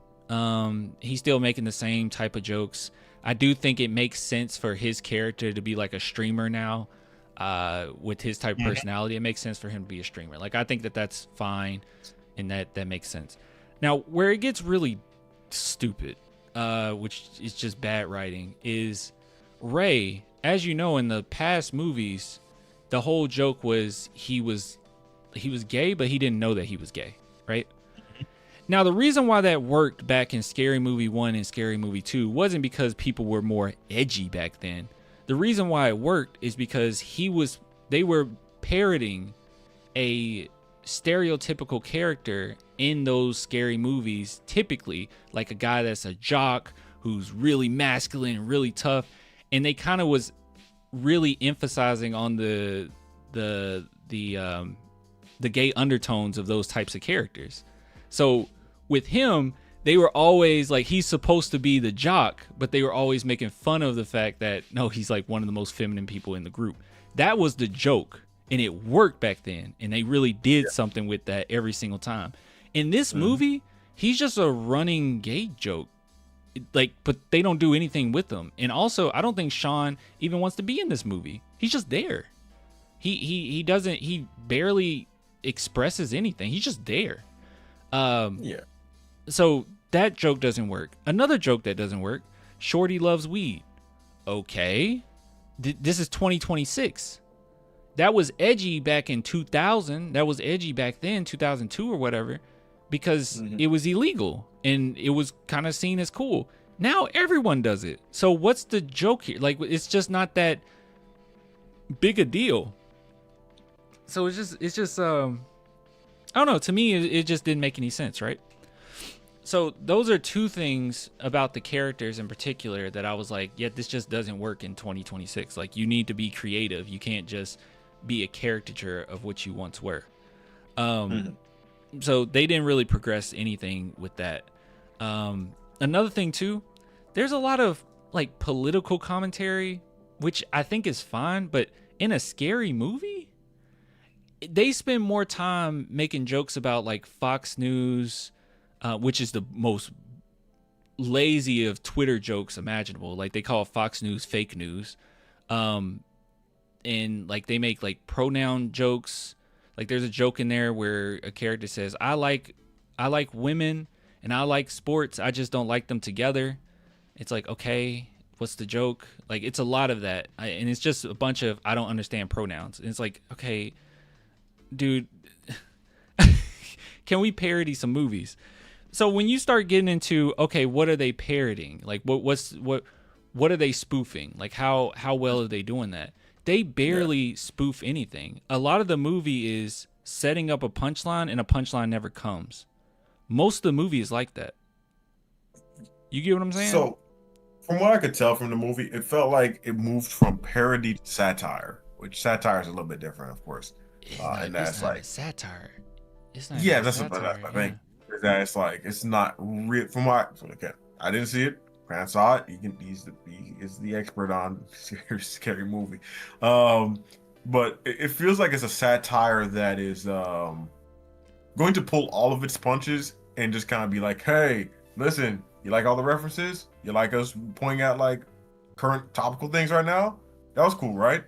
He's still making the same type of jokes. I do think it makes sense for his character to be like a streamer now. With his type of personality, it makes sense for him to be a streamer. Like, I think that's fine, and that makes sense. Now, where it gets really stupid, which is just bad writing, is Ray. As you know, in the past movies, the whole joke was he was gay, but he didn't know that he was gay, right? Now, the reason why that worked back in Scary Movie 1 and Scary Movie 2 wasn't because people were more edgy back then. The reason why it worked is because they were parroting a stereotypical character in those scary movies, typically like a guy that's a jock who's really masculine and really tough, and they kind of was really emphasizing on the gay undertones of those types of characters. So with him, they were always like, he's supposed to be the jock, but they were always making fun of the fact that no, he's like one of the most feminine people in the group. That was the joke, and it worked back then, and they really did something with that every single time. In this movie, he's just a running gay joke. Like, but they don't do anything with him. And also, I don't think Sean even wants to be in this movie. He's just there. He barely expresses anything. He's just there. So that joke doesn't work. Another joke that doesn't work, Shorty loves weed. Okay. This is 2026. That was edgy back in 2000. That was edgy back then, 2002 or whatever, because it was illegal and it was kind of seen as cool. Now everyone does it. So what's the joke here? Like, it's just not that big a deal. So it's just I don't know. To me, it just didn't make any sense, right? So those are two things about the characters in particular that I was like, yeah, this just doesn't work in 2026. Like, you need to be creative. You can't just be a caricature of what you once were. So they didn't really progress anything with that. Another thing too, there's a lot of like political commentary, which I think is fine, but in a scary movie, they spend more time making jokes about like Fox News, which is the most lazy of Twitter jokes imaginable. Like, they call Fox News fake news. And like they make like pronoun jokes. Like, there's a joke in there where a character says, I like women and I like sports. I just don't like them together. It's like, okay, what's the joke? Like, it's a lot of that. And it's just a bunch of, I don't understand pronouns. And it's like, okay, dude, can we parody some movies? So when you start getting into, okay, what are they parodying? Like, what are they spoofing? Like, how well are they doing that? They barely spoof anything. A lot of the movie is setting up a punchline, and a punchline never comes. Most of the movie is like that. You get what I'm saying? So, from what I could tell from the movie, it felt like it moved from parody to satire, which satire is a little bit different, of course. And that's like satire. It's not. Yeah, that's satire, what I think. That it's like, it's not real. From what I didn't see it. Grant saw it. He's the expert on scary movie. But it feels like it's a satire that is going to pull all of its punches and just kind of be like, hey, listen, you like all the references? You like us pointing out like current topical things right now? That was cool, right?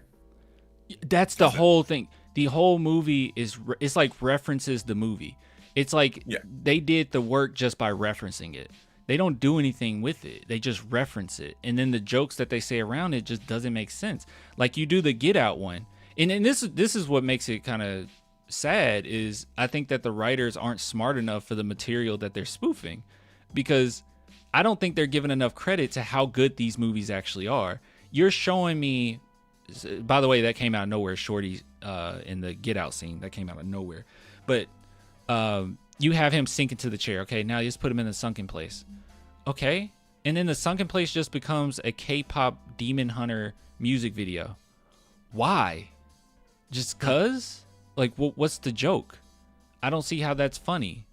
That's the whole thing. The whole movie it's like references the movie. It's like they did the work just by referencing it. They don't do anything with it. They just reference it. And then the jokes that they say around it just doesn't make sense. Like, you do the Get Out one. And this is what makes it kind of sad, is I think that the writers aren't smart enough for the material that they're spoofing, because I don't think they're giving enough credit to how good these movies actually are. You're showing me, by the way, that came out of nowhere, Shorty in the Get Out scene, that came out of nowhere. But you have him sink into the chair. Okay, now you just put him in the sunken place. Okay, and then the sunken place just becomes a K-pop Demon Hunter music video. Why? Just cause? Like, what's the joke? I don't see how that's funny.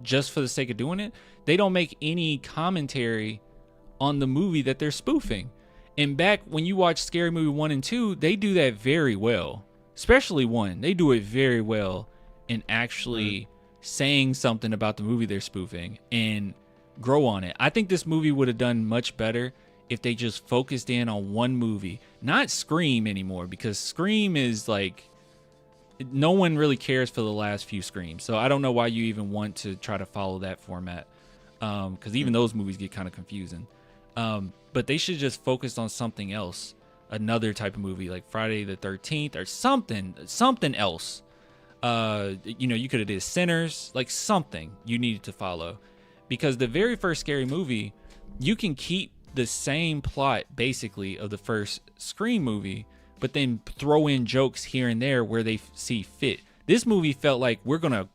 Just for the sake of doing it? They don't make any commentary on the movie that they're spoofing. And back when you watch Scary Movie 1 and 2, they do that very well. Especially 1. They do it very well in actually saying something about the movie they're spoofing and grow on it. I think this movie would have done much better if they just focused in on one movie. Not Scream anymore, because Scream is like, no one really cares for the last few Screams. So I don't know why you even want to try to follow that format, because even those movies get kind of confusing. But they should just focus on something else, another type of movie like Friday the 13th or something else. You could have did Sinners, like something you needed to follow, because the very first Scary Movie, you can keep the same plot basically of the first Scream movie, but then throw in jokes here and there where they see fit. This movie felt like we're gonna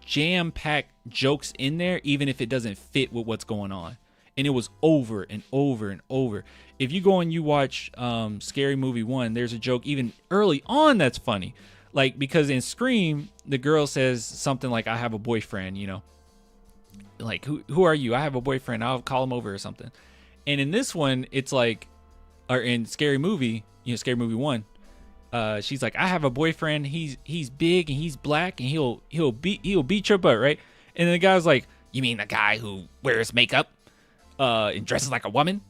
jam-pack jokes in there, even if it doesn't fit with what's going on. And it was over and over and over. If you go and you watch Scary Movie 1, there's a joke even early on that's funny. Like, because in Scream, the girl says something like, I have a boyfriend, you know. Like, who are you? I have a boyfriend. I'll call him over or something. And in this one, it's like, or in Scary Movie, you know, Scary Movie 1, she's like, I have a boyfriend. He's big and he's black and he'll beat your butt, right? And then the guy's like, you mean the guy who wears makeup and dresses like a woman?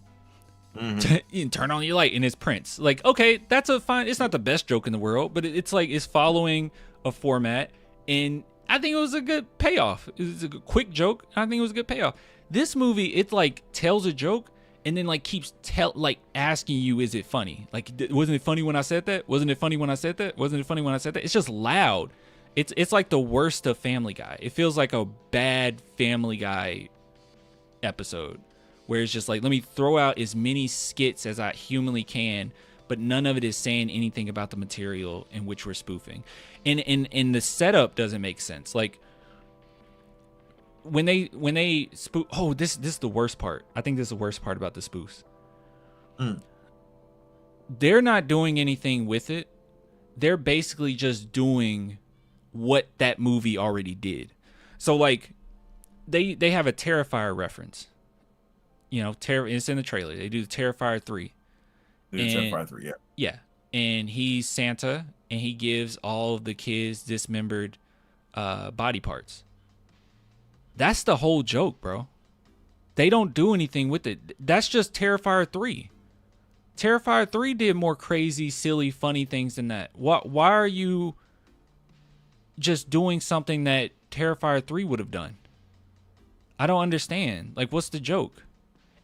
And turn on your light, and it's Prince. Like, okay, that's a fine. It's not the best joke in the world, but it's like it's following a format, and I think it was a good payoff. It was a quick joke. I think it was a good payoff. This movie, it like tells a joke and then like keeps asking you, is it funny? Like, wasn't it funny when I said that? Wasn't it funny when I said that? Wasn't it funny when I said that? It's just loud. It's like the worst of Family Guy. It feels like a bad Family Guy episode where it's just like, let me throw out as many skits as I humanly can, but none of it is saying anything about the material in which we're spoofing. And the setup doesn't make sense. Like, when they spoof, this is the worst part. I think this is the worst part about the spoofs. They're not doing anything with it. They're basically just doing what that movie already did. So like, they have a Terrifier reference. You know, it's in the trailer. They do the Terrifier 3. Terrifier 3, yeah. Yeah. And he's Santa, and he gives all of the kids dismembered body parts. That's the whole joke, bro. They don't do anything with it. That's just Terrifier 3. Terrifier 3 did more crazy, silly, funny things than that. Why are you just doing something that Terrifier 3 would have done? I don't understand. Like, what's the joke?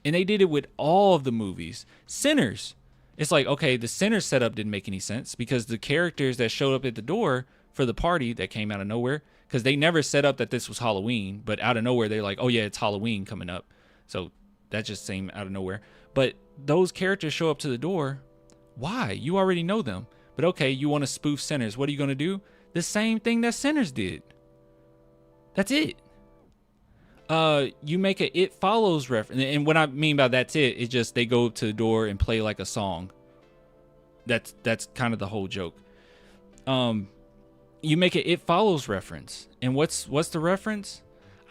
And they did it with all of the movies. Sinners. It's like, okay, the Sinners setup didn't make any sense because the characters that showed up at the door for the party that came out of nowhere, because they never set up that this was Halloween, but out of nowhere, they're like, oh yeah, it's Halloween coming up. So that just seemed out of nowhere. But those characters show up to the door. Why? You already know them. But okay, you want to spoof Sinners. What are you going to do? The same thing that Sinners did. That's it. You make a It Follows reference, and what I mean by that's it's just they go to the door and play like a song. That's kind of the whole joke. You make a It Follows reference, and what's the reference?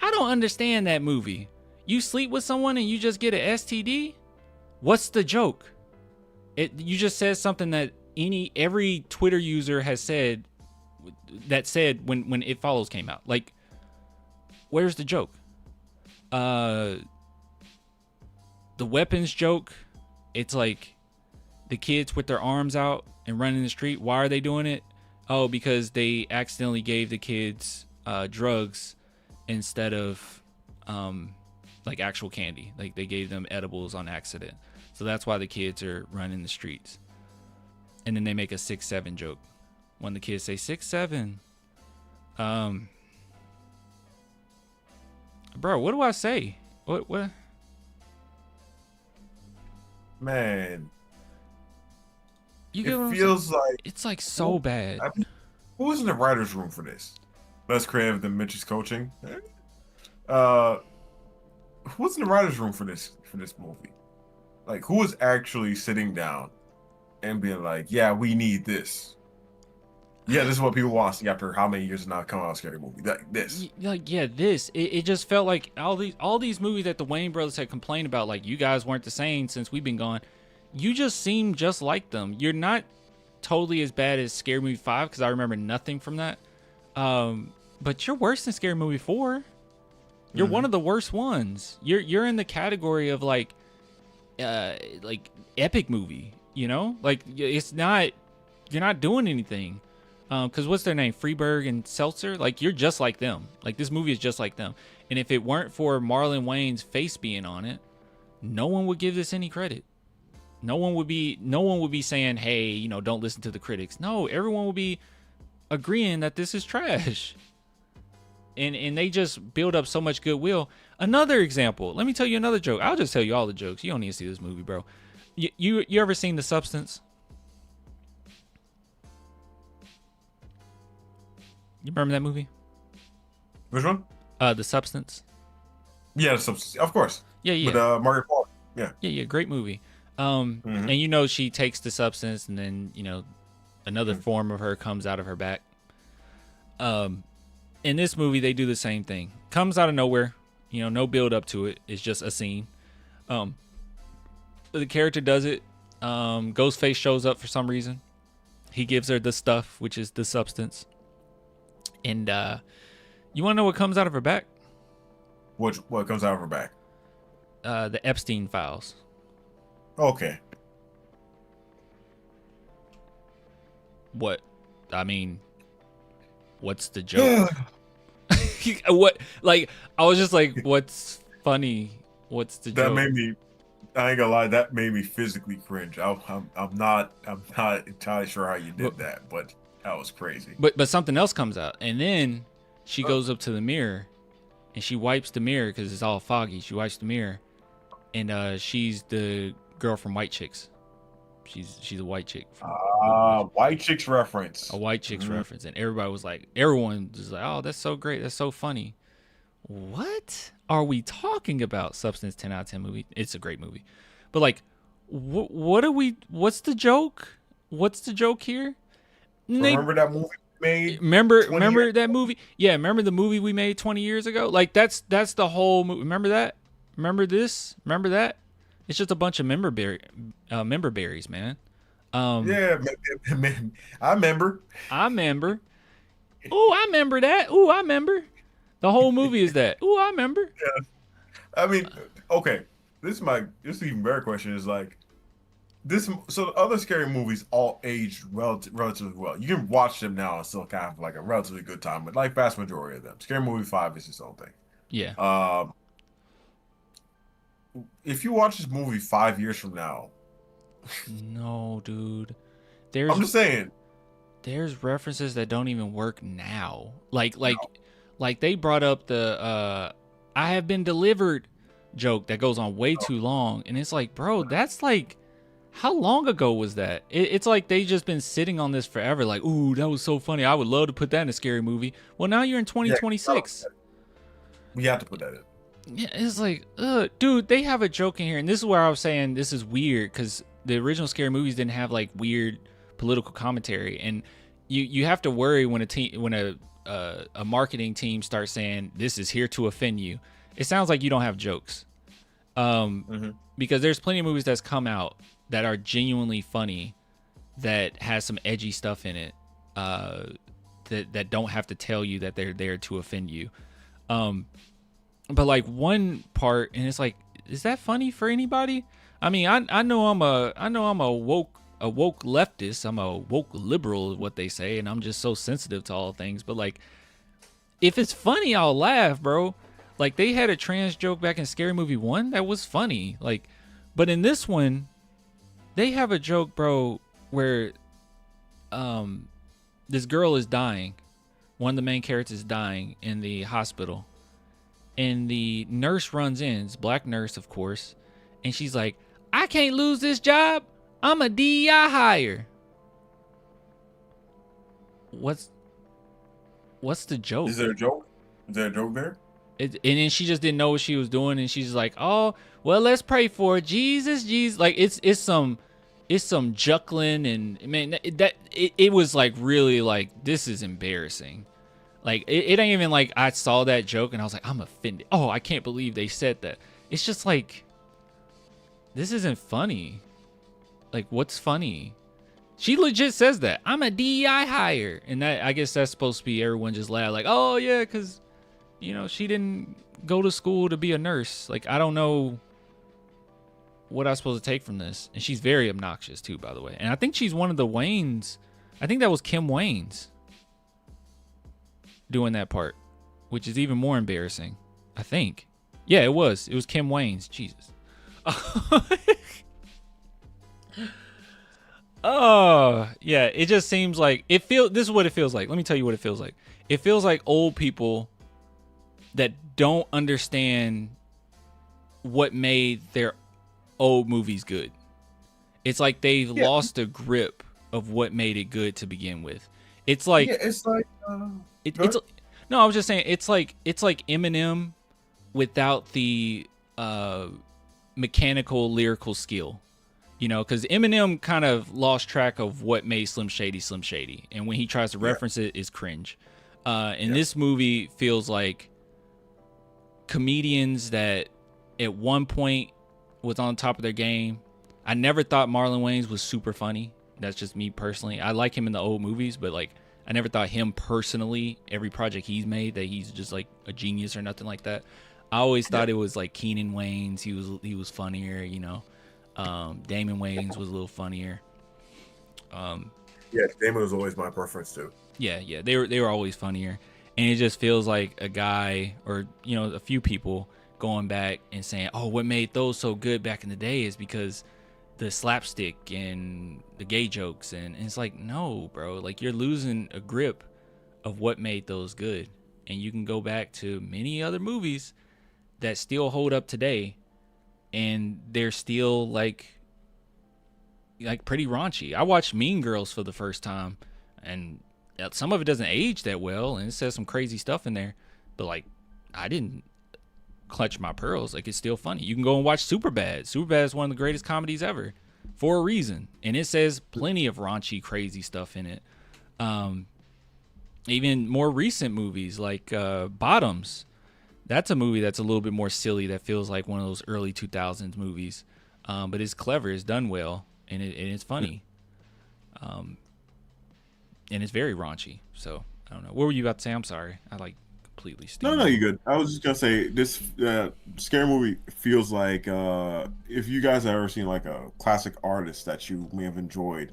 I don't understand that movie. You sleep with someone and you just get an STD? What's the joke? You just said something that every Twitter user has said when It Follows came out. Like, where's the joke? The weapons joke, it's like the kids with their arms out and running the street. Why are they doing it? Oh, because they accidentally gave the kids drugs instead of like actual candy. Like they gave them edibles on accident. So that's why the kids are running the streets. And then they make a 6'7" joke when the kids say 6'7". Bro, what do I say? What? Man, You get what I'm feels saying? like It's like so bad. Who was in the writer's room for this? Less creative than Mitch's coaching. Who was in the writer's room for this movie? Like, who was actually sitting down and being like, "Yeah, we need this. Yeah, this is what people want to see after how many years of not coming out a scary movie. Like this." This. It just felt like all these movies that the Wayne brothers had complained about, like, you guys weren't the same since we've been gone. You just seem just like them. You're not totally as bad as Scary Movie 5 because I remember nothing from that. But you're worse than Scary Movie 4. You're one of the worst ones. You're in the category of like epic movie. You know, like it's not. You're not doing anything. Because what's their name? Freeberg and Seltzer? Like, you're just like them. Like, this movie is just like them. And if it weren't for Marlon Wayne's face being on it, no one would give this any credit. No one would be saying, hey, you know, don't listen to the critics. No, everyone would be agreeing that this is trash. And they just build up so much goodwill. Another example. Let me tell you another joke. I'll just tell you all the jokes. You don't need to see this movie, bro. You ever seen The Substance? You remember that movie? Which one? The Substance. Yeah, of course. Yeah. With Margaret Qualley. Yeah. Yeah. Great movie. And she takes the substance, and then another form of her comes out of her back. In this movie, they do the same thing. Comes out of nowhere. No build up to it. It's just a scene. The character does it. Ghostface shows up for some reason. He gives her the stuff, which is the substance. And you want to know what comes out of her back? What comes out of her back? The Epstein files. Okay. What? I mean, what's the joke? What? Like, I was just like, what's funny? What's the joke? That made me. I ain't gonna lie. That made me physically cringe. I'm not entirely sure how you did that, but that was crazy. But something else comes out, and then she goes up to the mirror, and she wipes the mirror because it's all foggy. She wipes the mirror, and she's the girl from White Chicks. She's a white chick. White Chicks reference. A White Chicks reference, and everyone was like, oh, that's so great, that's so funny. What are we talking about? Substance, 10 out of 10 movie. It's a great movie, but like, what's the joke? What's the joke here? Remember that movie we made? Remember that movie? Yeah, remember the movie we made 20 years ago? Like that's the whole movie. Remember that? Remember this? Remember that? It's just a bunch of member berries, man. Yeah, I remember. Ooh, I remember that. Ooh, I remember. The whole movie is that. Ooh, I remember. Yeah. I mean, okay. This is even better question is like this. So the other scary movies all aged relatively well. You can watch them now and still kind of like a relatively good time, but like vast majority of them, Scary Movie 5 is its own thing. Yeah. If you watch this movie 5 years from now, no, dude. I'm just saying. There's references that don't even work now. Like they brought up the "I have been delivered" joke that goes on way too long, and it's like, bro, that's like, how long ago was that? It's like they just been sitting on this forever. Like, ooh, that was so funny. I would love to put that in a scary movie. Well, now you're in 2026. We have to put that in. Yeah, it's like, dude, they have a joke in here, and this is where I was saying this is weird because the original scary movies didn't have like weird political commentary, and you have to worry when a marketing team starts saying this is here to offend you. It sounds like you don't have jokes, because there's plenty of movies that's come out that are genuinely funny, that has some edgy stuff in it, that don't have to tell you that they're there to offend you. But like one part, and it's like, is that funny for anybody? I mean, I know I'm a woke leftist. I'm a woke liberal, is what they say, and I'm just so sensitive to all things. But like, if it's funny, I'll laugh, bro. Like, they had a trans joke back in Scary Movie 1 that was funny. Like, but in this one, they have a joke, bro, where this girl is dying. One of the main characters is dying in the hospital. And the nurse runs in, it's a black nurse, of course, and she's like, I can't lose this job. I'm a DEI hire. What's the joke? Is there a joke? Is there a joke there? And then she just didn't know what she was doing, and she's like, oh, well, let's pray for it. Jesus. Like, it's some juckling, and man, it was like really like, this is embarrassing. Like, it ain't even like I saw that joke and I was like, I'm offended. Oh, I can't believe they said that. It's just like, this isn't funny. Like, what's funny? She legit says that. I'm a DEI hire. And that, I guess that's supposed to be everyone just laugh. Like, oh, yeah, because, she didn't go to school to be a nurse. Like, I don't know what I'm supposed to take from this. And she's very obnoxious, too, by the way. And I think she's one of the Waynes. I think that was Kim Waynes doing that part, which is even more embarrassing, I think. Yeah, it was Kim Waynes. Jesus. Oh, yeah, it just seems like this is what it feels like. Let me tell you what it feels like. It feels like old people that don't understand what made their old movies good. It's like they've lost the grip of what made it good to begin with. It's like, No, I was just saying it's like Eminem without the mechanical lyrical skill. You know, because Eminem kind of lost track of what made Slim Shady, and when he tries to reference it, it's cringe. And this movie feels like comedians that at one point was on top of their game. I never thought Marlon Wayans was super funny. That's just me personally. I like him in the old movies, but like I never thought him personally, every project he's made, that he's just like a genius or nothing like that. I always thought it was like Keenan Wayans. He was funnier, you know. Damon Wayans was a little funnier. Yeah, Damon was always my preference too. Yeah, they were always funnier, and it just feels like a guy or a few people going back and saying, "Oh, what made those so good back in the day is because the slapstick and the gay jokes," and it's like, no, bro, like you're losing a grip of what made those good, and you can go back to many other movies that still hold up today. And they're still like pretty raunchy. I watched Mean Girls for the first time, and some of it doesn't age that well, and it says some crazy stuff in there. But like, I didn't clutch my pearls. Like, it's still funny. You can go and watch Superbad. Superbad is one of the greatest comedies ever for a reason, and it says plenty of raunchy, crazy stuff in it. Even more recent movies like Bottoms. That's a movie that's a little bit more silly. That feels like one of those early 2000s movies, but it's clever. It's done well, and it's funny, and it's very raunchy. So I don't know. What were you about to say? I'm sorry. I like completely. No, you're good. I was just gonna say this scary movie feels like if you guys have ever seen like a classic artist that you may have enjoyed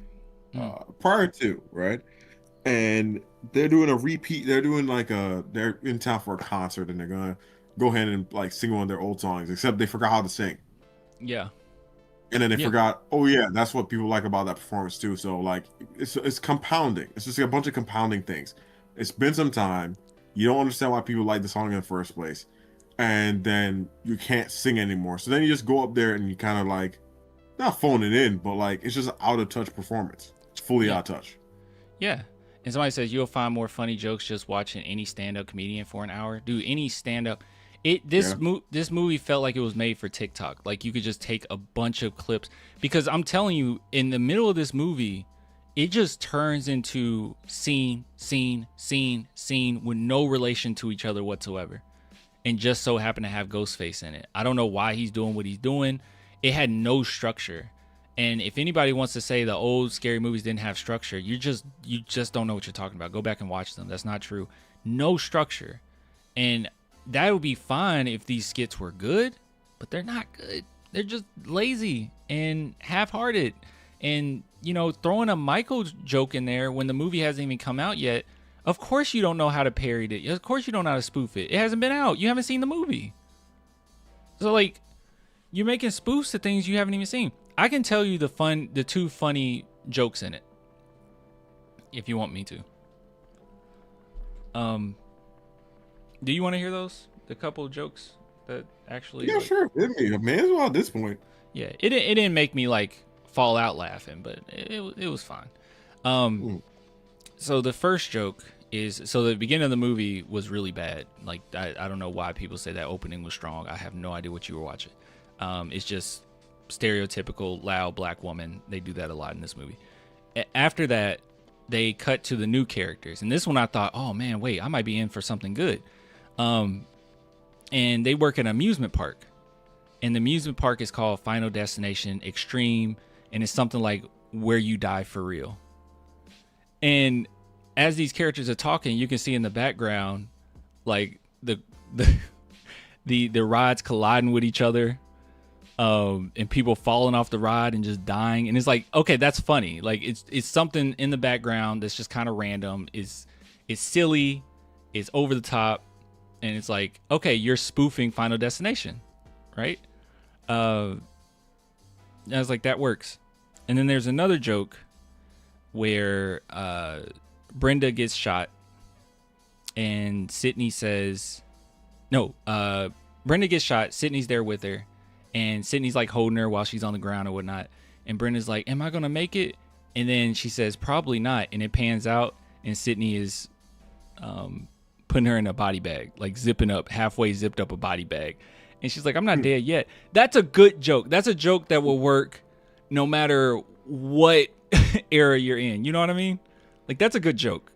prior to, right? And they're doing a repeat. They're doing they're in town for a concert, and they're gonna go ahead and like sing one of their old songs, except they forgot how to sing. Yeah. And then they forgot. Oh yeah, that's what people like about that performance too. So like, it's compounding. It's just a bunch of compounding things. It's been some time. You don't understand why people like the song in the first place, and then you can't sing anymore. So then you just go up there and you kind of like, not phone it in, but like it's just an out of touch performance. It's fully out of touch. Yeah. And somebody says you'll find more funny jokes just watching any stand-up comedian for an hour. Dude, any stand-up. This movie felt like it was made for TikTok. Like you could just take a bunch of clips. Because I'm telling you, in the middle of this movie, it just turns into scene with no relation to each other whatsoever. And just so happened to have Ghostface in it. I don't know why he's doing what he's doing. It had no structure. And if anybody wants to say the old scary movies didn't have structure, you just don't know what you're talking about. Go back and watch them. That's not true. No structure. And that would be fine if these skits were good, but they're not good. They're just lazy and half-hearted. And, throwing a Michael joke in there when the movie hasn't even come out yet, of course you don't know how to parody it. Of course you don't know how to spoof it. It hasn't been out. You haven't seen the movie. So, like, you're making spoofs to things you haven't even seen. I can tell you the two funny jokes in it, if you want me to. Do you want to hear those? The couple of jokes that actually. Yeah, sure. It may as well at this point. Yeah, it didn't make me like fall out laughing, but it was fine. So the first joke is the beginning of the movie was really bad. Like I don't know why people say that opening was strong. I have no idea what you were watching. It's just stereotypical loud black woman. They do that a lot in this movie. After that, they cut to the new characters, and this one I thought, oh man, wait, I might be in for something good. And they work at an amusement park, and the amusement park is called Final Destination Extreme, and it's something like Where You Die for Real. And as these characters are talking, you can see in the background like the rides colliding with each other. And people falling off the ride and just dying, and it's like, okay, that's funny. Like it's something in the background that's just kind of random. It's silly, it's over the top, and it's like, okay, you're spoofing Final Destination, right? I was like, that works. And then there's another joke where Brenda gets shot, and Sydney says, no, Brenda gets shot. Sydney's there with her. And Sydney's like holding her while she's on the ground or whatnot. And Brenda's like, am I going to make it? And then she says, probably not. And it pans out, and Sydney is putting her in a body bag, like halfway zipped up a body bag. And she's like, I'm not dead yet. That's a good joke. That's a joke that will work no matter what era you're in. You know what I mean? Like, that's a good joke.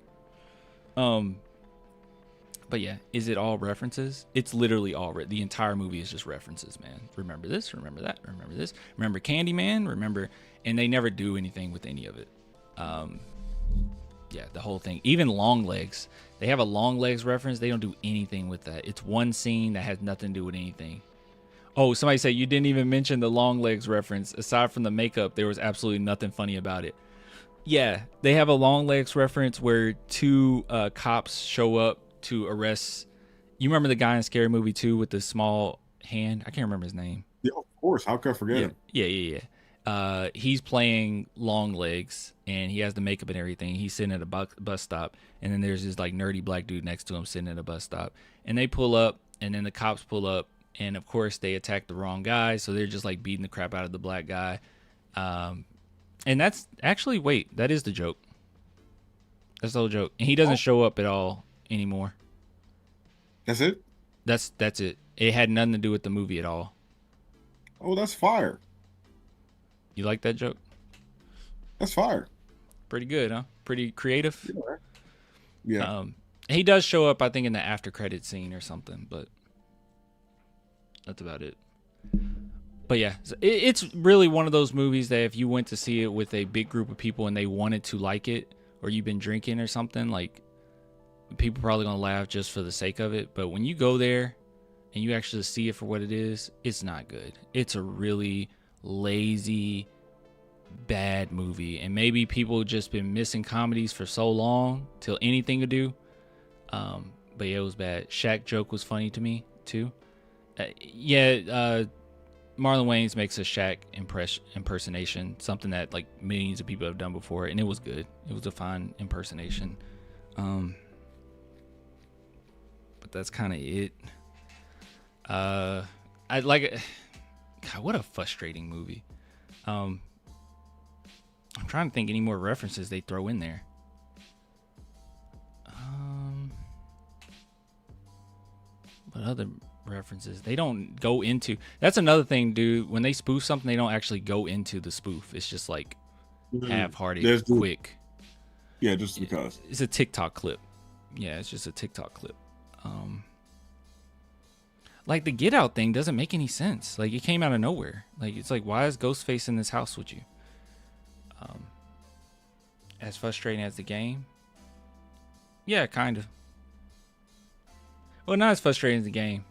But yeah, is it all references? It's literally all the entire movie is just references, man. Remember this, remember that, remember this, remember Candyman, remember, and they never do anything with any of it. Yeah, the whole thing. Even Long Legs. They have a Long Legs reference. They don't do anything with that. It's one scene that has nothing to do with anything. Oh, somebody said you didn't even mention the Long Legs reference. Aside from the makeup, there was absolutely nothing funny about it. Yeah, they have a Long Legs reference where two cops show up to arrest. You remember the guy in Scary Movie 2 with the small hand? I can't remember his name. Yeah, of course. How could I forget him? Yeah. He's playing Long Legs, and he has the makeup and everything. He's sitting at a bus stop, and then there's this like nerdy black dude next to him sitting at a bus stop. And they pull up, and then the cops pull up, and of course they attack the wrong guy, so they're just like beating the crap out of the black guy. And that's actually, wait, that is the joke. That's the whole joke. And he doesn't show up at all anymore. That's it? That's it. It had nothing to do with the movie at all. Oh, that's fire. You like that joke? That's fire. Pretty good, huh? Pretty creative. Yeah. He does show up, I think, in the after credit scene or something, but that's about it. But yeah, it's really one of those movies that if you went to see it with a big group of people and they wanted to like it, or you've been drinking or something, like, people probably gonna laugh just for the sake of it. But when you go there and you actually see it for what it is, it's not good. It's a really lazy, bad movie. And maybe people just been missing comedies for so long till anything to do. But yeah, it was bad. Shaq joke was funny to me too. Marlon Wayans makes a Shaq impersonation, something that like millions of people have done before, and it was good. It was a fine impersonation. But that's kind of it. I like it. God, what a frustrating movie. I'm trying to think any more references they throw in there. What other references? They don't go into. That's another thing, dude. When they spoof something, they don't actually go into the spoof. It's just like half-hearted, quick. Yeah, just because. It's a TikTok clip. Yeah, it's just a TikTok clip. Like the Get Out thing doesn't make any sense. Like it came out of nowhere. Like it's like, why is Ghostface in this house with you? As frustrating as the game. Yeah, kind of. Well, not as frustrating as the game.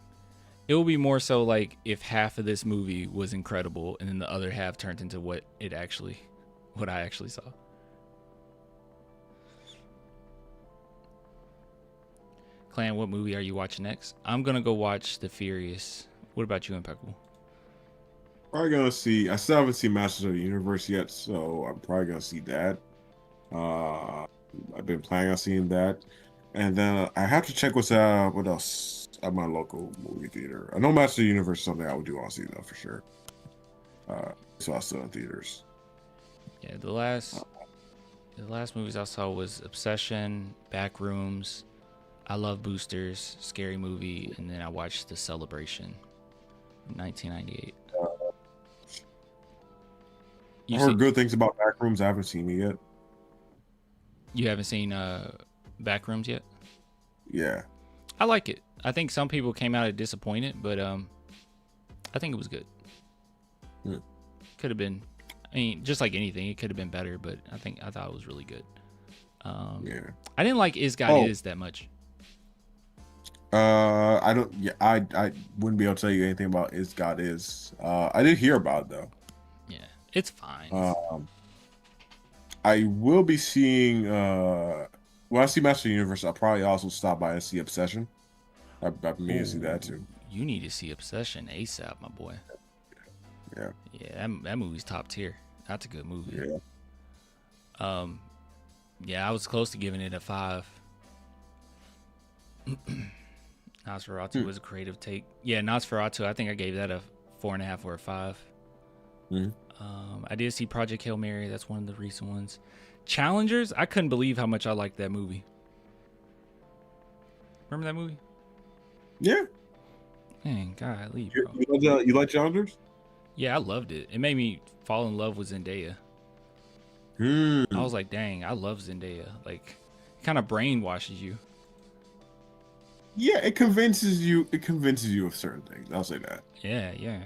It will be more so like if half of this movie was incredible and then the other half turned into what I actually saw. Clan, what movie are you watching next? I'm gonna go watch The Furious. What about you, Impeccable? Probably gonna see. I still haven't seen Masters of the Universe yet, so I'm probably gonna see that. I've been planning on seeing that, and then I have to check what else at my local movie theater. I know Masters of the Universe is something I would do want to see though for sure. So I'm still in theaters. Yeah, the last movies I saw was Obsession, Backrooms, I Love Boosters, Scary Movie, and then I watched The Celebration, 1998. I heard good things about Backrooms. I haven't seen it yet. You haven't seen Backrooms yet? Yeah. I like it. I think some people came out disappointed, but I think it was good. Could have been, I mean, just like anything, it could have been better, but I thought it was really good. Yeah. I didn't like Is God Is that much. I don't. Yeah, I wouldn't be able to tell you anything about Is God Is. I did hear about it though. Yeah, it's fine. I will be seeing. When I see Master of the Universe, I'll probably also stop by and see Obsession. I've been meaning to see that too. You need to see Obsession ASAP, my boy. Yeah. Yeah, that movie's top tier. That's a good movie. Yeah. Yeah, I was close to giving it a 5. Nosferatu was a creative take. Yeah, Nosferatu, I think I gave that a 4.5 or a 5. I did see Project Hail Mary. That's one of the recent ones. Challengers, I couldn't believe how much I liked that movie. Remember that movie? Yeah. Dang, golly, You, bro. you like Challengers? Yeah, I loved it. It made me fall in love with Zendaya. I was like, dang, I love Zendaya. Like, it kind of brainwashes you. Yeah, it convinces you. It convinces you of certain things. I'll say that. Yeah, yeah.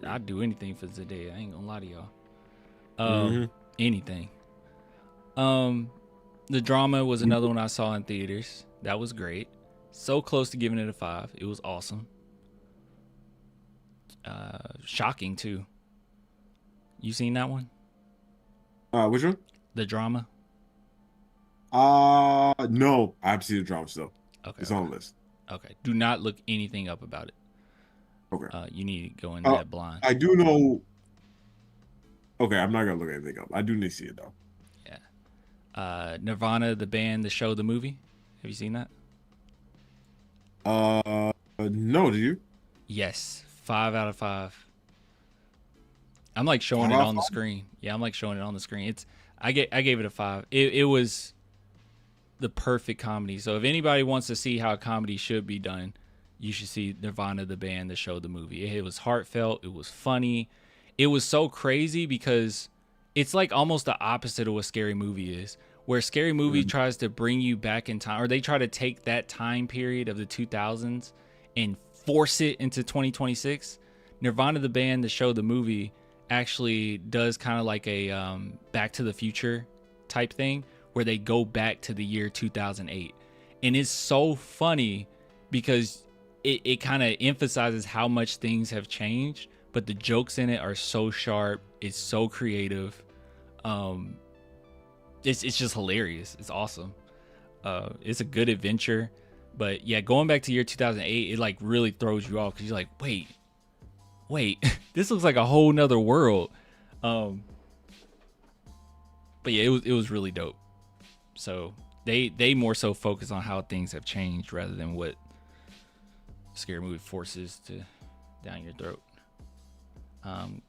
I'd do anything for Zendaya. I ain't gonna lie to y'all. Anything. The Drama was another one I saw in theaters. That was great. So close to giving it a 5. It was awesome. Shocking too. You seen that one? Which one? The Drama. No, I have to see the Drama still. Okay, it's on the list. Okay. Do not look anything up about it. Okay. You need to go in that blind. I do know. Okay, I'm not gonna look anything up. I do need to see it though. Yeah. Nirvana, the band, the show, the movie. Have you seen that? No, did you? Yes. 5 out of 5. I'm like showing it on the screen. Yeah, I'm like showing it on the screen. I gave it a 5. It was the perfect comedy. So if anybody wants to see how a comedy should be done, you should see Nirvana, the band, the show, the movie. It was heartfelt. It was funny. It was so crazy because it's like almost the opposite of what Scary Movie is, where Scary Movie tries to bring you back in time, or they try to take that time period of the 2000s and force it into 2026. Nirvana, the band, the show, the movie actually does kind of like a Back to the Future type thing, where they go back to the year 2008. And it's so funny because it kind of emphasizes how much things have changed, but the jokes in it are so sharp. It's so creative. It's just hilarious. It's awesome. It's a good adventure. But yeah, going back to year 2008, it like really throws you off because you're like, wait, this looks like a whole nother world. But yeah, it was really dope. So they more so focus on how things have changed rather than what Scary Movie forces to down your throat.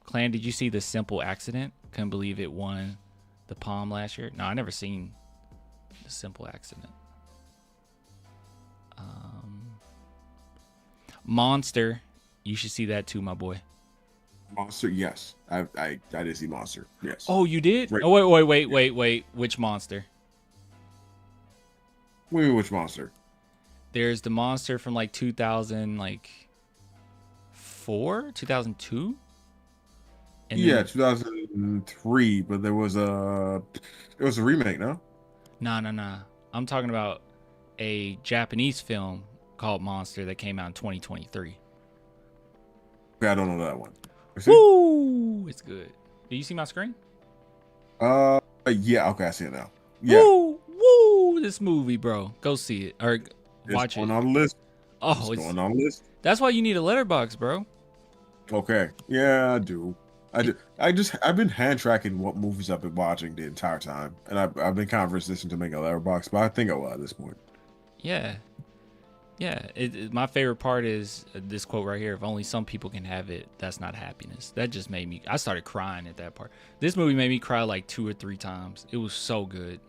Clan, did you see The Simple Accident? Couldn't believe it won the Palm last year. No, I never seen The Simple Accident. Monster, you should see that too, my boy. Monster, yes. I did see Monster. Yes. Oh, you did? Right. Oh, wait. Which Monster? What do you mean, which Monster? There's the Monster from like 2004, 2002. And yeah, 2003. But it was a remake, no? No. I'm talking about a Japanese film called Monster that came out in 2023. Okay, I don't know that one. Woo! It's good. Do you see my screen? Yeah. Okay, I see it now. Yeah. Woo! This movie, bro. Go see it or watch it. It's on the list. Oh, it's going on the list. That's why you need a letterbox, bro. Okay. Yeah, I do. I've been hand tracking what movies I've been watching the entire time, and I've been kind of resistant to make a letterbox, but I think I will at this point. Yeah. My favorite part is this quote right here: "If only some people can have it, that's not happiness." That just made me. I started crying at that part. This movie made me cry like 2 or 3 times. It was so good,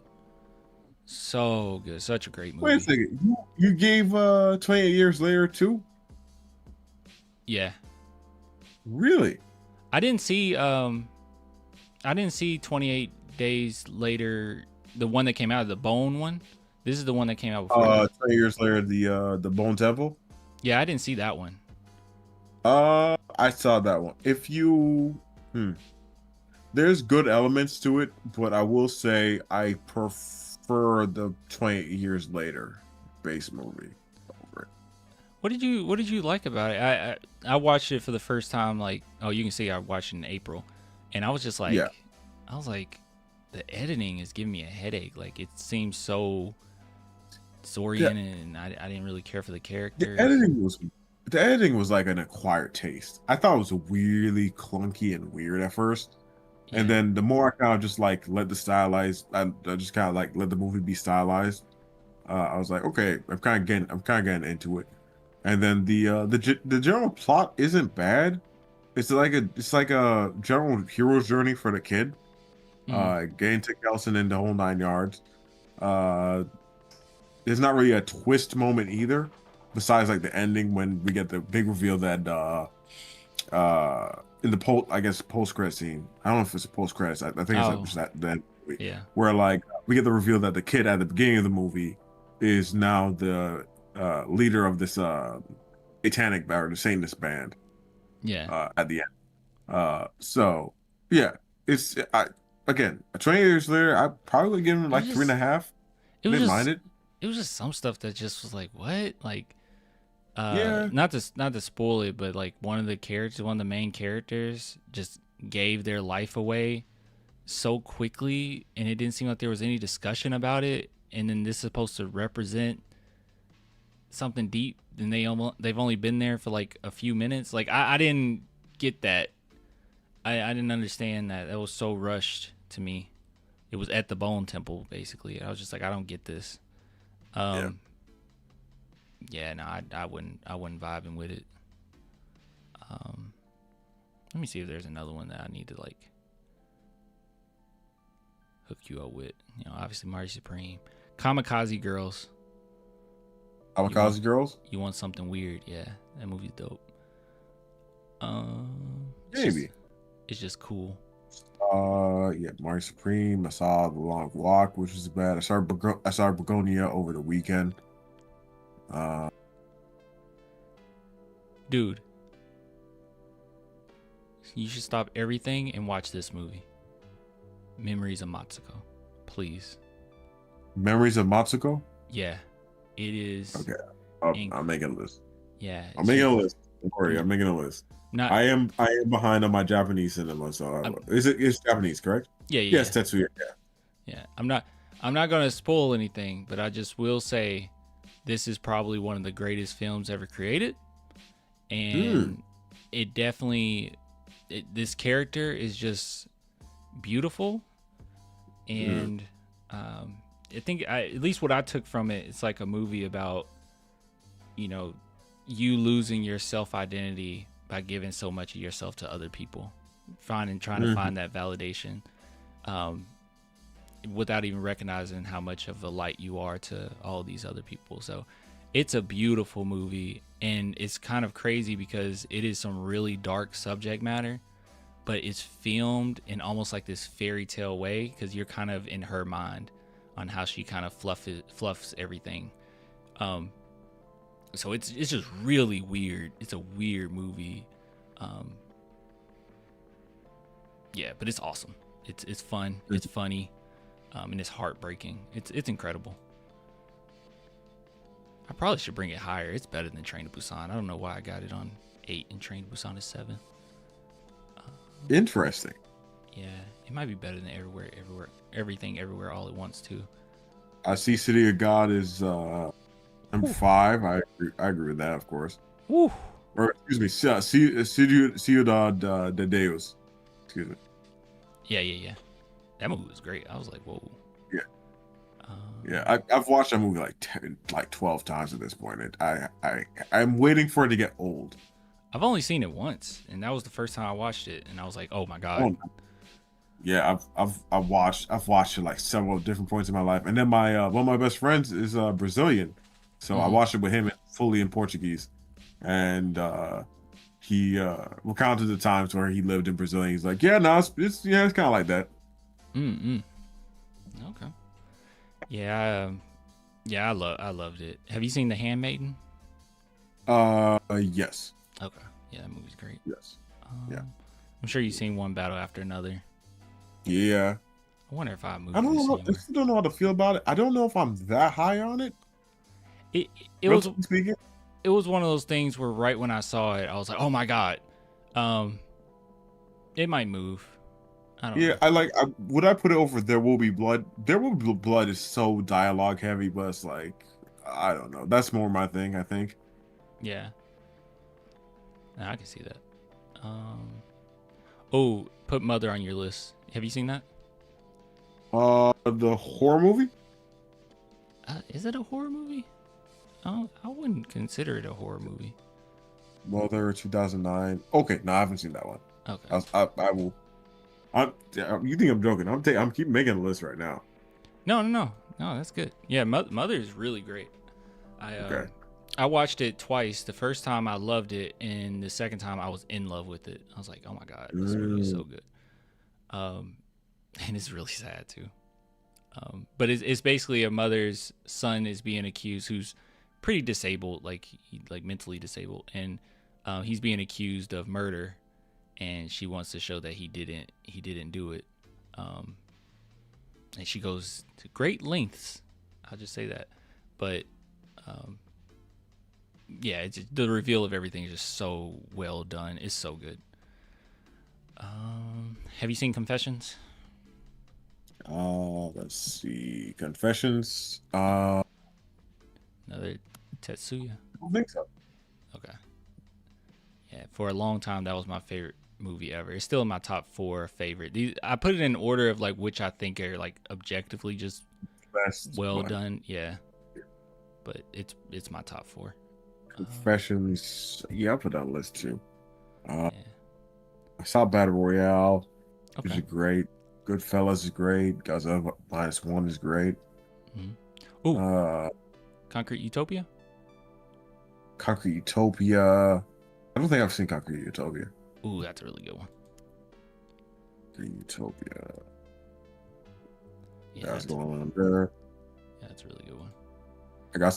so good, such a great movie. Wait a second, you gave 28 Years Later too? Yeah. Really? I didn't see 28 Days Later, the one that came out, the Bone one. This is the one that came out before. 20 Years Later, the Bone Temple. Yeah, I didn't see that one. I saw that one. If you, there's good elements to it, but I will say I prefer the 28 Years Later base movie over it. What did you like about it? I watched it for the first time. Like, oh, you can see I watched it in April, and I was just like, I was like, the editing is giving me a headache. Like, it seems so disoriented, and I didn't really care for the characters. The editing was like an acquired taste. I thought it was really clunky and weird at first, and then the more I kind of just like let the movie be stylized. I was like, okay, I'm kind of getting into it. And then the general plot isn't bad. It's like a general hero's journey for the kid. Getting to Kelson in the whole 9 yards. there's not really a twist moment either, besides like the ending when we get the big reveal that in the post credit scene. I don't know if it's a post credits. I think it's like that movie, Yeah. where like we get the reveal that the kid at the beginning of the movie is now the leader of this satanic or the Satanist band. Yeah. At the end. So yeah, it's again 20 years later. I probably give him like 3.5. Didn't mind it. It was just some stuff that just was like, what? Like, Yeah. not to spoil it, but like one of the main characters just gave their life away so quickly, and it didn't seem like there was any discussion about it. And then this is supposed to represent something deep, and they've only been there for like a few minutes. Like I didn't get that. I didn't understand that. That was so rushed to me. It was at the Bone Temple, basically. I was just like, I don't get this. No, I wouldn't vibing with it. Let me see if there's another one that I need to like hook you up with. You know, obviously Marty Supreme, Kamikaze Girls. Kamikaze Girls. You want something weird? Yeah, that movie's dope. Maybe it's just cool. Yeah, Marty Supreme. I saw The Long Walk, which was bad. I saw Begonia over the weekend. Dude, you should stop everything and watch this movie. Memories of Matsuko, please. Memories of Matsuko. Yeah, it is. Okay, I'm making a list. Yeah, I'm making a list. Don't worry, I'm making a list. I am behind on my Japanese cinema. So it's Japanese, correct? Yeah. Yes, Tetsuya. Yeah. I'm not gonna spoil anything, but I just will say this is probably one of the greatest films ever created, and it definitely this character is just beautiful, and I think at least what I took from it, it's like a movie about, you know, you losing your self-identity by giving so much of yourself to other people, trying to find that validation, without even recognizing how much of a light you are to all these other people. So it's a beautiful movie, and it's kind of crazy because it is some really dark subject matter, but it's filmed in almost like this fairy tale way, because you're kind of in her mind on how she kind of fluffs everything. So it's just really weird. It's a weird movie. Yeah, but it's awesome. It's fun. It's funny, and it's heartbreaking. It's incredible. I probably should bring it higher. It's better than Train to Busan. I don't know why I got it on 8 and Train to Busan is 7. Interesting. Yeah, it might be better than Everything Everywhere All at Once too. I see City of God is number 5. I agree with that, of course. Woo. Or excuse me, Ciudad de Deus. Excuse me. Yeah. That movie was great. I was like, whoa. Yeah. Yeah, I've watched that movie like 12 times at this point. I'm waiting for it to get old. I've only seen it once, and that was the first time I watched it, and I was like, oh my god. Yeah, I've watched it like several different points in my life, and then my one of my best friends is Brazilian, so I watched it with him fully in Portuguese, and he recounted the times where he lived in Brazil. And he's like, yeah, no, it's kind of like that. Okay. Yeah, I loved it. Have you seen The Handmaiden? Yes. Okay. Yeah, that movie's great. Yes. Yeah. I'm sure you've seen one battle after another. Yeah. I wonder if I moved. I don't know how to feel about it. I don't know if I'm that high on it. It was one of those things where right when I saw it, I was like, oh my god, it might move. I don't know. Would I put it over There Will Be Blood? There Will Be Blood is so dialogue heavy, but it's like, I don't know. That's more my thing, I think. Yeah. No, I can see that. Put Mother on your list. Have you seen that? The horror movie? Is it a horror movie? I wouldn't consider it a horror movie. Mother 2009. Okay, no, I haven't seen that one. Okay. I will. You think I'm joking? I'm keep making a list right now. No. Oh, that's good. Yeah, Mother is really great. Okay. I watched it twice. The first time I loved it, and the second time I was in love with it. I was like, oh my god, this movie is so good. And it's really sad too. But it's basically a mother's son is being accused, who's pretty disabled, like mentally disabled, and he's being accused of murder, and she wants to show that he didn't do it. And she goes to great lengths. I'll just say that. But yeah, the reveal of everything is just so well done. It's so good. Have you seen Confessions? Let's see. Confessions. Another Tetsuya. I don't think so. Okay. Yeah, for a long time that was my favorite movie ever. It's still in my top 4 favorite. I put it in order of like which I think are like objectively just best well done. Yeah. But it's my top 4. Confessions. Yeah, I put that on the list too. I saw Battle Royale. Which is great. Goodfellas is great. Godzilla -1 is great. Mm-hmm. Ooh. Concrete Utopia? Concrete Utopia. I don't think I've seen Concrete Utopia. Ooh, that's a really good one. Concrete Utopia. Yeah, that's going on there. Yeah, that's a really good one.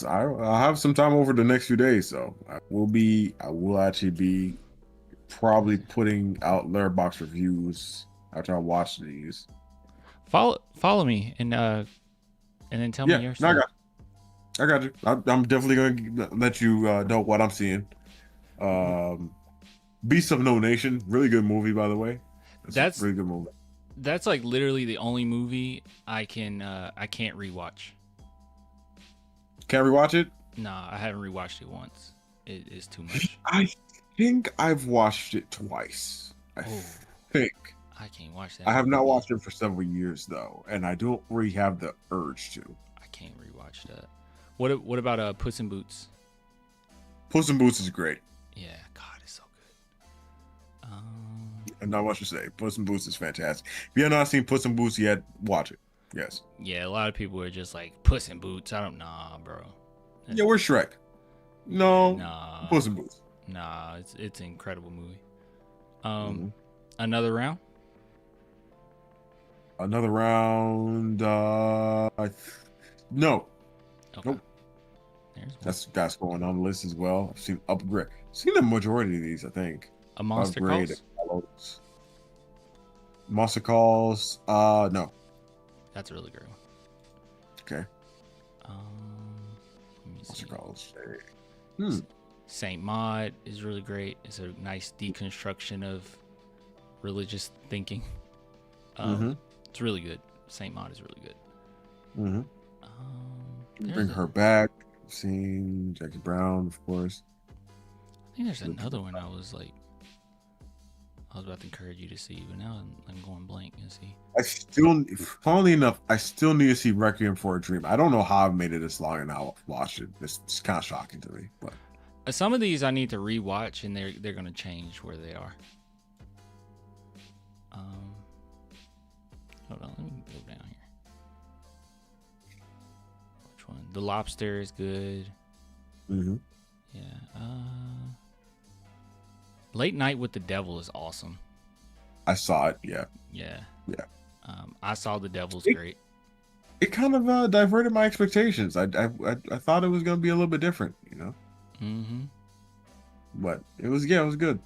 I'll have some time over the next few days, so I will actually be probably putting out Letterboxd reviews after I watch these. Follow me and then tell me your stuff. I got you. I'm definitely gonna let you know what I'm seeing. Beasts of No Nation, really good movie, by the way. That's a really good movie. That's like literally the only movie I can't rewatch. Can't rewatch it? Nah, I haven't rewatched it once. It is too much. I think I've watched it twice. I think. I can't watch that. I have not watched it for several years though, and I don't really have the urge to. I can't rewatch that. What about Puss in Boots? Puss in Boots is great. Yeah, God, it's so good. And not much to say. Puss in Boots is fantastic. If you have not seen Puss in Boots yet, watch it. Yes. Yeah, a lot of people are just like Puss in Boots. Nah, bro. Yeah, we're Shrek. No. Nah. Puss in Boots. Nah, it's an incredible movie. Another round. Another round. No. Okay. Nope. That's going on the list as well. I've seen Upgrade. I've seen the majority of these, I think. A Monster Calls? Monster Calls. No. That's a really great one. Okay. Monster Calls. Saint Maud is really great. It's a nice deconstruction of religious thinking. It's really good. Saint Maud is really good. Bring Her Back. I've seen Jackie Brown, of course. I think there's another one I was about to encourage you to see, but now I'm going blank and see. Funnily enough, I still need to see Requiem for a Dream. I don't know how I've made it this long and I'll watch it. It's kind of shocking to me, but some of these I need to rewatch, and they're going to change where they are. Hold on, let me go down here. Which one? The Lobster is good. Yeah. Late Night with the Devil is awesome. I saw it. Yeah. Yeah. Yeah. I saw The Devil's great. It kind of diverted my expectations. I thought it was going to be a little bit different, you know. But it was good.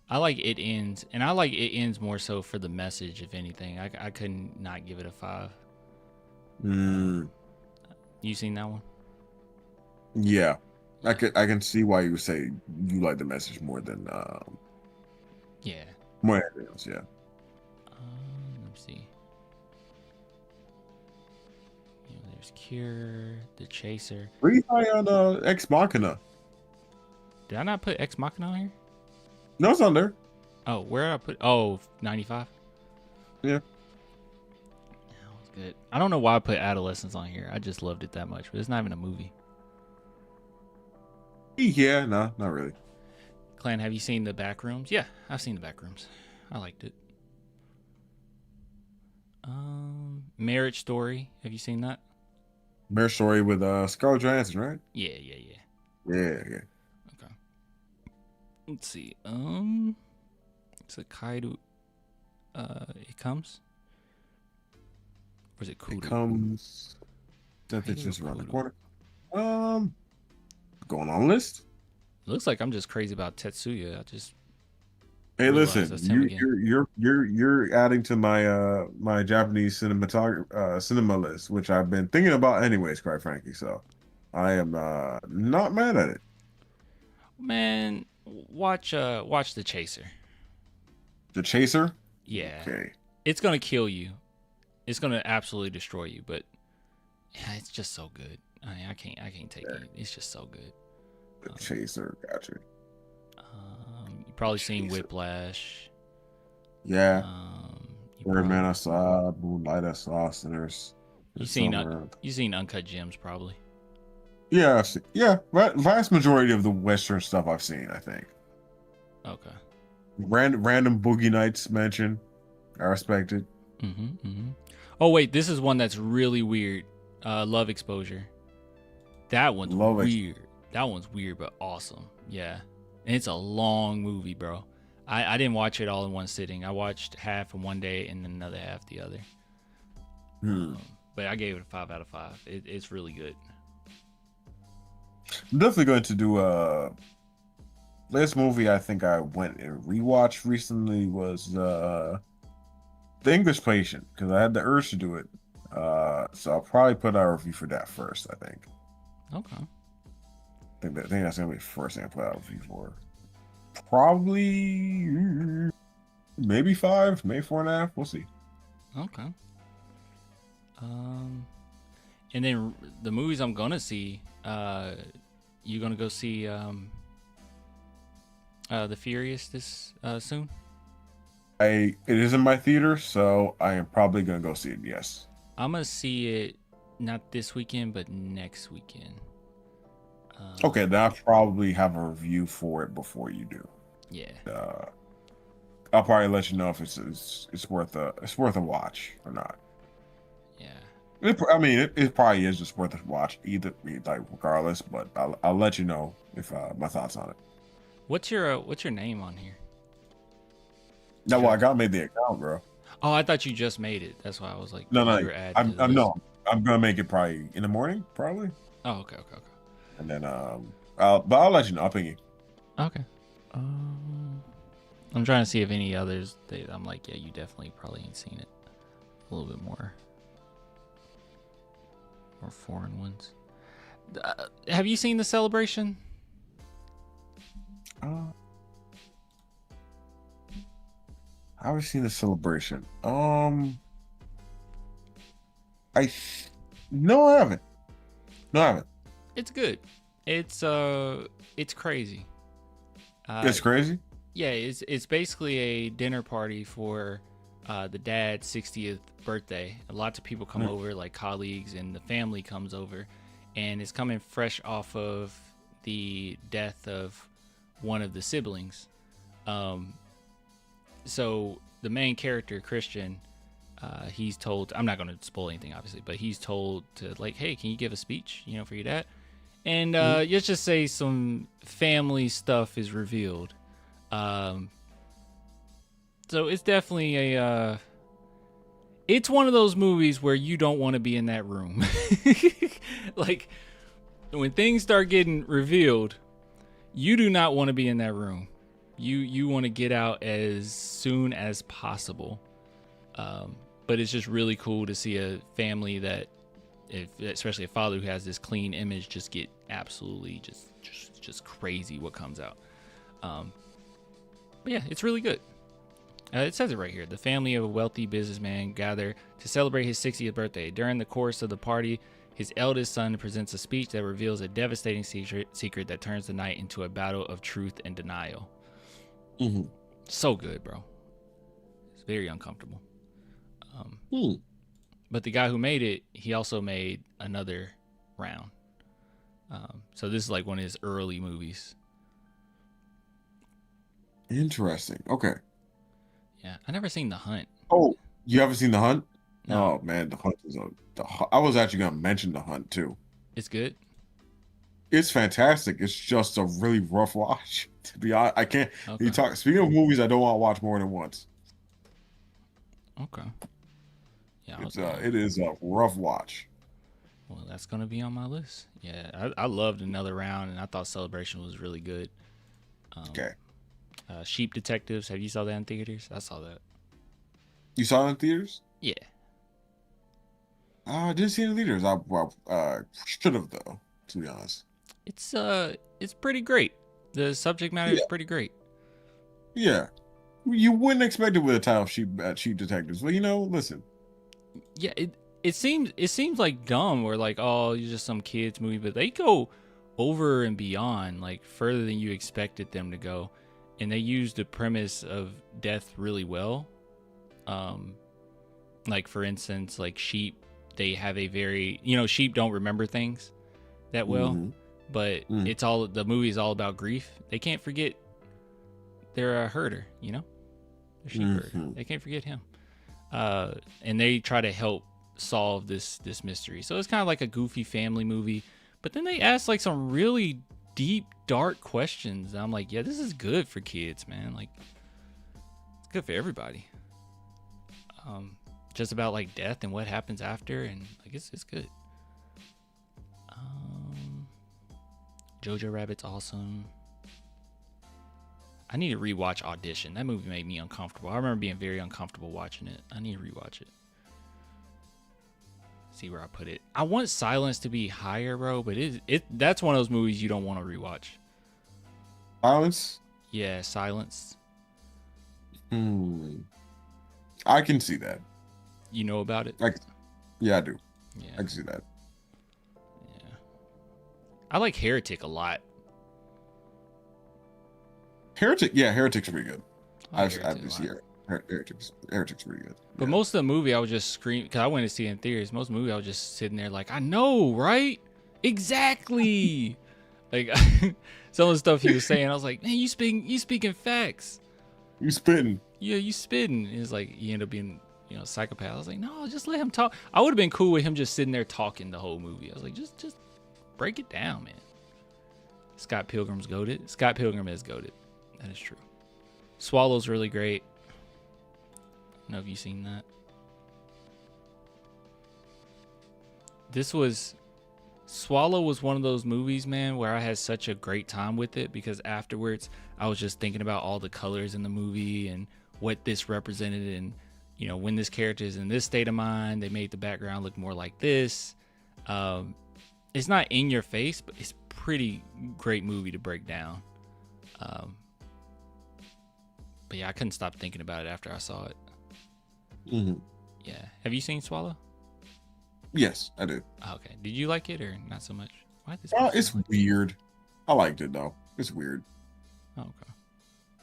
I like It Ends, and I like It Ends more so for the message, if anything. I couldn't not give it a 5. You seen that one? Yeah. I can see why you say you like the message more than more than anything else. Yeah. Let's see. There's Cure, The Chaser. Pretty high on Ex Machina. Did I not put Ex Machina on here? No, it's on there. Oh, where did I put? Oh, 95. Yeah. That was good. I don't know why I put Adolescence on here. I just loved it that much, but it's not even a movie. Yeah, no, not really. Clan, have you seen The Backrooms? Yeah, I've seen The Backrooms. I liked it. Marriage Story. Have you seen that? Marriage Story with Scarlett Johansson, right? Yeah. Yeah. Okay. Let's see. It's a Kaido. It comes. Or is it Kudo? It comes. That it's just around the corner. Going on list. It looks like I'm just crazy about Tetsuya. Hey, realized listen, that's him again. you're adding to my my Japanese cinema list, which I've been thinking about anyways, quite frankly. So I am not mad at it. Man, watch The Chaser. The Chaser? Yeah. Okay. It's gonna kill you. It's gonna absolutely destroy you, but yeah, it's just so good. I can't take it. It's just so good. The Chaser, gotcha. You've probably seen Whiplash. Yeah. Birdman I saw, Moonlight I saw, Sinners. You've seen Uncut Gems probably. Yeah, vast majority of the Western stuff I've seen, I think. Okay. Random Boogie Nights mention. I respect it. Oh wait, this is one that's really weird. Love Exposure. That one's weird. That one's weird but awesome. Yeah. And it's a long movie, bro. I didn't watch it all in one sitting. I watched half in one day and then another half the other. But I gave it a 5 out of 5. It's really good. I'm definitely going to do last movie I think I went and rewatched recently was The English Patient, because I had the urge to do it. So I'll probably put out a review for that first, I think. Okay. I think that's gonna be the first thing I put out a review for. Probably maybe 5, maybe 4.5. We'll see. Okay. And then the movies I'm gonna see, you gonna go see The Furious this soon? It is in my theater, so I am probably gonna go see it. Yes. I'm gonna see it not this weekend, but next weekend. Okay, then I'll probably have a review for it before you do. Yeah. I'll probably let you know if it's worth a watch or not. Yeah. It probably is just worth a watch either, like regardless. But I'll let you know if my thoughts on it. What's your name on here? No, well, I gotta make the account, bro. Oh, I thought you just made it. That's why I was like, No, I'm gonna make it probably in the morning, probably. Oh, okay. And then I'll let you know. I'll ping you. Okay. I'm trying to see if any others. I'm like, yeah, you definitely probably ain't seen it. A little bit more foreign ones. Have you seen The Celebration? I've seen The Celebration. No, I haven't. No, I haven't. It's good. It's crazy. It's crazy? Yeah, it's basically a dinner party for the dad's 60th birthday. Lots of people come over, like colleagues, and the family comes over, and it's coming fresh off of the death of one of the siblings. So the main character, Christian, he's told, I'm not going to spoil anything obviously, but he's told to like, hey, can you give a speech, for your dad? And let's just say some family stuff is revealed. So it's definitely it's one of those movies where you don't want to be in that room. Like when things start getting revealed, you do not want to be in that room. You want to get out as soon as possible. But it's just really cool to see a family that, especially a father who has this clean image, just get absolutely just crazy what comes out. But yeah, it's really good. It says it right here. The family of a wealthy businessman gather to celebrate his 60th birthday. During the course of the party, his eldest son presents a speech that reveals a devastating secret that turns the night into a battle of truth and denial. So good, bro. It's very uncomfortable. But the guy who made it, he also made another round. So this is like one of his early movies. Interesting. Okay. Yeah, I never seen The Hunt. Oh, you haven't seen The Hunt? Oh man, The Hunt is I was actually gonna mention The Hunt too. It's good. It's fantastic. It's just a really rough watch. To be honest, I can't. Okay. Speaking of movies, I don't want to watch more than once. Okay. Yeah, It is a rough watch. Well, that's gonna be on my list. Yeah, I loved Another Round, and I thought Celebration was really good. Okay. Sheep Detectives. Have you saw that in theaters? I saw that. You saw it in theaters? Yeah. I didn't see it in theaters. I should have though. To be honest. It's pretty great. The subject matter is pretty great. Yeah. You wouldn't expect it with a title Sheep Detectives, but listen. Yeah, it seems like dumb or like, oh, you're just some kids movie, but they go over and beyond, like further than you expected them to go, and they use the premise of death really well. Like for instance, like sheep, they have a very, sheep don't remember things that well, but it's all, the movie is all about grief. They can't forget they're a herder, they're sheep herder. They can't forget him. And they try to help solve this mystery. So it's kind of like a goofy family movie, but then they ask like some really deep, dark questions. And I'm like, yeah, this is good for kids, man. Like, it's good for everybody. Just about like death and what happens after, and like it's good. Jojo Rabbit's awesome. I need to rewatch Audition. That movie made me uncomfortable. I remember being very uncomfortable watching it. I need to rewatch it. See where I put it. I want Silence to be higher, bro, but that's one of those movies you don't want to rewatch. Silence? Yeah, Silence. I can see that. You know about it? Yeah, I do. Yeah. I can see that. Yeah. I like Heretic a lot. Heretic's pretty good. Heretic's pretty good. But most of the movie, I was just screaming, because I went to see it in theaters. Most of the movie, I was just sitting there like, I know, right? Exactly. Like, some of the stuff he was saying, I was like, man, you speaking facts. You spitting. Yeah, you spitting. It's like, he ended up being, a psychopath. I was like, no, just let him talk. I would have been cool with him just sitting there talking the whole movie. I was like, just break it down, man. Scott Pilgrim's goated. Scott Pilgrim is goated. That is true. Swallow's really great. I don't know if you've seen that. Swallow was one of those movies, man, where I had such a great time with it, because afterwards I was just thinking about all the colors in the movie and what this represented, and when this character is in this state of mind, they made the background look more like this. It's not in your face, but it's pretty great movie to break down. But yeah, I couldn't stop thinking about it after I saw it. Yeah. Have you seen Swallow? Yes, I did. Okay. Did you like it or not so much? Why this? It's weird. I liked it though. It's weird. Oh, okay.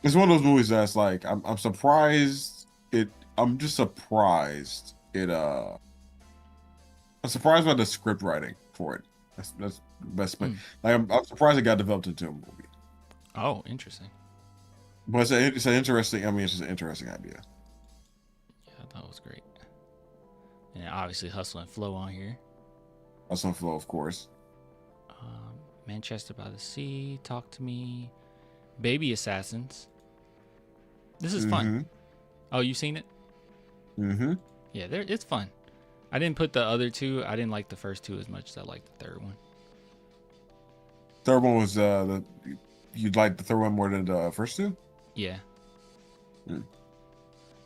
It's one of those movies that's like I'm surprised it. I'm just surprised it. I'm surprised by the script writing for it. That's the best way. Like I'm surprised it got developed into a movie. Oh, interesting. But it's an interesting. I mean, it's just an interesting idea. Yeah, I thought it was great. And obviously, Hustle and Flow on here. Hustle and Flow, of course. Manchester by the Sea, Talk to Me, Baby Assassins. This is fun. Oh, you seen it? Yeah, it's fun. I didn't put the other two. I didn't like the first two as much as I liked the third one. Third one was you'd like the third one more than the first two? Yeah. I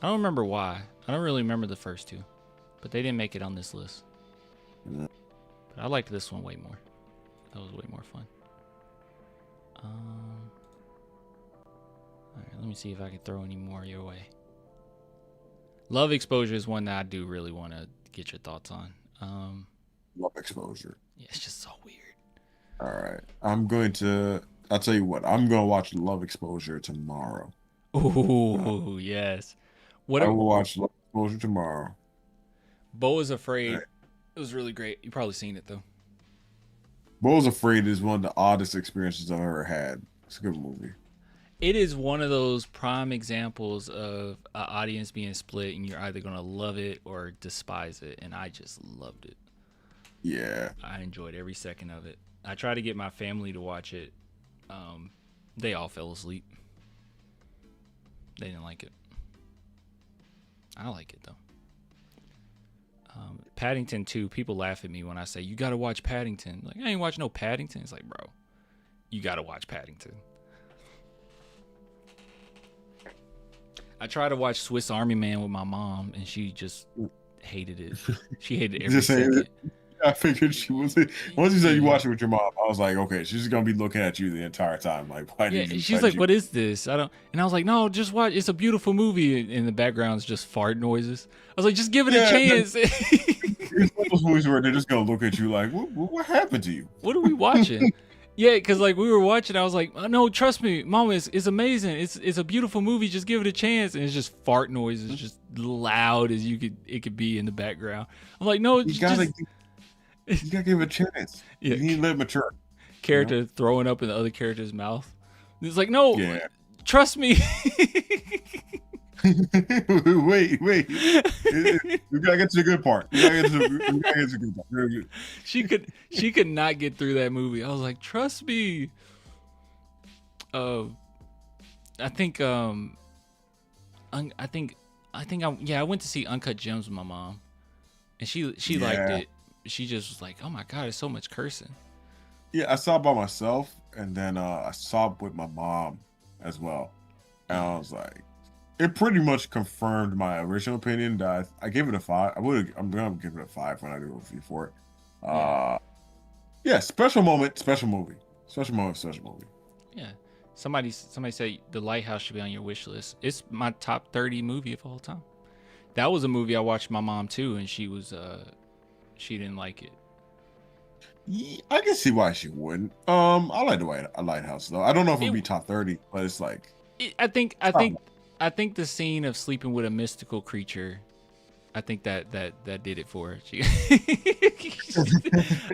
don't remember why. I don't really remember the first two, but they didn't make it on this list. But I liked this one way more. That was way more fun. All right, let me see if I can throw any more your way. Love Exposure is one that I do really want to get your thoughts on. Love Exposure. Yeah, it's just so weird. All right. I'll tell you what. I'm going to watch Love Exposure tomorrow. Ooh, yes. I will watch Love Exposure tomorrow. Beau is Afraid. Right. It was really great. You've probably seen it, though. Beau is Afraid is one of the oddest experiences I've ever had. It's a good movie. It is one of those prime examples of an audience being split, and you're either gonna love it or despise it. And I just loved it. Yeah, I enjoyed every second of it. I tried to get my family to watch it. They all fell asleep. They didn't like it. I like it though. Paddington 2, people laugh at me when I say, you gotta watch Paddington. Like, I ain't watching no Paddington. It's like, bro, you gotta watch Paddington. I tried to watch Swiss Army Man with my mom, and she just hated it. She hated every second. I figured she was. Once you said you watch it with your mom, I was like, okay, she's gonna be looking at you the entire time. Like, why did you? She's like, what is this? I don't. And I was like, no, just watch. It's a beautiful movie. In the background is just fart noises. I was like, just give it a chance. It's one of those movies where they're just gonna look at you like, what happened to you? What are we watching? Yeah, because like we were watching, I was like, oh, no, trust me, Mom, it's amazing. It's a beautiful movie. Just give it a chance. And it's just fart noises, just loud as it could be in the background. I'm like, no, you gotta give it a chance. Yeah. You need to let it mature. Character throwing up in the other character's mouth. It's like, no, trust me. wait. You gotta get to the good part. You gotta get to the good part. Very good. She could not get through that movie. I was like, trust me. I think I went to see Uncut Gems with my mom, and she liked it. She just was like, oh my god, it's so much cursing. Yeah, I saw it by myself, and then I saw it with my mom as well, and I was like, it pretty much confirmed my original opinion that I gave it a 5. I'm gonna give it a 5 when I do a review for it. Yeah, special moment, special movie. Yeah. Somebody said The Lighthouse should be on your wish list. It's my top 30 movie of all time. That was a movie I watched with my mom too, and she she didn't like it. Yeah, I can see why she wouldn't. I like the Lighthouse though. I don't know if it'd be top 30, but it's like I think the scene of sleeping with a mystical creature, I think that did it for her.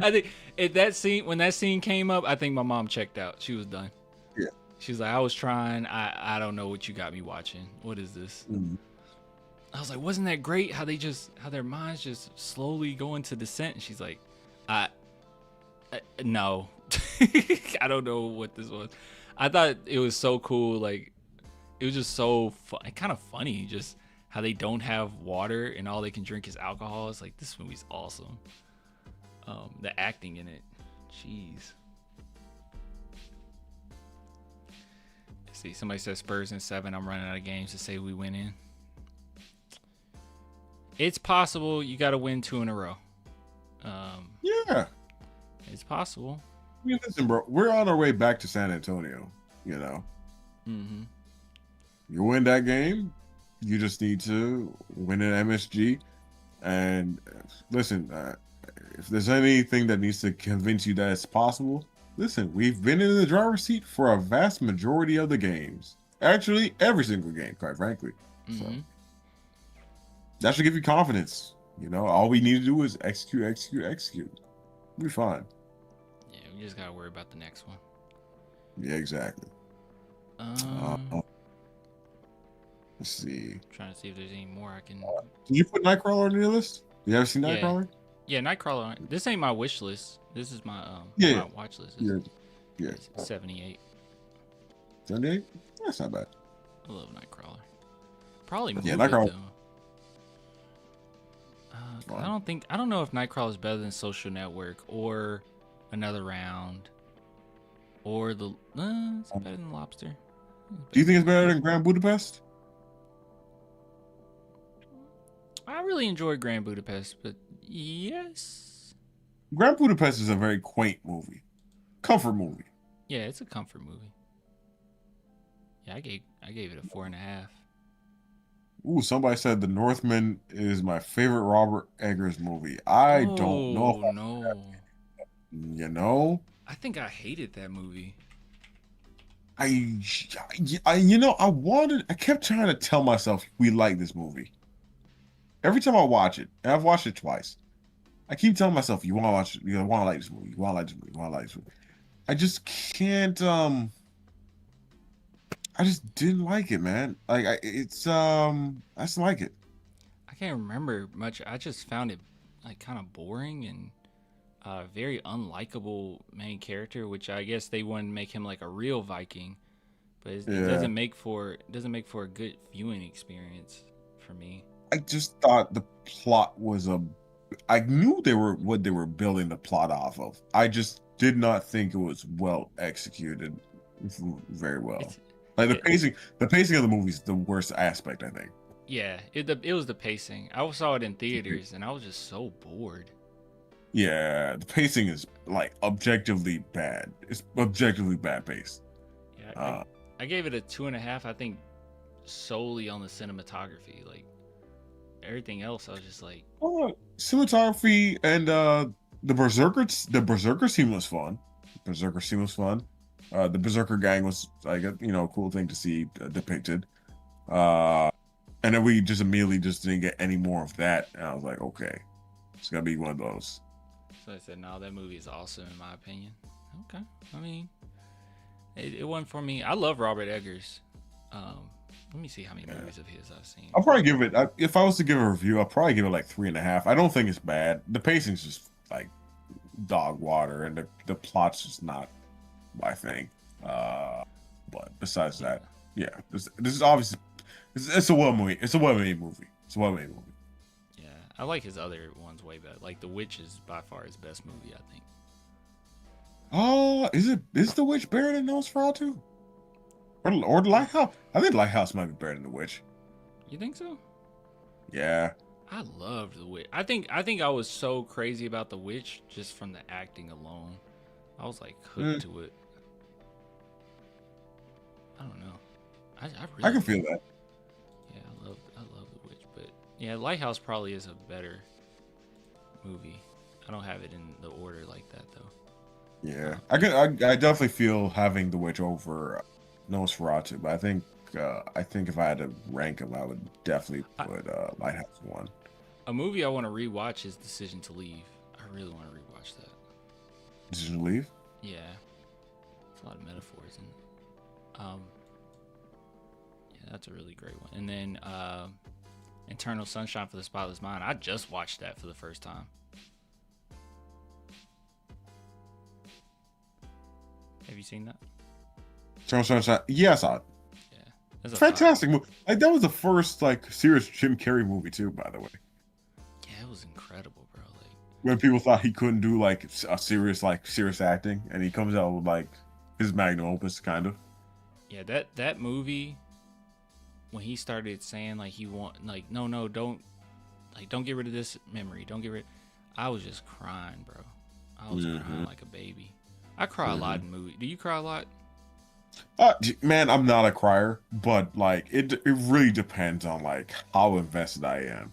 I think when that scene came up, I think my mom checked out. She was done. Yeah. She was like, I was trying. I don't know what you got me watching. What is this? Mm-hmm. I was like, wasn't that great? How their minds just slowly go into descent. And she's like, no, I don't know what this was. I thought it was so cool. Like, it was just so kind of funny, just how they don't have water and all they can drink is alcohol. It's like, this movie's awesome. The acting in it, jeez. Let's see, somebody says Spurs in 7. I'm running out of games to say we win in. It's possible. You got to win 2 in a row. Yeah, it's possible. I mean, listen, bro, we're on our way back to San Antonio. You know. Mm-hmm. You win that game, you just need to win an MSG. And listen, if there's anything that needs to convince you that it's possible, listen, we've been in the driver's seat for a vast majority of the games. Actually, every single game, quite frankly. Mm-hmm. So that should give you confidence. You know, all we need to do is execute. We're fine. Yeah, we just gotta worry about the next one. Yeah, exactly. Let's see. Trying to see if there's any more I can. Did you put Nightcrawler on your list? You ever seen Nightcrawler? Yeah, Nightcrawler. This ain't my wish list. This is my my watch list. Yeah. 78. 78? That's not bad. I love Nightcrawler. Probably more. Yeah, Nightcrawler. I don't know if Nightcrawler is better than Social Network or Another Round or it's better than Lobster. Do you think it's better than Grand Budapest? I really enjoyed Grand Budapest, but yes. Grand Budapest is a very quaint movie. Comfort movie. Yeah, it's a comfort movie. Yeah, I gave it a 4.5. Ooh, somebody said The Northman is my favorite Robert Eggers movie. I don't know. No. You know? I think I hated that movie. I kept trying to tell myself we like this movie. Every time I watch it, and I've watched it twice, I keep telling myself, you want to watch it, you want to like this movie, you want to like this movie, you want to like this movie. I just can't, I just didn't like it, man. Like I just like it. I can't remember much. I just found it like kind of boring and very unlikable main character, which I guess they want to make him like a real Viking, but it doesn't make for a good viewing experience for me. I just thought the plot was I knew what they were building the plot off of. I just did not think it was well executed very well. Like the pacing of the movie is the worst aspect, I think. Yeah, it was the pacing. I saw it in theaters and I was just so bored. Yeah, the pacing is like objectively bad. It's objectively bad paced. Yeah, I gave it a 2.5. I think solely on the cinematography. Like everything else, I was just like, cinematography and the Berserker scene was fun. The Berserker gang was like a cool thing to see depicted. And then we just immediately just didn't get any more of that. And I was like, okay, it's gonna be one of those. So I said, no, that movie is awesome in my opinion. Okay, I mean, it wasn't for me. I love Robert Eggers. Let me see how many movies of his I've seen. I'll probably give it. If I was to give a review, I'll probably give it like 3.5. I don't think it's bad. The pacing's just like dog water, and the plot's just not my thing. But besides that, yeah, this is obviously it's a well-made movie. Yeah, I like his other ones way better. Like The Witch is by far his best movie, I think. Oh, is The Witch better than Nosferatu? Or The Lighthouse? I think Lighthouse might be better than The Witch. You think so? Yeah. I loved The Witch. I think I was so crazy about The Witch just from the acting alone. I was like hooked to it. I don't know. I can feel that. Yeah, I love The Witch, but yeah, Lighthouse probably is a better movie. I don't have it in the order like that though. Yeah, I definitely feel having The Witch over Nosferatu, but I think if I had to rank them, I would definitely put Lighthouse 1. A movie I want to rewatch is Decision to Leave. I really want to rewatch that. Decision to Leave? Yeah, it's a lot of metaphors in it. Yeah, that's a really great one. And then Eternal Sunshine for the Spotless Mind. I just watched that for the first time. Have you seen that? Eternal Sunshine? Yeah, I saw it. Yeah, it's a fantastic movie. Like that was the first like serious Jim Carrey movie too, by the way. Yeah, it was incredible, bro. Like when people thought he couldn't do like a serious acting, and he comes out with like his magnum opus, kind of. Yeah, that movie, when he started saying like he want like no don't get rid of this memory, don't get rid. I was just crying, bro. I was crying like a baby. I cry a lot in movies. Do you cry a lot? Man, I'm not a crier, but like it really depends on like how invested I am.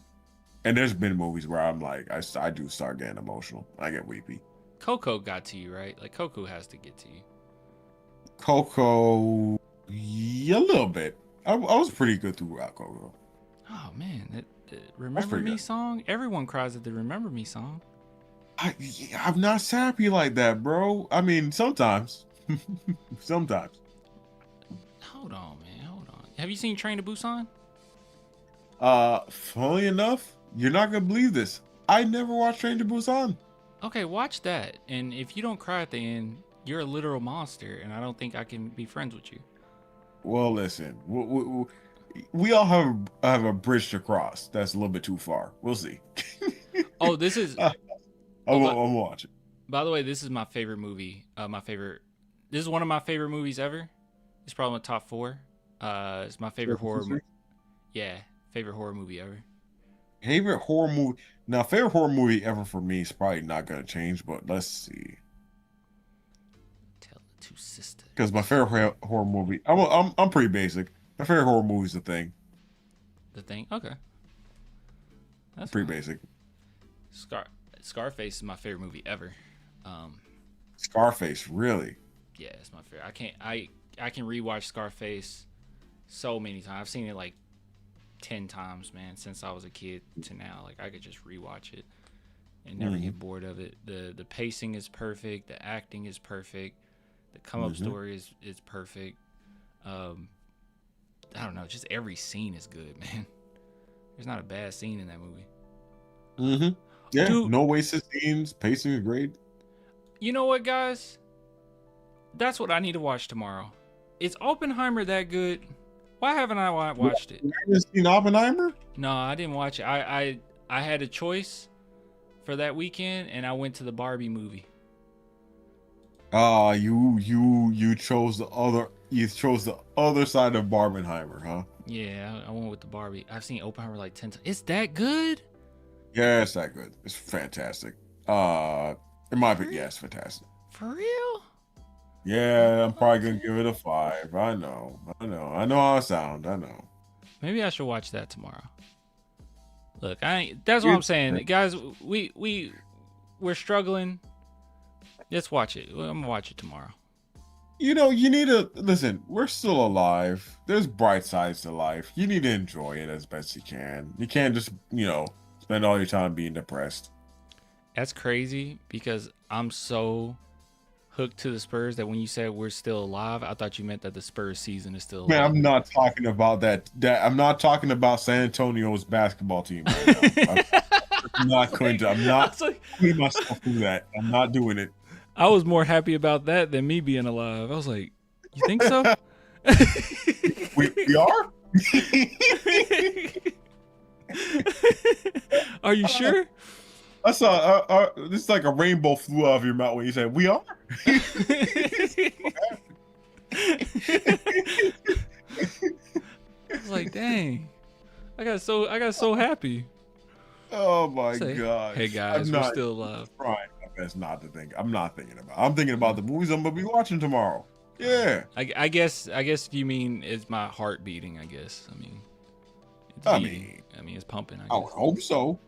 And there's been movies where I'm like I do start getting emotional. I get weepy. Coco got to you, right? Like Coco has to get to you. Coco, yeah, a little bit. I was pretty good throughout Coco. Oh man, that Remember Me song? Everyone cries at the Remember Me song. I'm not sappy like that, bro. I mean, sometimes. Sometimes. Hold on, man. Hold on. Have you seen Train to Busan? Funny enough, you're not gonna believe this. I never watched Train to Busan. Okay, watch that. And if you don't cry at the end, you're a literal monster, and I don't think I can be friends with you. Well, listen, we all have a bridge to cross. That's a little bit too far. We'll see. Oh, this is. I'm watching. By the way, this is my favorite movie. This is one of my favorite movies ever. It's probably my top 4. It's my favorite horror movie. Yeah, favorite horror movie ever. Favorite horror movie. Now, favorite horror movie ever for me is probably not gonna change, but let's see. Tell the Two Sisters. Because my favorite horror movie, I'm pretty basic. My favorite horror movie is The Thing. The Thing. Okay. That's pretty basic. Scarface is my favorite movie ever. Scarface, really? Yeah, it's my favorite. I can rewatch Scarface so many times. I've seen it like 10 times, man, since I was a kid to now. Like I could just rewatch it and never get bored of it. The pacing is perfect. The acting is perfect. The come up story is perfect. I don't know, just every scene is good, man. There's not a bad scene in that movie. Mm-hmm. Yeah, Dude. no wasted scenes. Pacing is great. You know what, guys? That's what I need to watch tomorrow. Is Oppenheimer that good? Why haven't I watched it? You haven't seen Oppenheimer? No, I didn't watch it. I had a choice for that weekend, and I went to the Barbie movie. You chose the other side of Barbenheimer, huh? Yeah, I went with the Barbie. I've seen Oppenheimer like 10 times. It's that good? Yeah, it's that good. It's fantastic. In my opinion, yeah, it's fantastic. For real? Yeah, I'm probably gonna give it a 5. I know how it sounds. I know. Maybe I should watch that tomorrow. Look, that's what I'm saying, guys. We're struggling. Let's watch it. I'm gonna watch it tomorrow. You need to listen. We're still alive. There's bright sides to life. You need to enjoy it as best you can. You can't just spend all your time being depressed. That's crazy because I'm so hooked to the Spurs that when you said we're still alive, I thought you meant that the Spurs season is still alive. Man, I'm not talking about that. I'm not talking about San Antonio's basketball team right now. I'm not going to. I'm not putting myself through that. I'm not doing it. I was more happy about that than me being alive. I was like, you think so? we are? Are you sure? I saw this is like a rainbow flew out of your mouth when you said we are. I was like, dang. I got so happy. Oh my god. Hey guys, we're still alive. Trying my best not to think. I'm not thinking about. I'm thinking about the movies I'm gonna be watching tomorrow. Yeah. I guess you mean it's my heart beating, I guess. I mean it's pumping, I guess. I would hope so.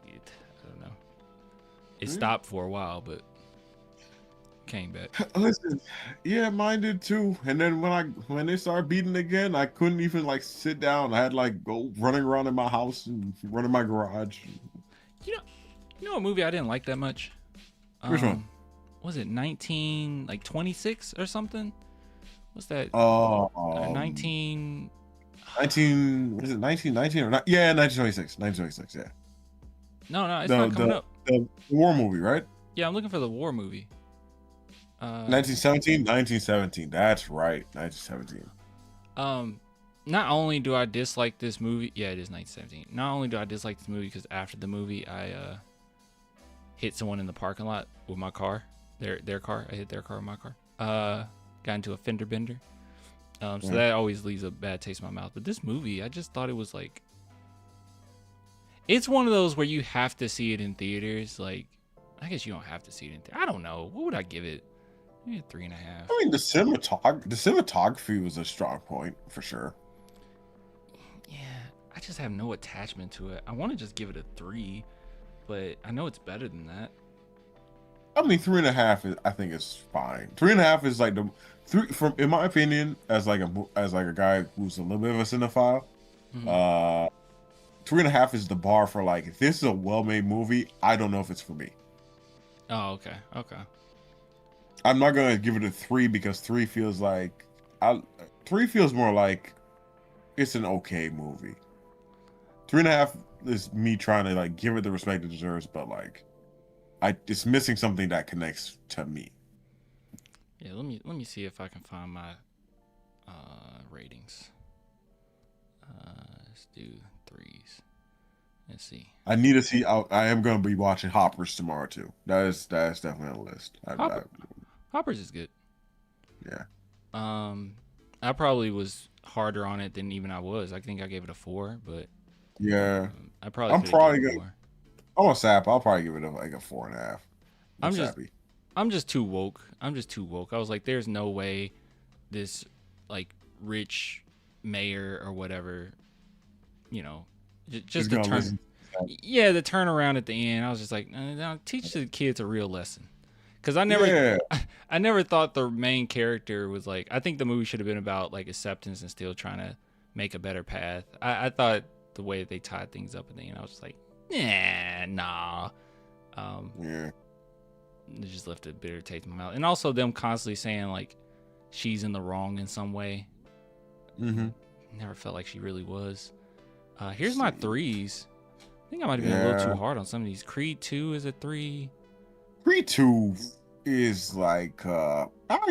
I don't know. It stopped for a while, but came back. Listen, yeah, mine did too. And then when they started beating again, I couldn't even sit down. I had go running around in my house and running my garage. You know a movie I didn't like that much? Which one? Was it 26 or something? What's that? 19 what is it, 1919 or not? Yeah, 1926. 1926, yeah. No, it's not coming up. The war movie, right? Yeah, I'm looking for the war movie. 1917. That's right, 1917. Not only do I dislike this movie, yeah, it is 1917. Not only do I dislike this movie because after the movie, I hit someone in the parking lot with my car, their car. I hit their car with my car. Got into a fender bender. So that always leaves a bad taste in my mouth. But this movie, I just thought it was it's one of those where you have to see it in theaters. I guess you don't have to see it in theaters. I don't know. What would I give it? Maybe 3.5. I mean, the cinematography was a strong point for sure. Yeah, I just have no attachment to it. I want to just give it a 3, but I know it's better than that. I mean, 3.5 I think is fine. 3.5 is the 3 from, in my opinion, as a guy who's a little bit of a cinephile. 3.5 is the bar for if this is a well-made movie. I don't know if it's for me. Oh, okay. I'm not gonna give it a 3 because 3 feels 3 feels more like it's an okay movie. 3.5 is me trying to give it the respect it deserves, but it's missing something that connects to me. Yeah, let me see if I can find my ratings. Let's do 3s. Let's see. I need to see. I am going to be watching Hoppers tomorrow too. That's definitely on the list. Hoppers is good. Yeah. I probably was harder on it than even I was. I think I gave it a 4, but yeah, I'm probably gonna. I'm a sap. I'll probably give it a 4.5. I'm just too woke. I was like, there's no way this rich mayor or whatever, just the turn. Yeah, the turnaround at the end. I was just like, no, teach the kids a real lesson. Because I never thought the main character was I think the movie should have been about acceptance and still trying to make a better path. I thought the way they tied things up at the end, I was just like, nah. Yeah. It just left a bitter taste in my mouth. And also them constantly saying she's in the wrong in some way. Mm-hmm. never felt like she really was. Here's my threes. I think I might have been a little too hard on some of these. Creed 2 is a 3. Creed 2 is like, I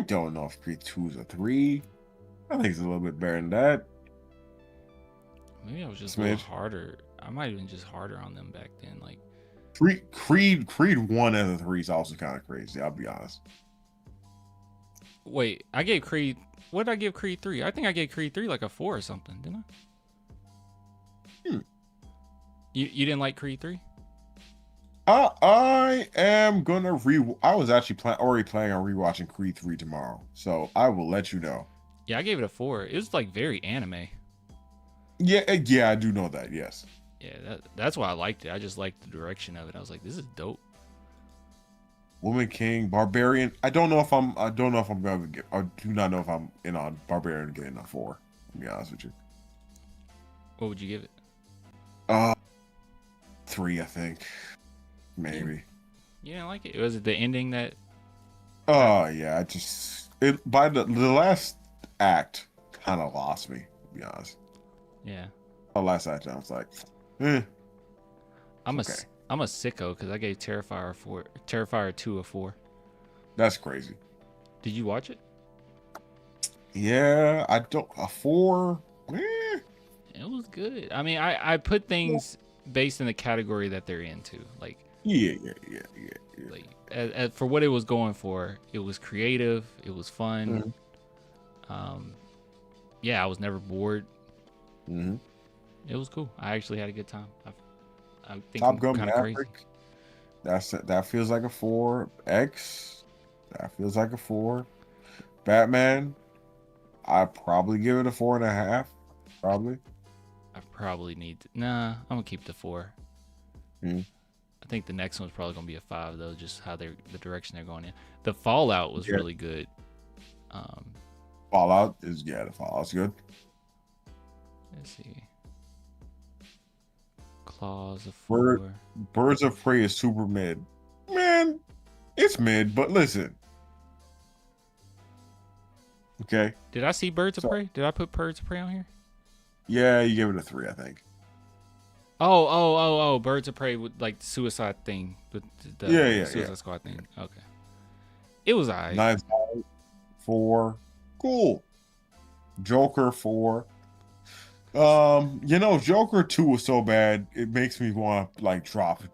don't know if Creed 2 is a 3. I think it's a little bit better than that. Maybe I was just a little harder. I might have been just harder on them back then. Like Creed 1 as a 3 is also kind of crazy, I'll be honest. Wait, I gave Creed, what did I give Creed 3? I think I gave Creed 3 like a 4 or something, didn't I? You didn't like Creed 3? I am gonna I was actually already planning on rewatching Creed 3 tomorrow, so I will let you know. Yeah, I gave it a 4. It was like very anime. Yeah, I do know that. Yes. Yeah, that's why I liked it. I just liked the direction of it. I was like, this is dope. Woman King, Barbarian. I don't know if I'm gonna get. I do not know if I'm in on Barbarian getting a 4. To be honest with you. What would you give it? 3, I think. Maybe. You didn't like it? Was it the ending that? Yeah. By the last act kind of lost me. To be honest. Yeah. The last act, I was like, I'm a sicko because I gave Terrifier 2 a 4. That's crazy. Did you watch it? Yeah, a 4. It was good. I mean, I put things based in the category that they're into. Like yeah. Like for what it was going for, it was creative. It was fun. Yeah, I was never bored. It was cool. I actually had a good time. I think Top Gun kind of crazy. That feels like a 4. X, that feels like a 4. Batman, I probably give it a 4.5. Probably. I probably need. I'm gonna keep the 4. I think the next one's probably gonna be a 5 though, just how the direction they're going in. The Fallout was really good. Fallout is the Fallout's good. Let's see. Claws of 4. Birds of Prey is super mid. Man, it's mid, but listen. Okay. Did I see Birds of Prey? Did I put Birds of Prey on here? Yeah, you gave it a 3, I think. Oh, Birds of Prey with like the suicide thing. The Suicide Squad thing. Okay. It was alright. Knives Out, 4. Cool. Joker 4. Joker 2 was so bad, it makes me want to like drop the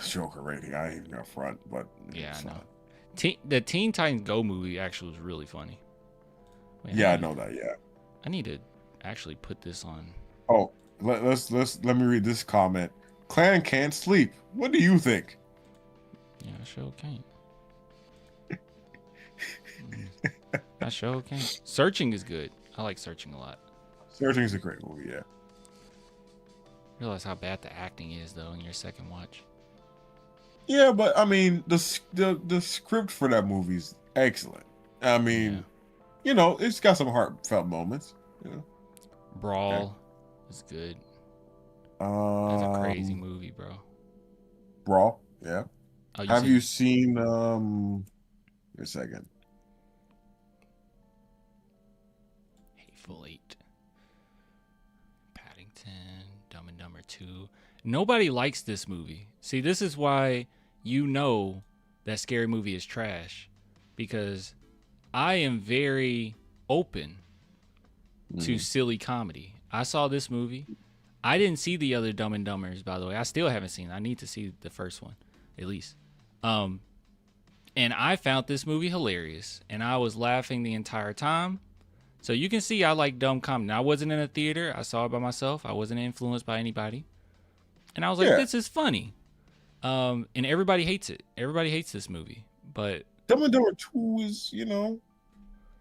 Joker rating. I ain't even gonna front, but yeah, I know. The Teen Titans Go movie actually was really funny. Man, yeah, I know that. Yeah, I need to actually put this on. Oh, let me read this comment. Clan can't sleep. What do you think? Yeah, I sure can't. I sure can't. Searching is good. I like Searching a lot. Searching is a great movie, yeah. Realize how bad the acting is though in your second watch. Yeah, but I mean the script for that movie is excellent. I mean, it's got some heartfelt moments. Brawl is good. That's a crazy movie, bro. Brawl, yeah. Oh, Have you seen a second? Hateful Eight. Dumb and Dumber 2. Nobody likes this movie. See, this is why that Scary Movie is trash. Because I am very open to silly comedy. I saw this movie. I didn't see the other Dumb and Dumbers, by the way. I still haven't seen it. I need to see the first one, at least. And I found this movie hilarious. And I was laughing the entire time. So you can see I like dumb comedy. Now, I wasn't in a theater. I saw it by myself. I wasn't influenced by anybody. And I was like, this is funny. And everybody hates it. Everybody hates this movie. But Dumb and Dumber 2 is,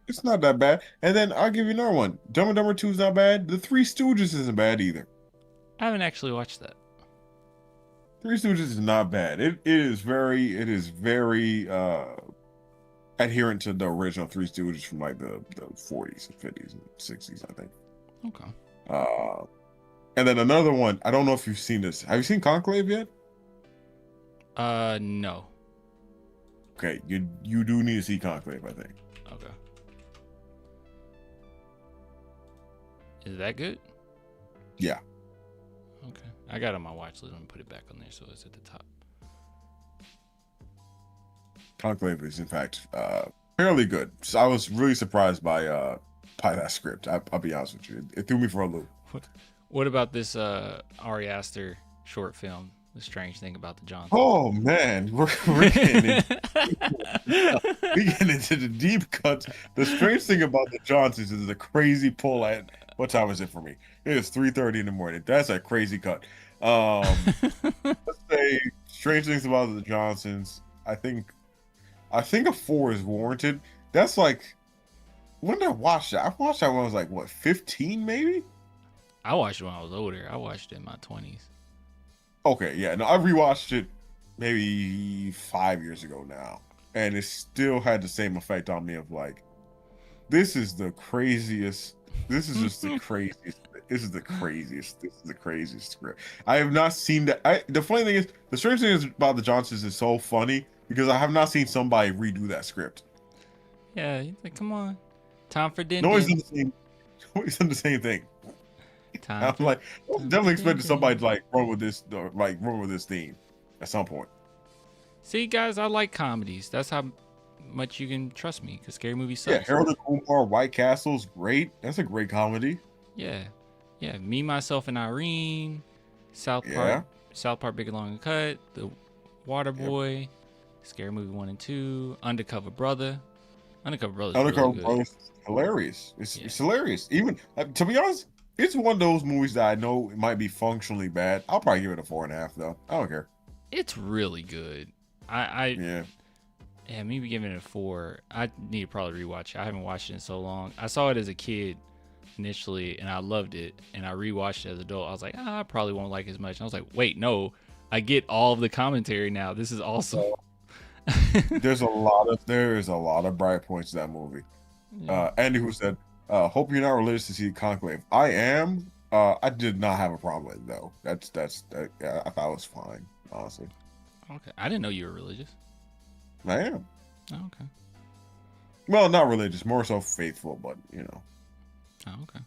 it's not that bad. And then I'll give you another one. Dumb and Dumber 2 is not bad. The Three Stooges isn't bad either. I haven't actually watched that. Three Stooges is not bad. It is very adherent to the original Three Stooges from like the 40s and 50s and 60s, I think. Okay. And then another one. I don't know if you've seen this. Have you seen Conclave yet? No. Okay, you do need to see Conclave, I think. Okay. Is that good? Yeah. Okay. I got it on my watch list. Let me put it back on there so it's at the top. Conclave is, in fact, fairly good. So I was really surprised by that script. I'll be honest with you. It threw me for a loop. What about this Ari Aster short film, The Strange Thing About the Johnsons? Oh, man. We're getting into the deep cuts. The strange thing about the Johnsons is a crazy pull at, what time is it for me? It is 3:30 in the morning. That's a crazy cut. Let's say strange things about the Johnsons. I think a 4 is warranted. That's like, when did I watch that? I watched that when I was like, what, 15 maybe? I watched it when I was older. I watched it in my 20s. Okay, yeah. No, I rewatched it maybe 5 years ago now. And it still had the same effect on me of like, this is the craziest. This is just the craziest. This is the craziest. This is the craziest script. I have not seen that. The funny thing is, the strange thing is about the Johnsons is so funny because I have not seen somebody redo that script. Yeah, he's like, come on. Time for dinner. Nobody's done the same thing. I'm like, I definitely expected somebody to like run with this theme at some point. See, guys, I like comedies. That's how much you can trust me, because Scary Movie sucks. Yeah, Harold and Kumar, White Castle's great. That's a great comedy. Yeah. Me, Myself, and Irene, South Park, Big and Long and Cut, The Waterboy, Scary Movie 1 and 2, Undercover Brother. Undercover Brother is hilarious. It's hilarious. Even to be honest, it's one of those movies that I know it might be functionally bad. I'll probably give it a 4.5 though. I don't care. It's really good. Me giving it a 4. I need to probably rewatch it. I haven't watched it in so long. I saw it as a kid initially, and I loved it. And I rewatched it as an adult. I was like, I probably won't like it as much. And I was like, wait, no, I get all of the commentary now. This is awesome. There's a lot of bright points in that movie. Andy, who said, "Hope you're not religious to see Conclave." I am. I did not have a problem with it though. I thought it was fine, honestly. Okay, I didn't know you were religious. I am. Oh, okay. Well, not religious, more so faithful, but you know. Oh, okay.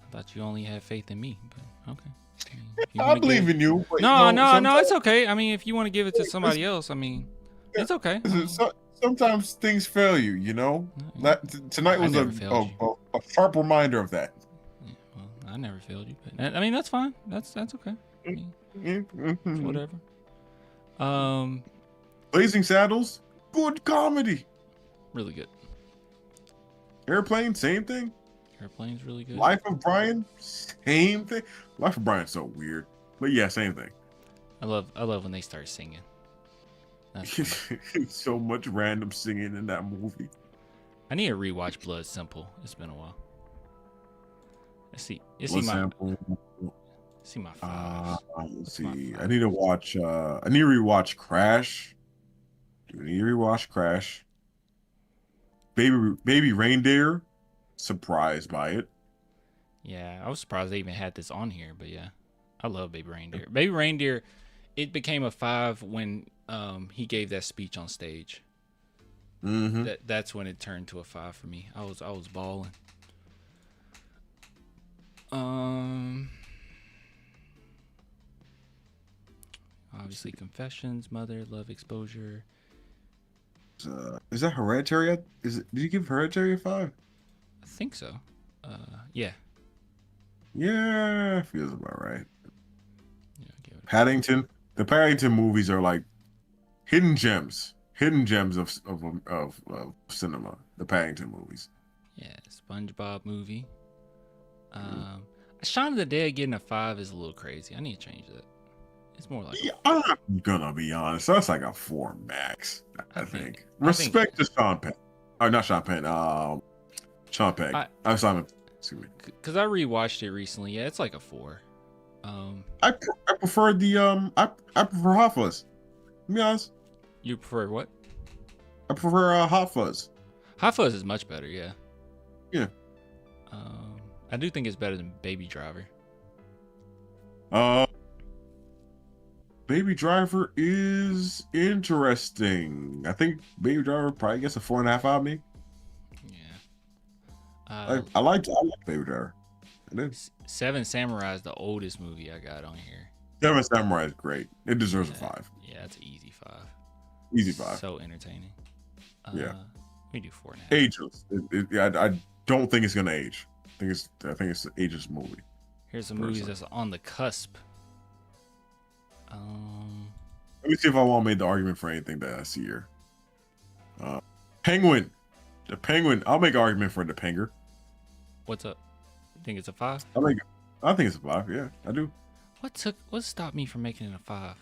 I thought you only had faith in me, but okay. I believe in you. No, it's okay. I mean, if you want to give it to somebody else, I mean, it's okay. Sometimes things fail you, you know. Tonight was a sharp reminder of that. Yeah, well, I never failed you, but I mean, that's fine. That's okay. I mean, whatever. Blazing Saddles, good comedy. Really good. Airplane, same thing. Airplane's really good. Life of Brian, same thing. Life of Brian's so weird, but yeah, same thing. I love when they start singing. So much random singing in that movie. I need to rewatch Blood Simple. It's been a while. Let's see my fives. Let's see. I need to watch. I need to rewatch Crash. Do I need to rewatch Crash? Baby Reindeer. Surprised by it. Yeah, I was surprised they even had this on here, but yeah, I love Baby Reindeer. Baby Reindeer, it became a 5 when he gave that speech on stage. Mm-hmm. That's when it turned to a 5 for me. I was balling. Obviously, Confessions, Mother, Love, Exposure. Is that Hereditary? Did you give Hereditary a 5? I think so. Yeah. Yeah, feels about right. Paddington. The Paddington movies are like hidden gems of cinema. The Paddington movies. Yeah, SpongeBob movie. Shaun of the Dead getting a 5 is a little crazy. I need to change that. It's more like I'm gonna be honest. That's like a 4 max. I think. Respect to Sean Penn. Or not Sean Penn. Sean Pegg. I'm Simon. Excuse me. Because I rewatched it recently. Yeah, it's like a 4. I prefer the I prefer Hot Fuzz. To be honest. You prefer what? I prefer Hot Fuzz. Hot Fuzz is much better. Yeah. Yeah. I do think it's better than Baby Driver. Baby Driver is interesting. I think Baby Driver probably gets a 4.5 out of me. I like Baby Driver. It is. Seven Samurai is the oldest movie I got on here. Seven Samurai is great. It deserves a 5. Yeah, that's an easy 5. Easy 5. So entertaining. Yeah. We do 4.5. Ageless. I don't think it's gonna age. I think it's an ageless movie. Here's some movies that's on the cusp. Let me see if I want to make the argument for anything that I see here. Penguin. The Penguin. I'll make an argument for the Penguin. What's up? You think it's a 5? I think it's a 5. Yeah, I do. What stopped me from making it a 5?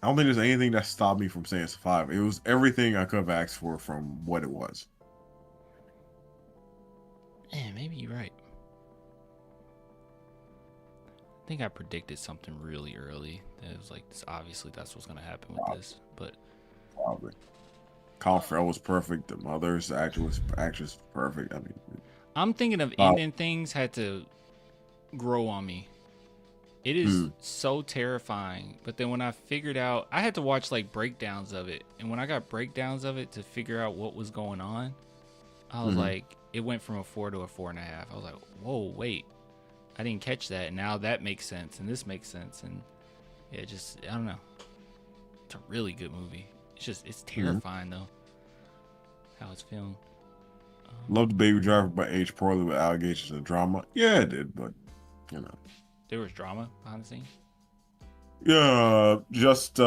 I don't think there's anything that stopped me from saying it's a 5. It was everything I could have asked for from what it was. Man, maybe you're right. I think I predicted something really early. It was like, obviously that's what's gonna happen with this, but probably. Colin Farrell was perfect. The mother's actress was perfect. I mean, I'm thinking of ending things had to grow on me. It is so terrifying. But then when I figured out, I had to watch like breakdowns of it, and when I got breakdowns of it to figure out what was going on, I was like, it went from a 4 to a 4.5. I was like, whoa, wait. I didn't catch that, and now that makes sense, and this makes sense, and it just, I don't know. It's a really good movie. It's terrifying though, how it's filmed. Love the Baby Driver, but aged poorly with allegations of drama. Yeah, it did, but you know, there was drama behind the scenes. Yeah, just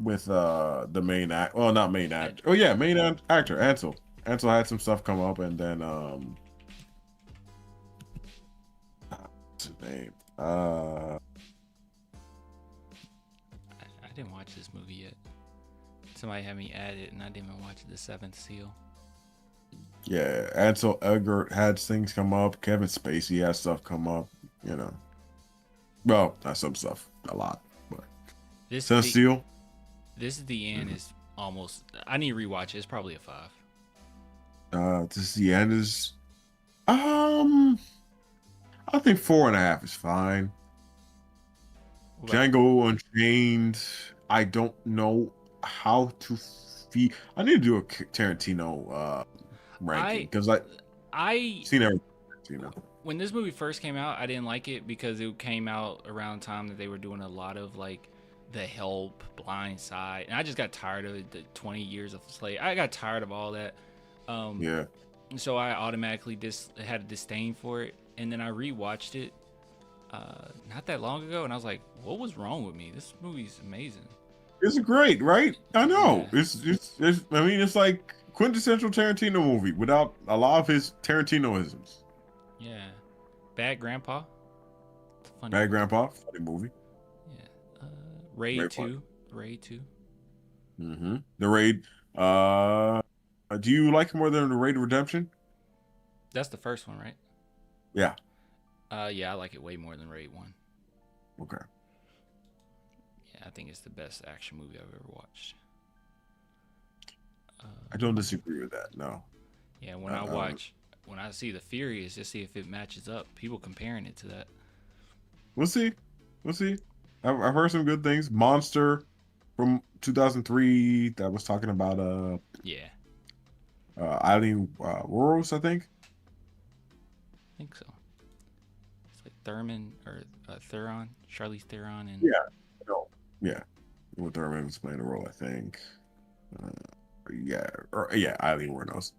with the main act. Well, not main actor. Oh yeah, main actor Ansel. Ansel had some stuff come up, and then what's his name? I didn't watch this movie yet. Somebody had me add it, and I didn't even watch The Seventh Seal. Yeah, Ansel Elgort had things come up. Kevin Spacey had stuff come up. You know, well, not some stuff, a lot, but Seventh Seal. This is the end. Is almost. I need to rewatch it. It's probably a 5. This is the end. Is I think 4.5 is fine. Django Unchained. I don't know how to feel. I need to do a Tarantino ranking because I seen everything. When this movie first came out, I didn't like it because it came out around the time that they were doing a lot of like The Help, Blind Side, and I just got tired of it. The 20 Years of Slave. I got tired of all that. Yeah. So I automatically had a disdain for it, and then I rewatched it not that long ago, and I was like, "What was wrong with me? This movie's amazing." It's great, right? I know. Yeah. It's. I mean, it's like quintessential Tarantino movie without a lot of his Tarantinoisms. Yeah. Bad Grandpa. Bad Grandpa. Funny movie. Yeah. Raid 2. Raid 2. Mm-hmm. The Raid. Do you like it more than the Raid Redemption? That's the first one, right? Yeah. Yeah, I like it way more than Raid 1. Okay. Yeah, I think it's the best action movie I've ever watched. I don't disagree with that. No. Yeah, when I see The Furious, just see if it matches up. People comparing it to that. We'll see. I've heard some good things. Monster from 2003 that was talking about yeah. Eileen Wuornos, I think so. It's like Thurman or Theron, Charlize Theron, and Uma Thurman was playing the role, I think. Eileen Wuornos.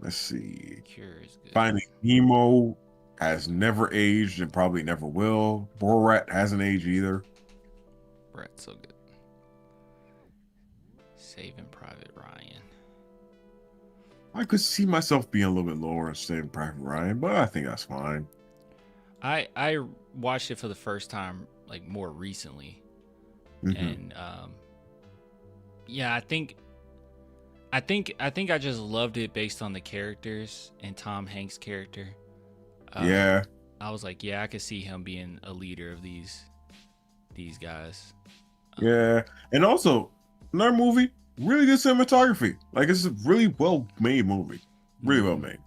Let's see. Cure is good. Finding Nemo has never aged and probably never will. Borat hasn't aged either. Borat's so good. Saving Private Ryan. I could see myself being a little bit lower in Saving Private Ryan, but I think that's fine. I watched it for the first time like more recently, and I think I just loved it based on the characters and Tom Hanks' character. I was like, yeah, I could see him being a leader of these guys. Yeah, and also another movie, really good cinematography. Like it's a really well made movie, really well made.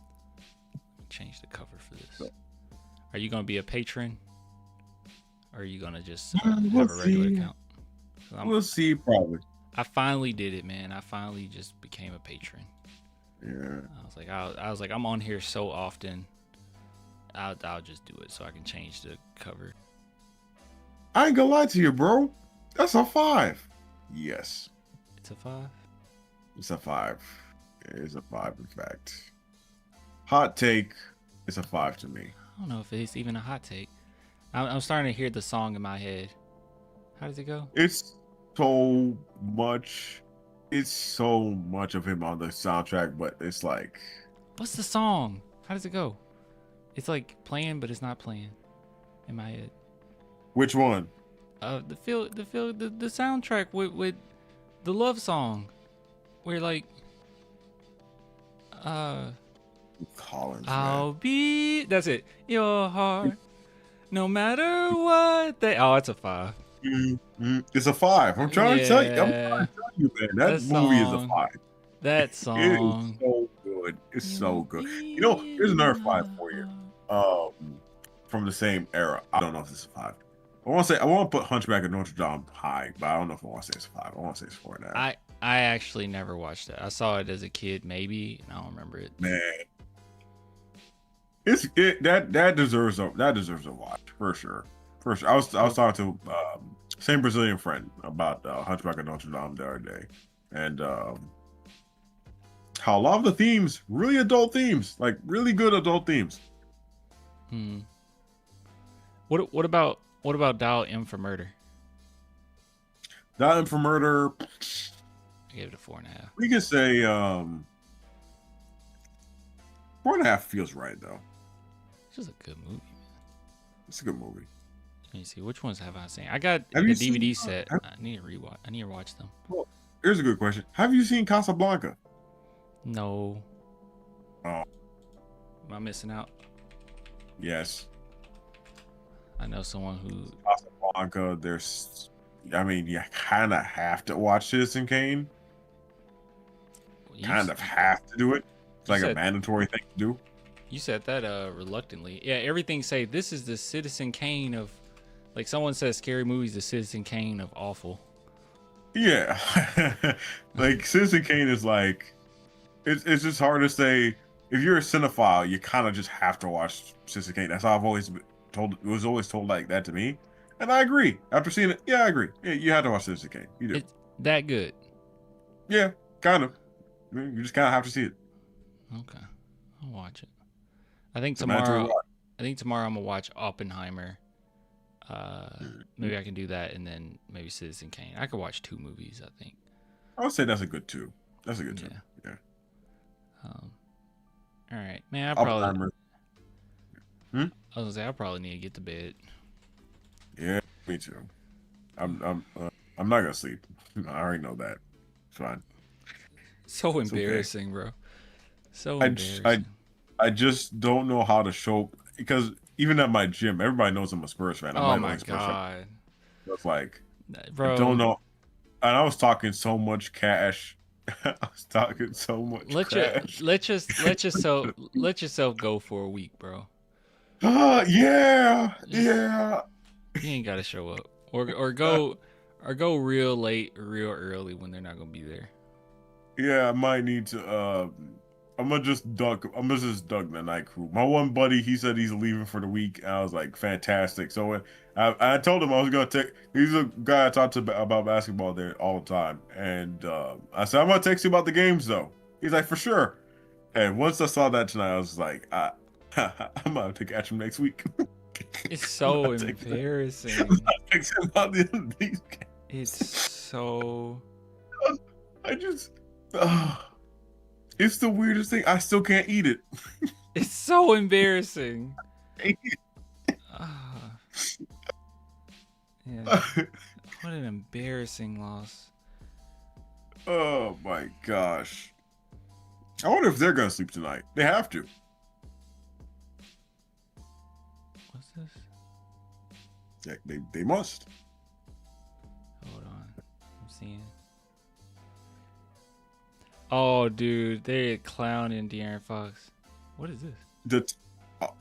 Change the cover for this. Are you gonna be a patron, or are you gonna just have a regular account? We'll see. Probably. I finally did it, man. I finally just became a patron. Yeah. I was like, I'm on here so often. I'll just do it so I can change the cover. I ain't gonna lie to you, bro. That's a 5. Yes. It's a 5? It's a 5. It's a 5, in fact. Hot take. It's a 5 to me. I don't know if it's even a hot take. I'm starting to hear the song in my head. How does it go? It's so much. It's so much of him on the soundtrack, but it's like. What's the song? How does it go? It's like playing, but it's not playing in my head. Which one? The soundtrack with the love song, where like, Collins. I'll be. That's it. Your heart, no matter what. It's a 5. It's a 5. I'm trying to tell you. I'm trying to tell you, man. That movie is a 5. That song. It is so good. It's so good. You know, here's another 5 for you. From the same era. I don't know if it's a 5. I want to put Hunchback of Notre Dame high, but I don't know if I want to say it's a 5. I want to say it's 4.5. I actually never watched that. I saw it as a kid, maybe, and I don't remember it. Man, that deserves a watch for sure. For sure. I was talking to same Brazilian friend about Hunchback of Notre Dame the other day, and how a lot of the themes, really adult themes, like really good adult themes. What about Dial M for Murder? Dial M for Murder. I gave it a 4.5. We can say 4.5 feels right though. It's just a good movie, man. It's a good movie. Let me see, which ones have I seen? I got the Have you DVD seen- set. have- I need to rewatch. I need to watch them. Well, here's a good question. Have you seen Casablanca? No. Oh, Am I missing out? yes. I know someone who. Casablanca. You kind of have to watch Citizen Kane. Kind of have to do it. It's like a mandatory thing to do. You said that reluctantly. Yeah, everything say this is the Citizen Kane of, like someone says, Scary Movie's the Citizen Kane of awful. Yeah, like Citizen Kane is like, it's just hard to say. If you're a cinephile, you kind of just have to watch Citizen Kane. That's how I've always been told. It was always told like that to me, and I agree. After seeing it, yeah, I agree. Yeah, you have to watch Citizen Kane. You do. It's that good. Yeah, kind of. You just kind of have to see it. Okay, I'll watch it. I think It's a mandatory tomorrow. watch. I think tomorrow I'm gonna watch Oppenheimer. Maybe I can do that, and then maybe Citizen Kane. I could watch 2 movies. I think. I would say that's a good 2. That's a good 2. Yeah. All right, man. I probably. Oppenheimer. I was gonna say I probably need to get to bed. Yeah, me too. I'm not gonna sleep. I already know that. It's fine. So It's okay. embarrassing, bro. So I embarrassing. just don't know how to show, because even at my gym, everybody knows I'm a Spurs fan. I'm Oh not my a Spurs fan. god, So it's like, bro. I don't know. And I was talking so much cash. I was talking so much cash. Let yourself go for a week, bro. Yeah. You ain't gotta show up, or go real late, real early when they're not gonna be there. Yeah, I might need to. I'm gonna just duck the night crew. My one buddy, he said he's leaving for the week, and I was like, fantastic. So I told him I was gonna take. He's a guy I talk to about basketball there all the time, and I said I'm gonna text you about the games though. He's like, for sure. And once I saw that tonight, I was like, I'm gonna have to catch him next week. It's so embarrassing. It's so. I just. It's the weirdest thing. I still can't eat it. It's so embarrassing. Yeah. What an embarrassing loss. Oh my gosh. I wonder if they're gonna sleep tonight. They have to. What's this? Yeah, they must. Hold on. I'm seeing. Oh, dude, they're clowning De'Aaron Fox. What is this?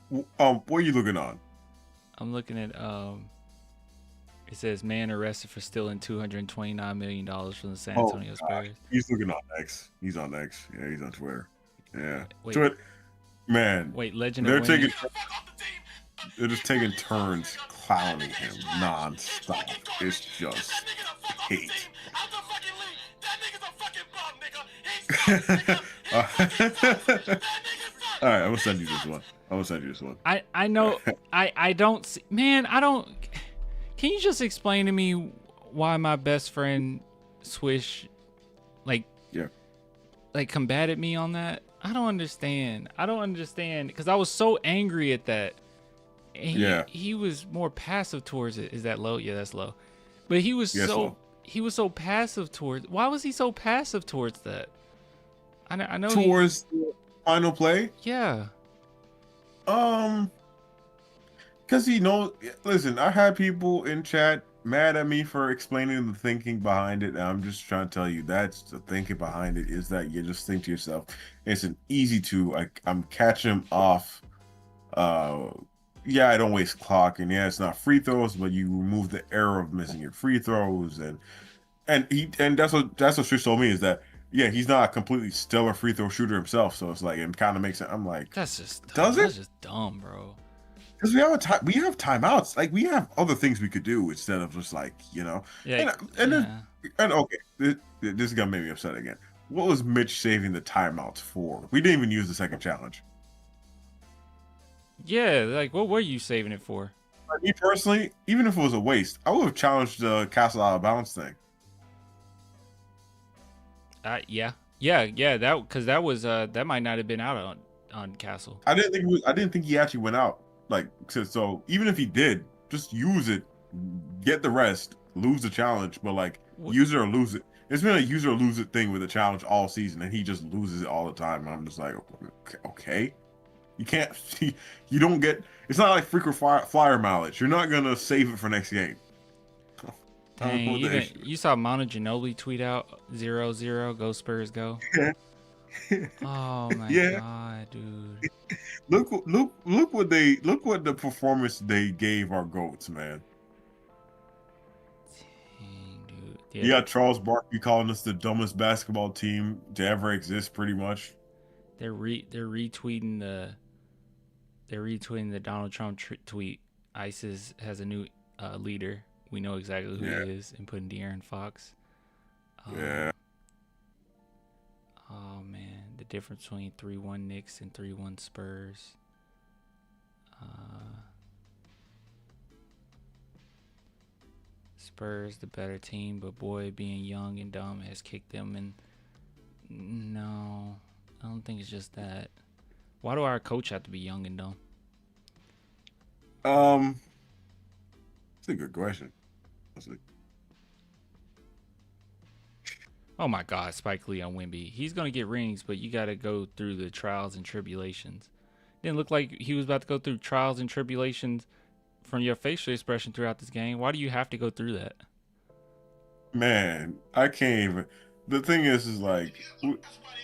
What are you looking on? I'm looking at It says man arrested for stealing $229 million from the San Antonio Spurs. He's looking on X. He's on X. Yeah, he's on Twitter. Yeah. Wait. Twitter. Man. Wait, legend they're of winning. They're just taking turns clowning him nonstop. It's just hate. All right, I'm gonna send you this one. I know. I don't see, man. I don't. Can you just explain to me why my best friend Swish, like combated me on that? I don't understand because I was so angry at that. And he was more passive towards it. Is that low? Yeah, that's low. But he was so passive towards. Why was he so passive towards that? I know towards the final play. Yeah. Because listen, I had people in chat mad at me for explaining the thinking behind it. And I'm just trying to tell you that's the thinking behind it is that you just think to yourself, it's an easy I'm catching him off. I don't waste clock, and it's not free throws, but you remove the error of missing your free throws, and that's what Swish told me is that he's not a completely stellar free throw shooter himself, so it's like it kind of makes it. I'm like, that's just dumb, bro. Because we have timeouts, like we have other things we could do instead of just like and okay, this is gonna make me upset again. What was Mitch saving the timeouts for? We didn't even use the second challenge. Yeah, like what were you saving it for? Me personally, even if it was a waste, I would have challenged the Castle out of bounds thing. Yeah. That because that was that might not have been out on Castle. I didn't think he actually went out. Like so, even if he did, just use it, get the rest, lose the challenge, but like use it or lose it. It's been a use it or lose it thing with the challenge all season, and he just loses it all the time. And I'm just like, okay. You can't. You don't get. It's not like frequent flyer mileage. You're not gonna save it for next game. Dang, you saw Manu Ginobili tweet out 0-0, go Spurs, go. Oh my god, dude! Look what the performance they gave our goats, man. Dang, dude. Yeah. You got Charles Barkley calling us the dumbest basketball team to ever exist, pretty much. They're retweeting the Donald Trump tweet. ISIS has a new leader. We know exactly who he is, and putting De'Aaron Fox. Oh man, the difference between 3-1 Knicks and 3-1 Spurs. Spurs the better team, but boy, being young and dumb has kicked them. And no, I don't think it's just that. Why do our coach have to be young and dumb? That's a good question. Oh my God, Spike Lee on Wemby. He's gonna get rings, but you gotta go through the trials and tribulations. Didn't look like he was about to go through trials and tribulations from your facial expression throughout this game. Why do you have to go through that? Man, I can't even. The thing is like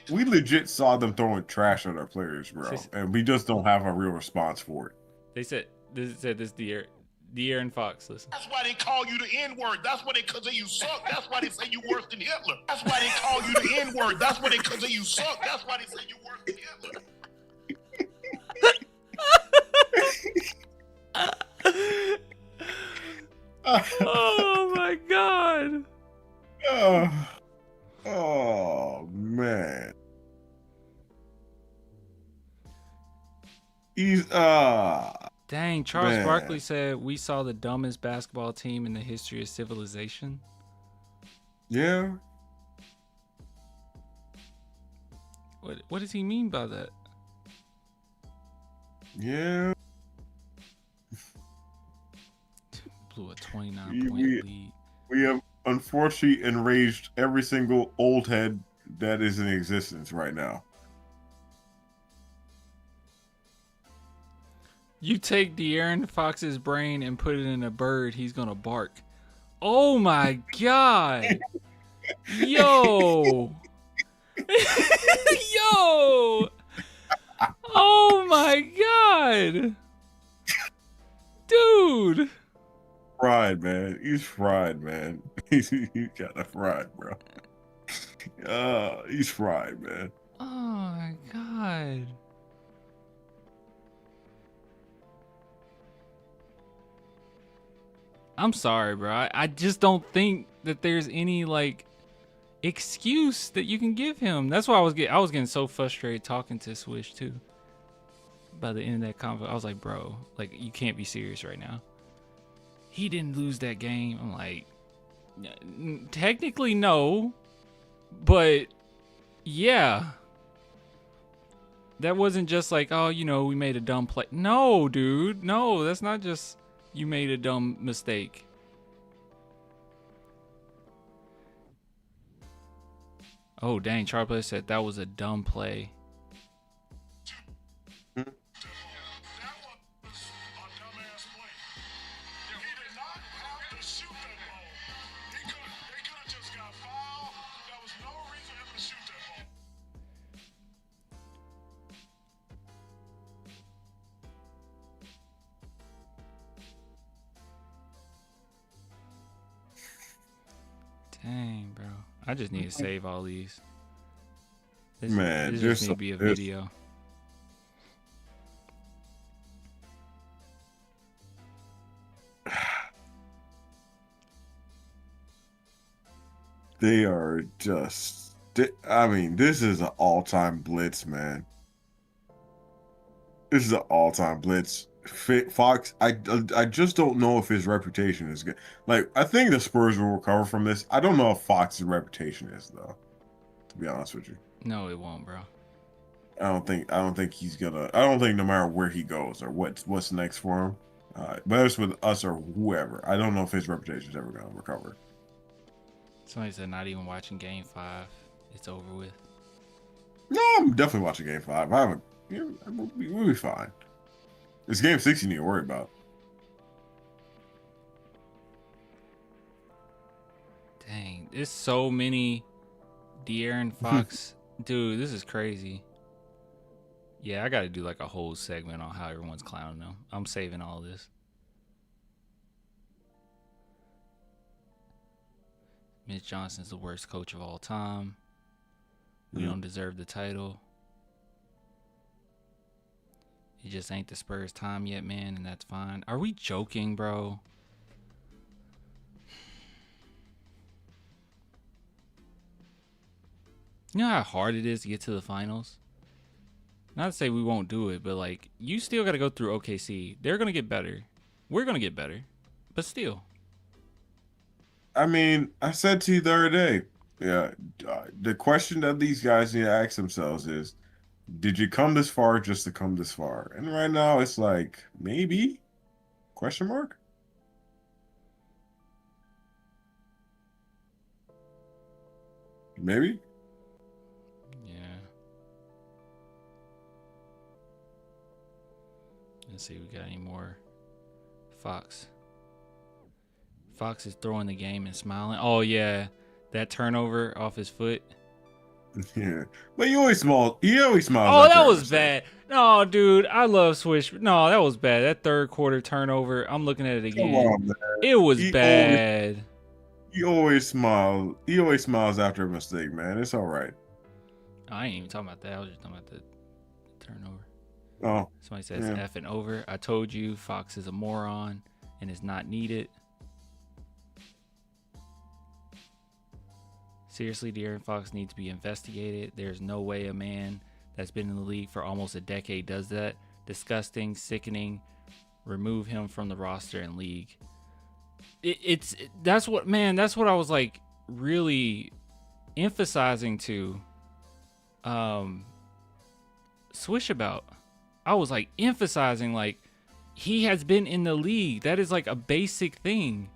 we legit saw them throwing trash at our players, bro, and we just don't have a real response for it. They said this De'Aaron Fox. Listen. That's why they call you the N-word. That's why because you suck. That's why they say you worse than Hitler. That's why they call you the N-word. That's why because you suck. That's why they say you worse than Hitler. Oh my God. Oh man. He's Dang, Charles Barkley said we saw the dumbest basketball team in the history of civilization. Yeah. What does he mean by that? Yeah. Blew a 29-point lead. We have unfortunately enraged every single old head that is in existence right now. You take De'Aaron Fox's brain and put it in a bird, he's gonna bark. Oh my God. Yo. Yo. Oh my God. Dude. fried, man. He's fried, man. He's kind of fried, bro. He's fried, man. Oh my god. I'm sorry, bro. I just don't think that there's any like excuse that you can give him. That's why I was getting so frustrated talking to Swish too. By the end of that convo, I was like, bro, like you can't be serious right now. He didn't lose that game. I'm like, technically no, but yeah. That wasn't just like, oh, you know, we made a dumb play. No, dude. No, that's not just you made a dumb mistake. Oh, dang. Charlie said that was a dumb play. Dang, bro. I just need to save all these. This just need to be a video. They are just. I mean, this is an all-time blitz, man. This is an all-time blitz. Fox, I just don't know if his reputation is good. Like, I think the Spurs will recover from this. I don't know if Fox's reputation is, though. To be honest with you. No, it won't, bro. I don't think he's gonna. I don't think no matter where he goes or what's next for him, whether it's with us or whoever, I don't know if his reputation is ever gonna recover. Somebody said not even watching Game 5. It's over with. No, I'm definitely watching Game 5. I haven't. We'll be fine. It's Game 6 you need to worry about. Dang, there's so many De'Aaron Fox. Dude, this is crazy. Yeah, I got to do like a whole segment on how everyone's clowning them. I'm saving all this. Mitch Johnson's the worst coach of all time. We don't deserve the title. It just ain't the Spurs time yet, man, and that's fine. Are we joking, bro? You know how hard it is to get to the finals? Not to say we won't do it, but like you still got to go through OKC. They're going to get better. We're going to get better. But still. I mean, I said to you the other day, yeah, the question that these guys need to ask themselves is, did you come this far just to come this far? And right now it's like, maybe? Question mark? Maybe? Yeah. Let's see if we got any more. Fox. Fox is throwing the game and smiling. Oh, yeah. That turnover off his foot. Yeah. But he always smiles. Oh, that was bad. No, dude. I love Swish. No, that was bad. That third quarter turnover. I'm looking at it again. Come on, man. It was bad. He always smiles. He always smiles after a mistake, man. It's all right. I ain't even talking about that. I was just talking about the turnover. Oh. Somebody says effing over. I told you Fox is a moron and is not needed. Seriously, De'Aaron Fox needs to be investigated. There's no way a man that's been in the league for almost a decade does that. Disgusting, sickening. Remove him from the roster and league. That's what I was like really emphasizing to Swish about. I was like emphasizing like he has been in the league. That is like a basic thing.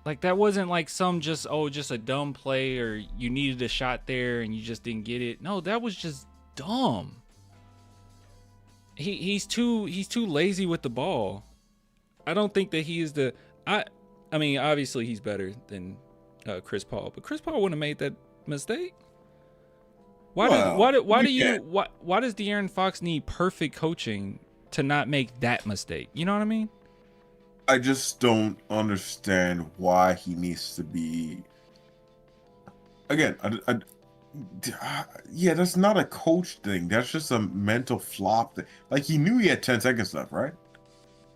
Like, that wasn't like some just a dumb play or you needed a shot there and you just didn't get it. No, that was just dumb. He's too lazy with the ball. I don't think that he is the I mean, obviously he's better than Chris Paul, but Chris Paul wouldn't have made that mistake. Why does De'Aaron Fox need perfect coaching to not make that mistake. You know what I mean? I just don't understand why he needs to be. Again, yeah, that's not a coach thing. That's just a mental flop thing. Like, he knew he had 10 seconds left, right?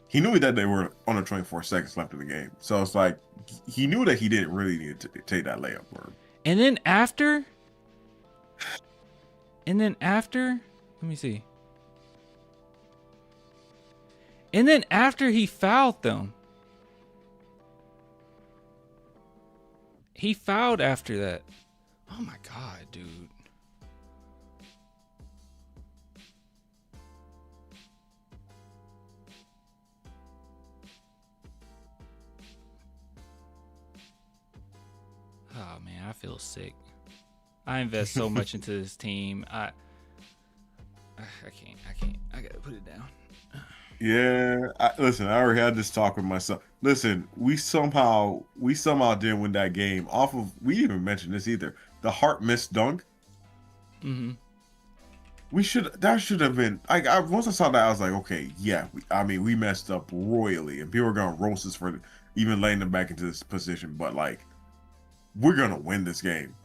He knew that they were under 24 seconds left in the game. So it's like, he knew that he didn't really need to take that layup. And then after, let me see. And then after he fouled them, he fouled after that. Oh my God, dude. Oh man, I feel sick. I invest so much into this team. I can't. I gotta put it down. Yeah, listen, I already had this talk with myself. Listen, we somehow didn't win that game off of, we didn't even mention this either, the Hart missed dunk. Mm-hmm. That should have been, once I saw that, I was like, okay, yeah, we messed up royally, and people are gonna roast us for even laying them back into this position, but like, we're gonna win this game.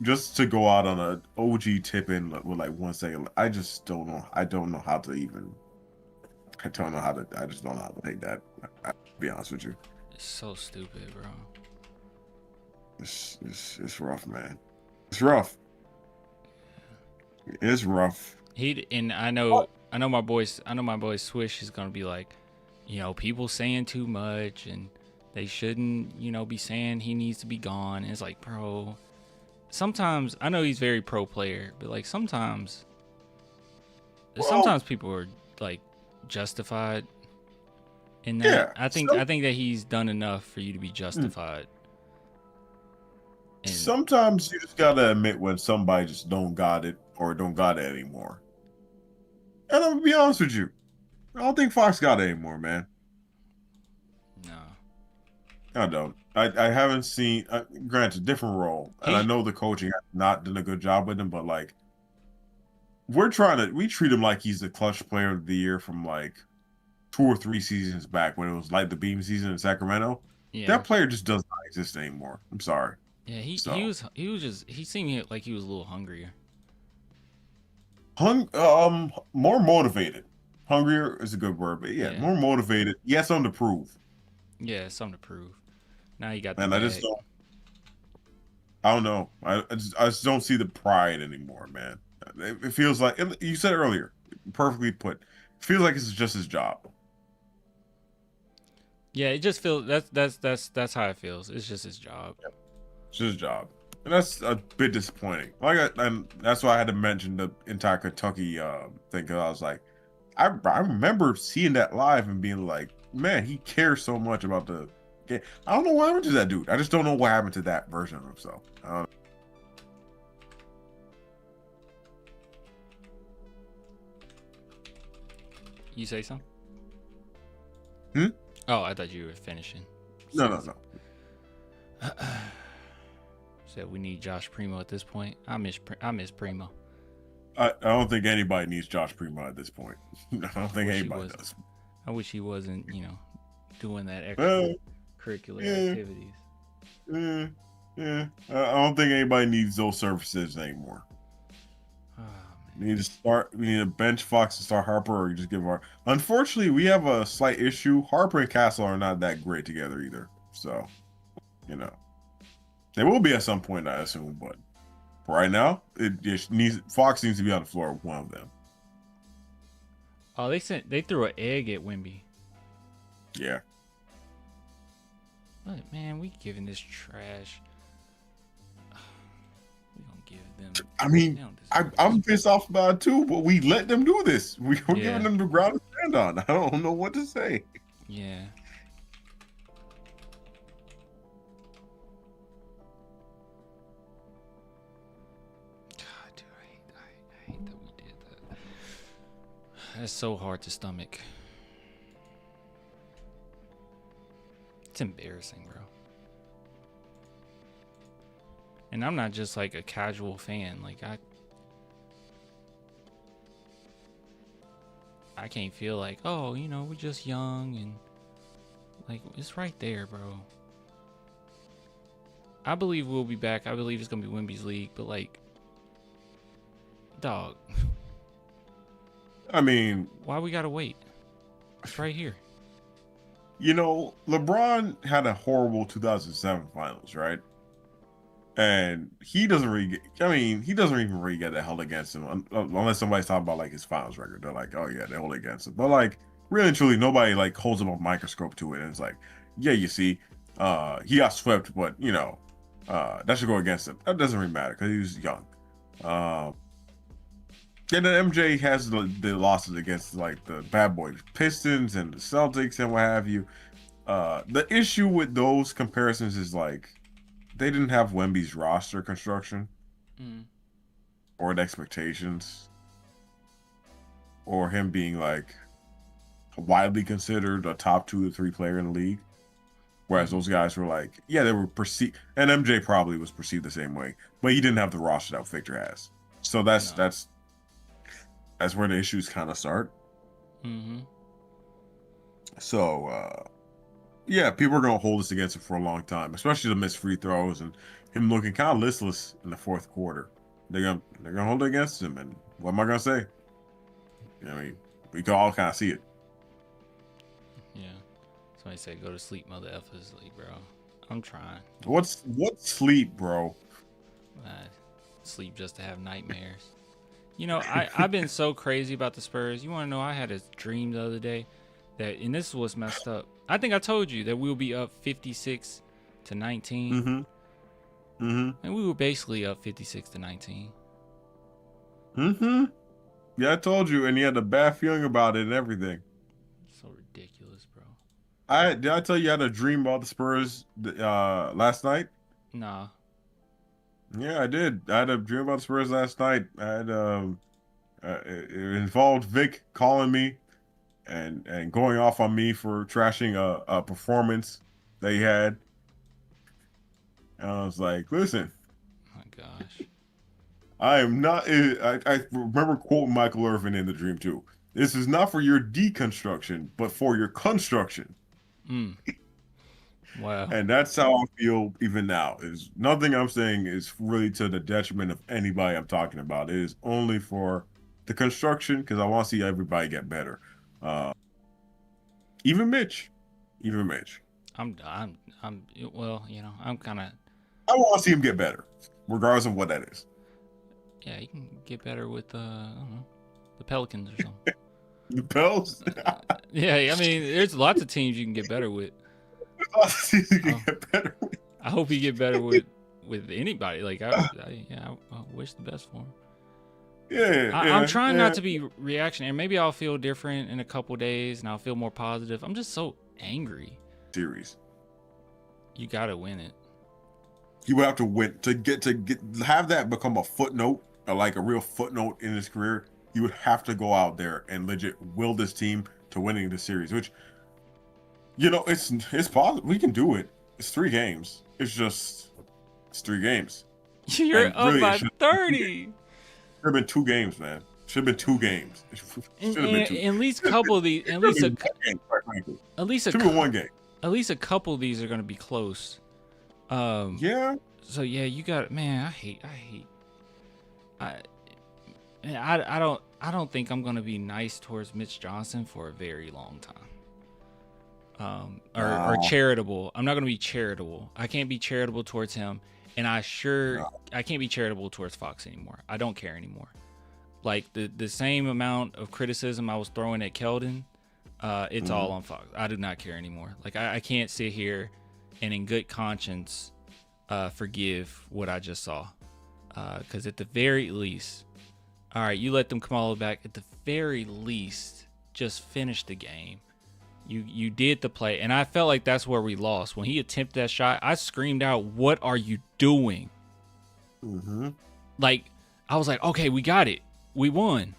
Just to go out on a OG tip in with like 1 second, I just don't know. I don't know how to even. I just don't know how to take that. I'll be honest with you. It's so stupid, bro. It's rough, man. It's rough. It's rough. I know my boy Swish is gonna be like, people saying too much and they shouldn't, be saying he needs to be gone. And it's like, bro, sometimes I know he's very pro player, but like sometimes people are like justified in that. Yeah, I think that he's done enough for you to be justified. And sometimes you just gotta admit when somebody just don't got it or don't got it anymore. And I'm gonna be honest with you, I don't think Fox got it anymore, man. No, I don't. I haven't seen. Granted, different role, and I know the coaching has not done a good job with him, but like, we treat him like he's the clutch player of the year from like 2 or 3 seasons back when it was like the beam season in Sacramento. Yeah. That player just does not exist anymore. I'm sorry. yeah, he seemed like he was a little hungrier. More motivated. Hungrier is a good word, but yeah, more motivated. He has something to prove. Yeah, something to prove. Now you got the And I don't know. I just don't see the pride anymore, man. It feels like, you said earlier, perfectly put, it feels like it's just his job. Yeah, it just feels that's how it feels. It's just his job. Yep. It's his job, and that's a bit disappointing. And that's why I had to mention the entire Kentucky thing, because I was like, I remember seeing that live and being like, man, he cares so much about the game. I don't know what happened to that dude. I just don't know what happened to that version of himself. You say something? Hmm? Oh, I thought you were finishing. No. Said we need Josh Primo at this point. I miss Primo. I don't think anybody needs Josh Primo at this point. I don't think anybody does. I wish he wasn't, doing that extra curricular activities. Yeah. I don't think anybody needs those services anymore. We need to bench Fox and start Harper, or you just give Harper. Unfortunately, we have a slight issue. Harper and Castle are not that great together either. So, they will be at some point, I assume, but for right now, Fox needs to be on the floor with one of them. Oh, they threw an egg at Wemby. Yeah. But man, we giving this trash. We gonna give them. I mean, I'm pissed off about it too, but we let them do this. We're giving them the ground to stand on. I don't know what to say. Yeah. God, dude, I hate that we did that. That's so hard to stomach. It's embarrassing, bro. And I'm not just like a casual fan. Like I can't feel like, oh, you know, we're just young and like it's right there, bro. I believe we'll be back. I believe it's gonna be Wemby's league, but like, dog. I mean, why we gotta wait? It's right here. You know, LeBron had a horrible 2007 finals, right? And he doesn't really get, he doesn't even really get that held against him unless somebody's talking about like his finals record. They're like, oh yeah, they hold it against him. But like, really and truly, nobody like holds him a microscope to it. And it's like, yeah, you see, he got swept, but you know, that should go against him. That doesn't really matter because he was young. And then MJ has the losses against like the bad boy Pistons and the Celtics and what have you. The issue with those comparisons is like they didn't have Wemby's roster construction or the expectations or him being like widely considered a top 2 or 3 player in the league. Whereas those guys were like, yeah, they were perceived, and MJ probably was perceived the same way, but he didn't have the roster that Victor has. So that's where the issues kind of start. So, yeah, people are going to hold this against him for a long time, especially the missed free throws and him looking kind of listless in the fourth quarter. They're gonna hold it against him, and what am I going to say? I mean, we can all kind of see it. Yeah. Somebody said, go to sleep, mother effers. Like, bro, I'm trying. What's sleep, bro? Sleep just to have nightmares. You know, I've been so crazy about the Spurs. You want to know, I had a dream the other day that, and this is what's messed up. I think I told you that we'll be up 56-19. And we were basically up 56-19. Yeah, I told you, and you had a bad feeling about it and everything. So ridiculous, bro. Did I tell you I had a dream about the Spurs last night? Nah. Yeah, I did. I had a dream about the Spurs last night. I had it involved Vic calling me and going off on me for trashing a performance that he had. And I was like, listen. Oh my gosh. I am not. I remember quoting Michael Irvin in the dream too. This is not for your deconstruction, but for your construction. Wow. And that's how I feel even now. Is nothing I'm saying is really to the detriment of anybody I'm talking about. It is only for the construction because I want to see everybody get better. Even Mitch. I'm well, you know, I'm kind of. I want to see him get better, regardless of what that is. Yeah, you can get better with I don't know, the Pelicans or something. The Pels? Yeah, I mean, there's lots of teams you can get better with. I hope you get better with anybody. Like, I wish the best for him. Yeah, I'm trying not to be reactionary. Maybe I'll feel different in a couple days, and I'll feel more positive. I'm just so angry. Series. You gotta win it. You would have to win to have that become a footnote, or like a real footnote in his career. You would have to go out there and legit will this team to winning the series, which, you know, it's possible. We can do it. It's 3 games. It's 3 games. You're up really, by 30. Should have been 2 games, man. Should have been 2 games. Should have been 2. At least a couple of these. At least one game. At least a couple of these are going to be close. Yeah. So yeah, you got, man. I don't think I'm going to be nice towards Mitch Johnson for a very long time. Or charitable. I'm not going to be charitable. I can't be charitable towards him, and I can't be charitable towards Fox anymore. I don't care anymore. Like the same amount of criticism I was throwing at Keldon, it's all on Fox. I do not care anymore. Like I can't sit here and in good conscience forgive what I just saw, because at the very least, all right, you let them come all the way back. At the very least, just finish the game. You did the play, and I felt like that's where we lost. When he attempted that shot, I screamed out, "What are you doing?" Like, I was like, okay, we got it. We won.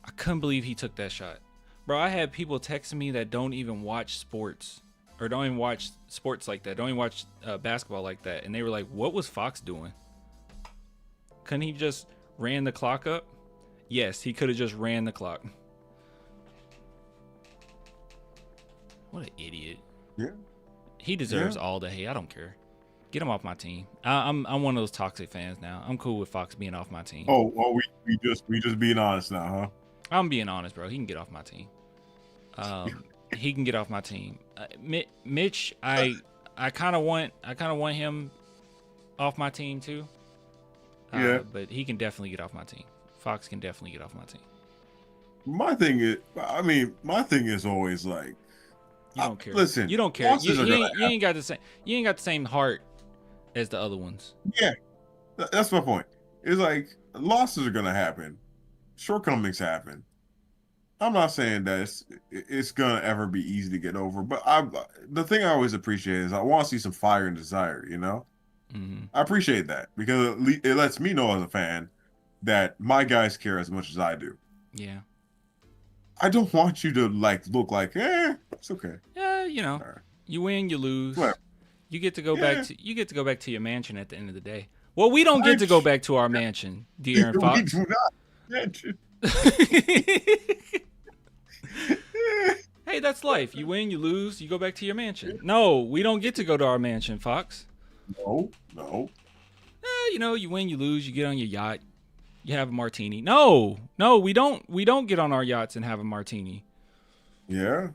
I couldn't believe he took that shot. Bro, I had people texting me that don't even watch sports, or don't even watch sports like that, don't even watch basketball like that, and they were like, what was Fox doing? Couldn't he just ran the clock up? Yes, he could have just ran the clock. What an idiot. Yeah. He deserves all the hate. I don't care. Get him off my team. I'm one of those toxic fans now. I'm cool with Fox being off my team. We just being honest now, huh? I'm being honest, bro. He can get off my team. He can get off my team. Mitch, I kind of want him off my team too. But he can definitely get off my team. Fox can definitely get off my team. My thing is always like, you don't care. Listen, you don't care. You ain't got the same. You ain't got the same heart as the other ones. Yeah, that's my point. It's like losses are gonna happen, shortcomings happen. I'm not saying that it's gonna ever be easy to get over, but the thing I always appreciate is I want to see some fire and desire. You know, I appreciate that because it lets me know as a fan that my guys care as much as I do. Yeah. I don't want you to look like, it's okay. Yeah, you know, you win, you lose. Whatever. You get to go back to your mansion at the end of the day. Well, we don't get to go back to our mansion, De'Aaron Fox. We do not mansion. Hey, that's life. You win, you lose, you go back to your mansion. No, we don't get to go to our mansion, Fox. No. You know, you win, you lose, you get on your yacht, you have a martini. No, we don't get on our yachts and have a martini. Yeah.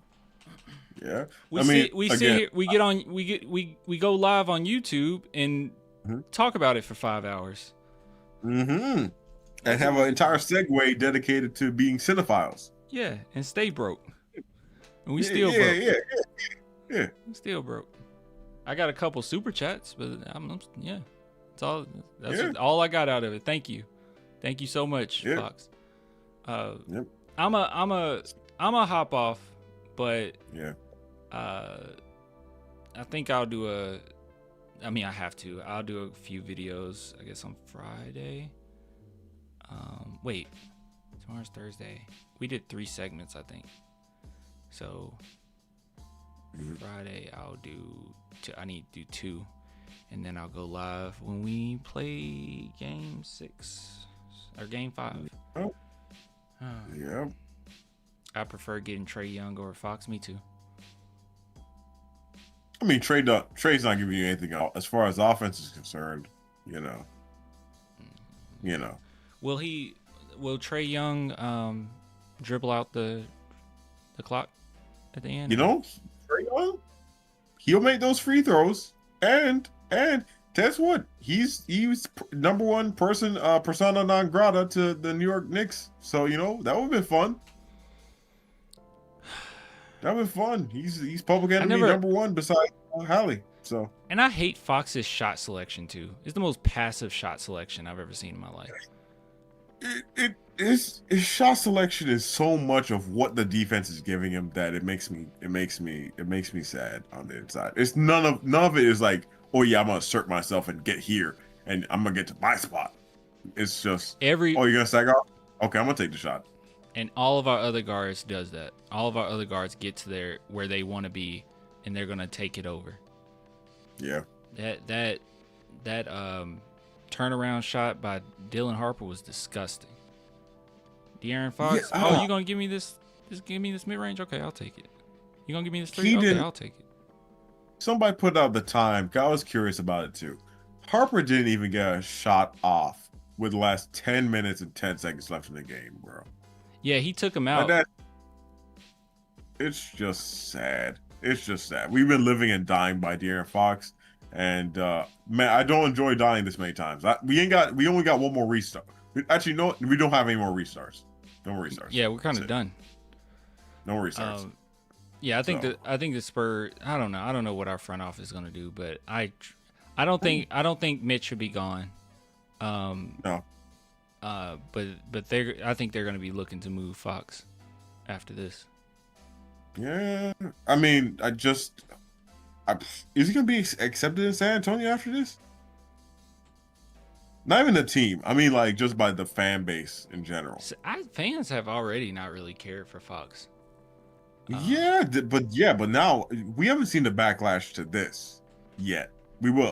We go live on YouTube and talk about it for 5 hours. And have an entire segue dedicated to being cinephiles. Yeah, and stay broke. And we still broke. Yeah. We still broke. I got a couple super chats, but that's all I got out of it. Thank you so much, Fox. I'm a hop off, but I think I'll do I have to. I'll do a few videos, I guess, on Friday. Wait, tomorrow's Thursday. We did 3 segments, I think. So Friday I need to do 2, and then I'll go live when we play Game 6 or Game 5. Yeah. I prefer getting Trae Young over Fox. Me too. I mean, Trey's not giving you anything else as far as offense is concerned. You know. Will Trae Young dribble out the clock at the end? You know, Trae Young, he'll make those free throws, and guess what? He was number one persona non grata to the New York Knicks. So you know that would have been fun. That would have been fun. He's public enemy number one beside Hallie. So. And I hate Fox's shot selection too. It's the most passive shot selection I've ever seen in my life. His shot selection is so much of what the defense is giving him that it makes me sad on the inside. It's none of it is like, oh yeah, I'm gonna assert myself and get here and I'm gonna get to my spot. It's just you're gonna sag off? Okay, I'm gonna take the shot. And all of our other guards does that. All of our other guards get to where they want to be, and they're gonna take it over. Yeah. That turnaround shot by Dylan Harper was disgusting. De'Aaron Fox, you gonna give me this? Just give me this mid range? Okay, I'll take it. You gonna give me this 3? Okay, I'll take it. Somebody put out the time. I was curious about it too. Harper didn't even get a shot off with the last 10 minutes and 10 seconds left in the game, bro. Yeah, he took him out. It's just sad. It's just sad. We've been living and dying by De'Aaron Fox, and man, I don't enjoy dying this many times. We only got one more restart. Actually, no, we don't have any more restarts. No more restarts. Yeah, we're kind of done. No more restarts. Yeah, I think the Spurs. I don't know what our front office is gonna do, but I don't think Mitch should be gone. No. But I think they're gonna be looking to move Fox after this. Yeah, I mean, is he gonna be accepted in San Antonio after this? Not even the team. I mean, like just by the fan base in general. Fans have already not really cared for Fox. But now we haven't seen the backlash to this yet. We will.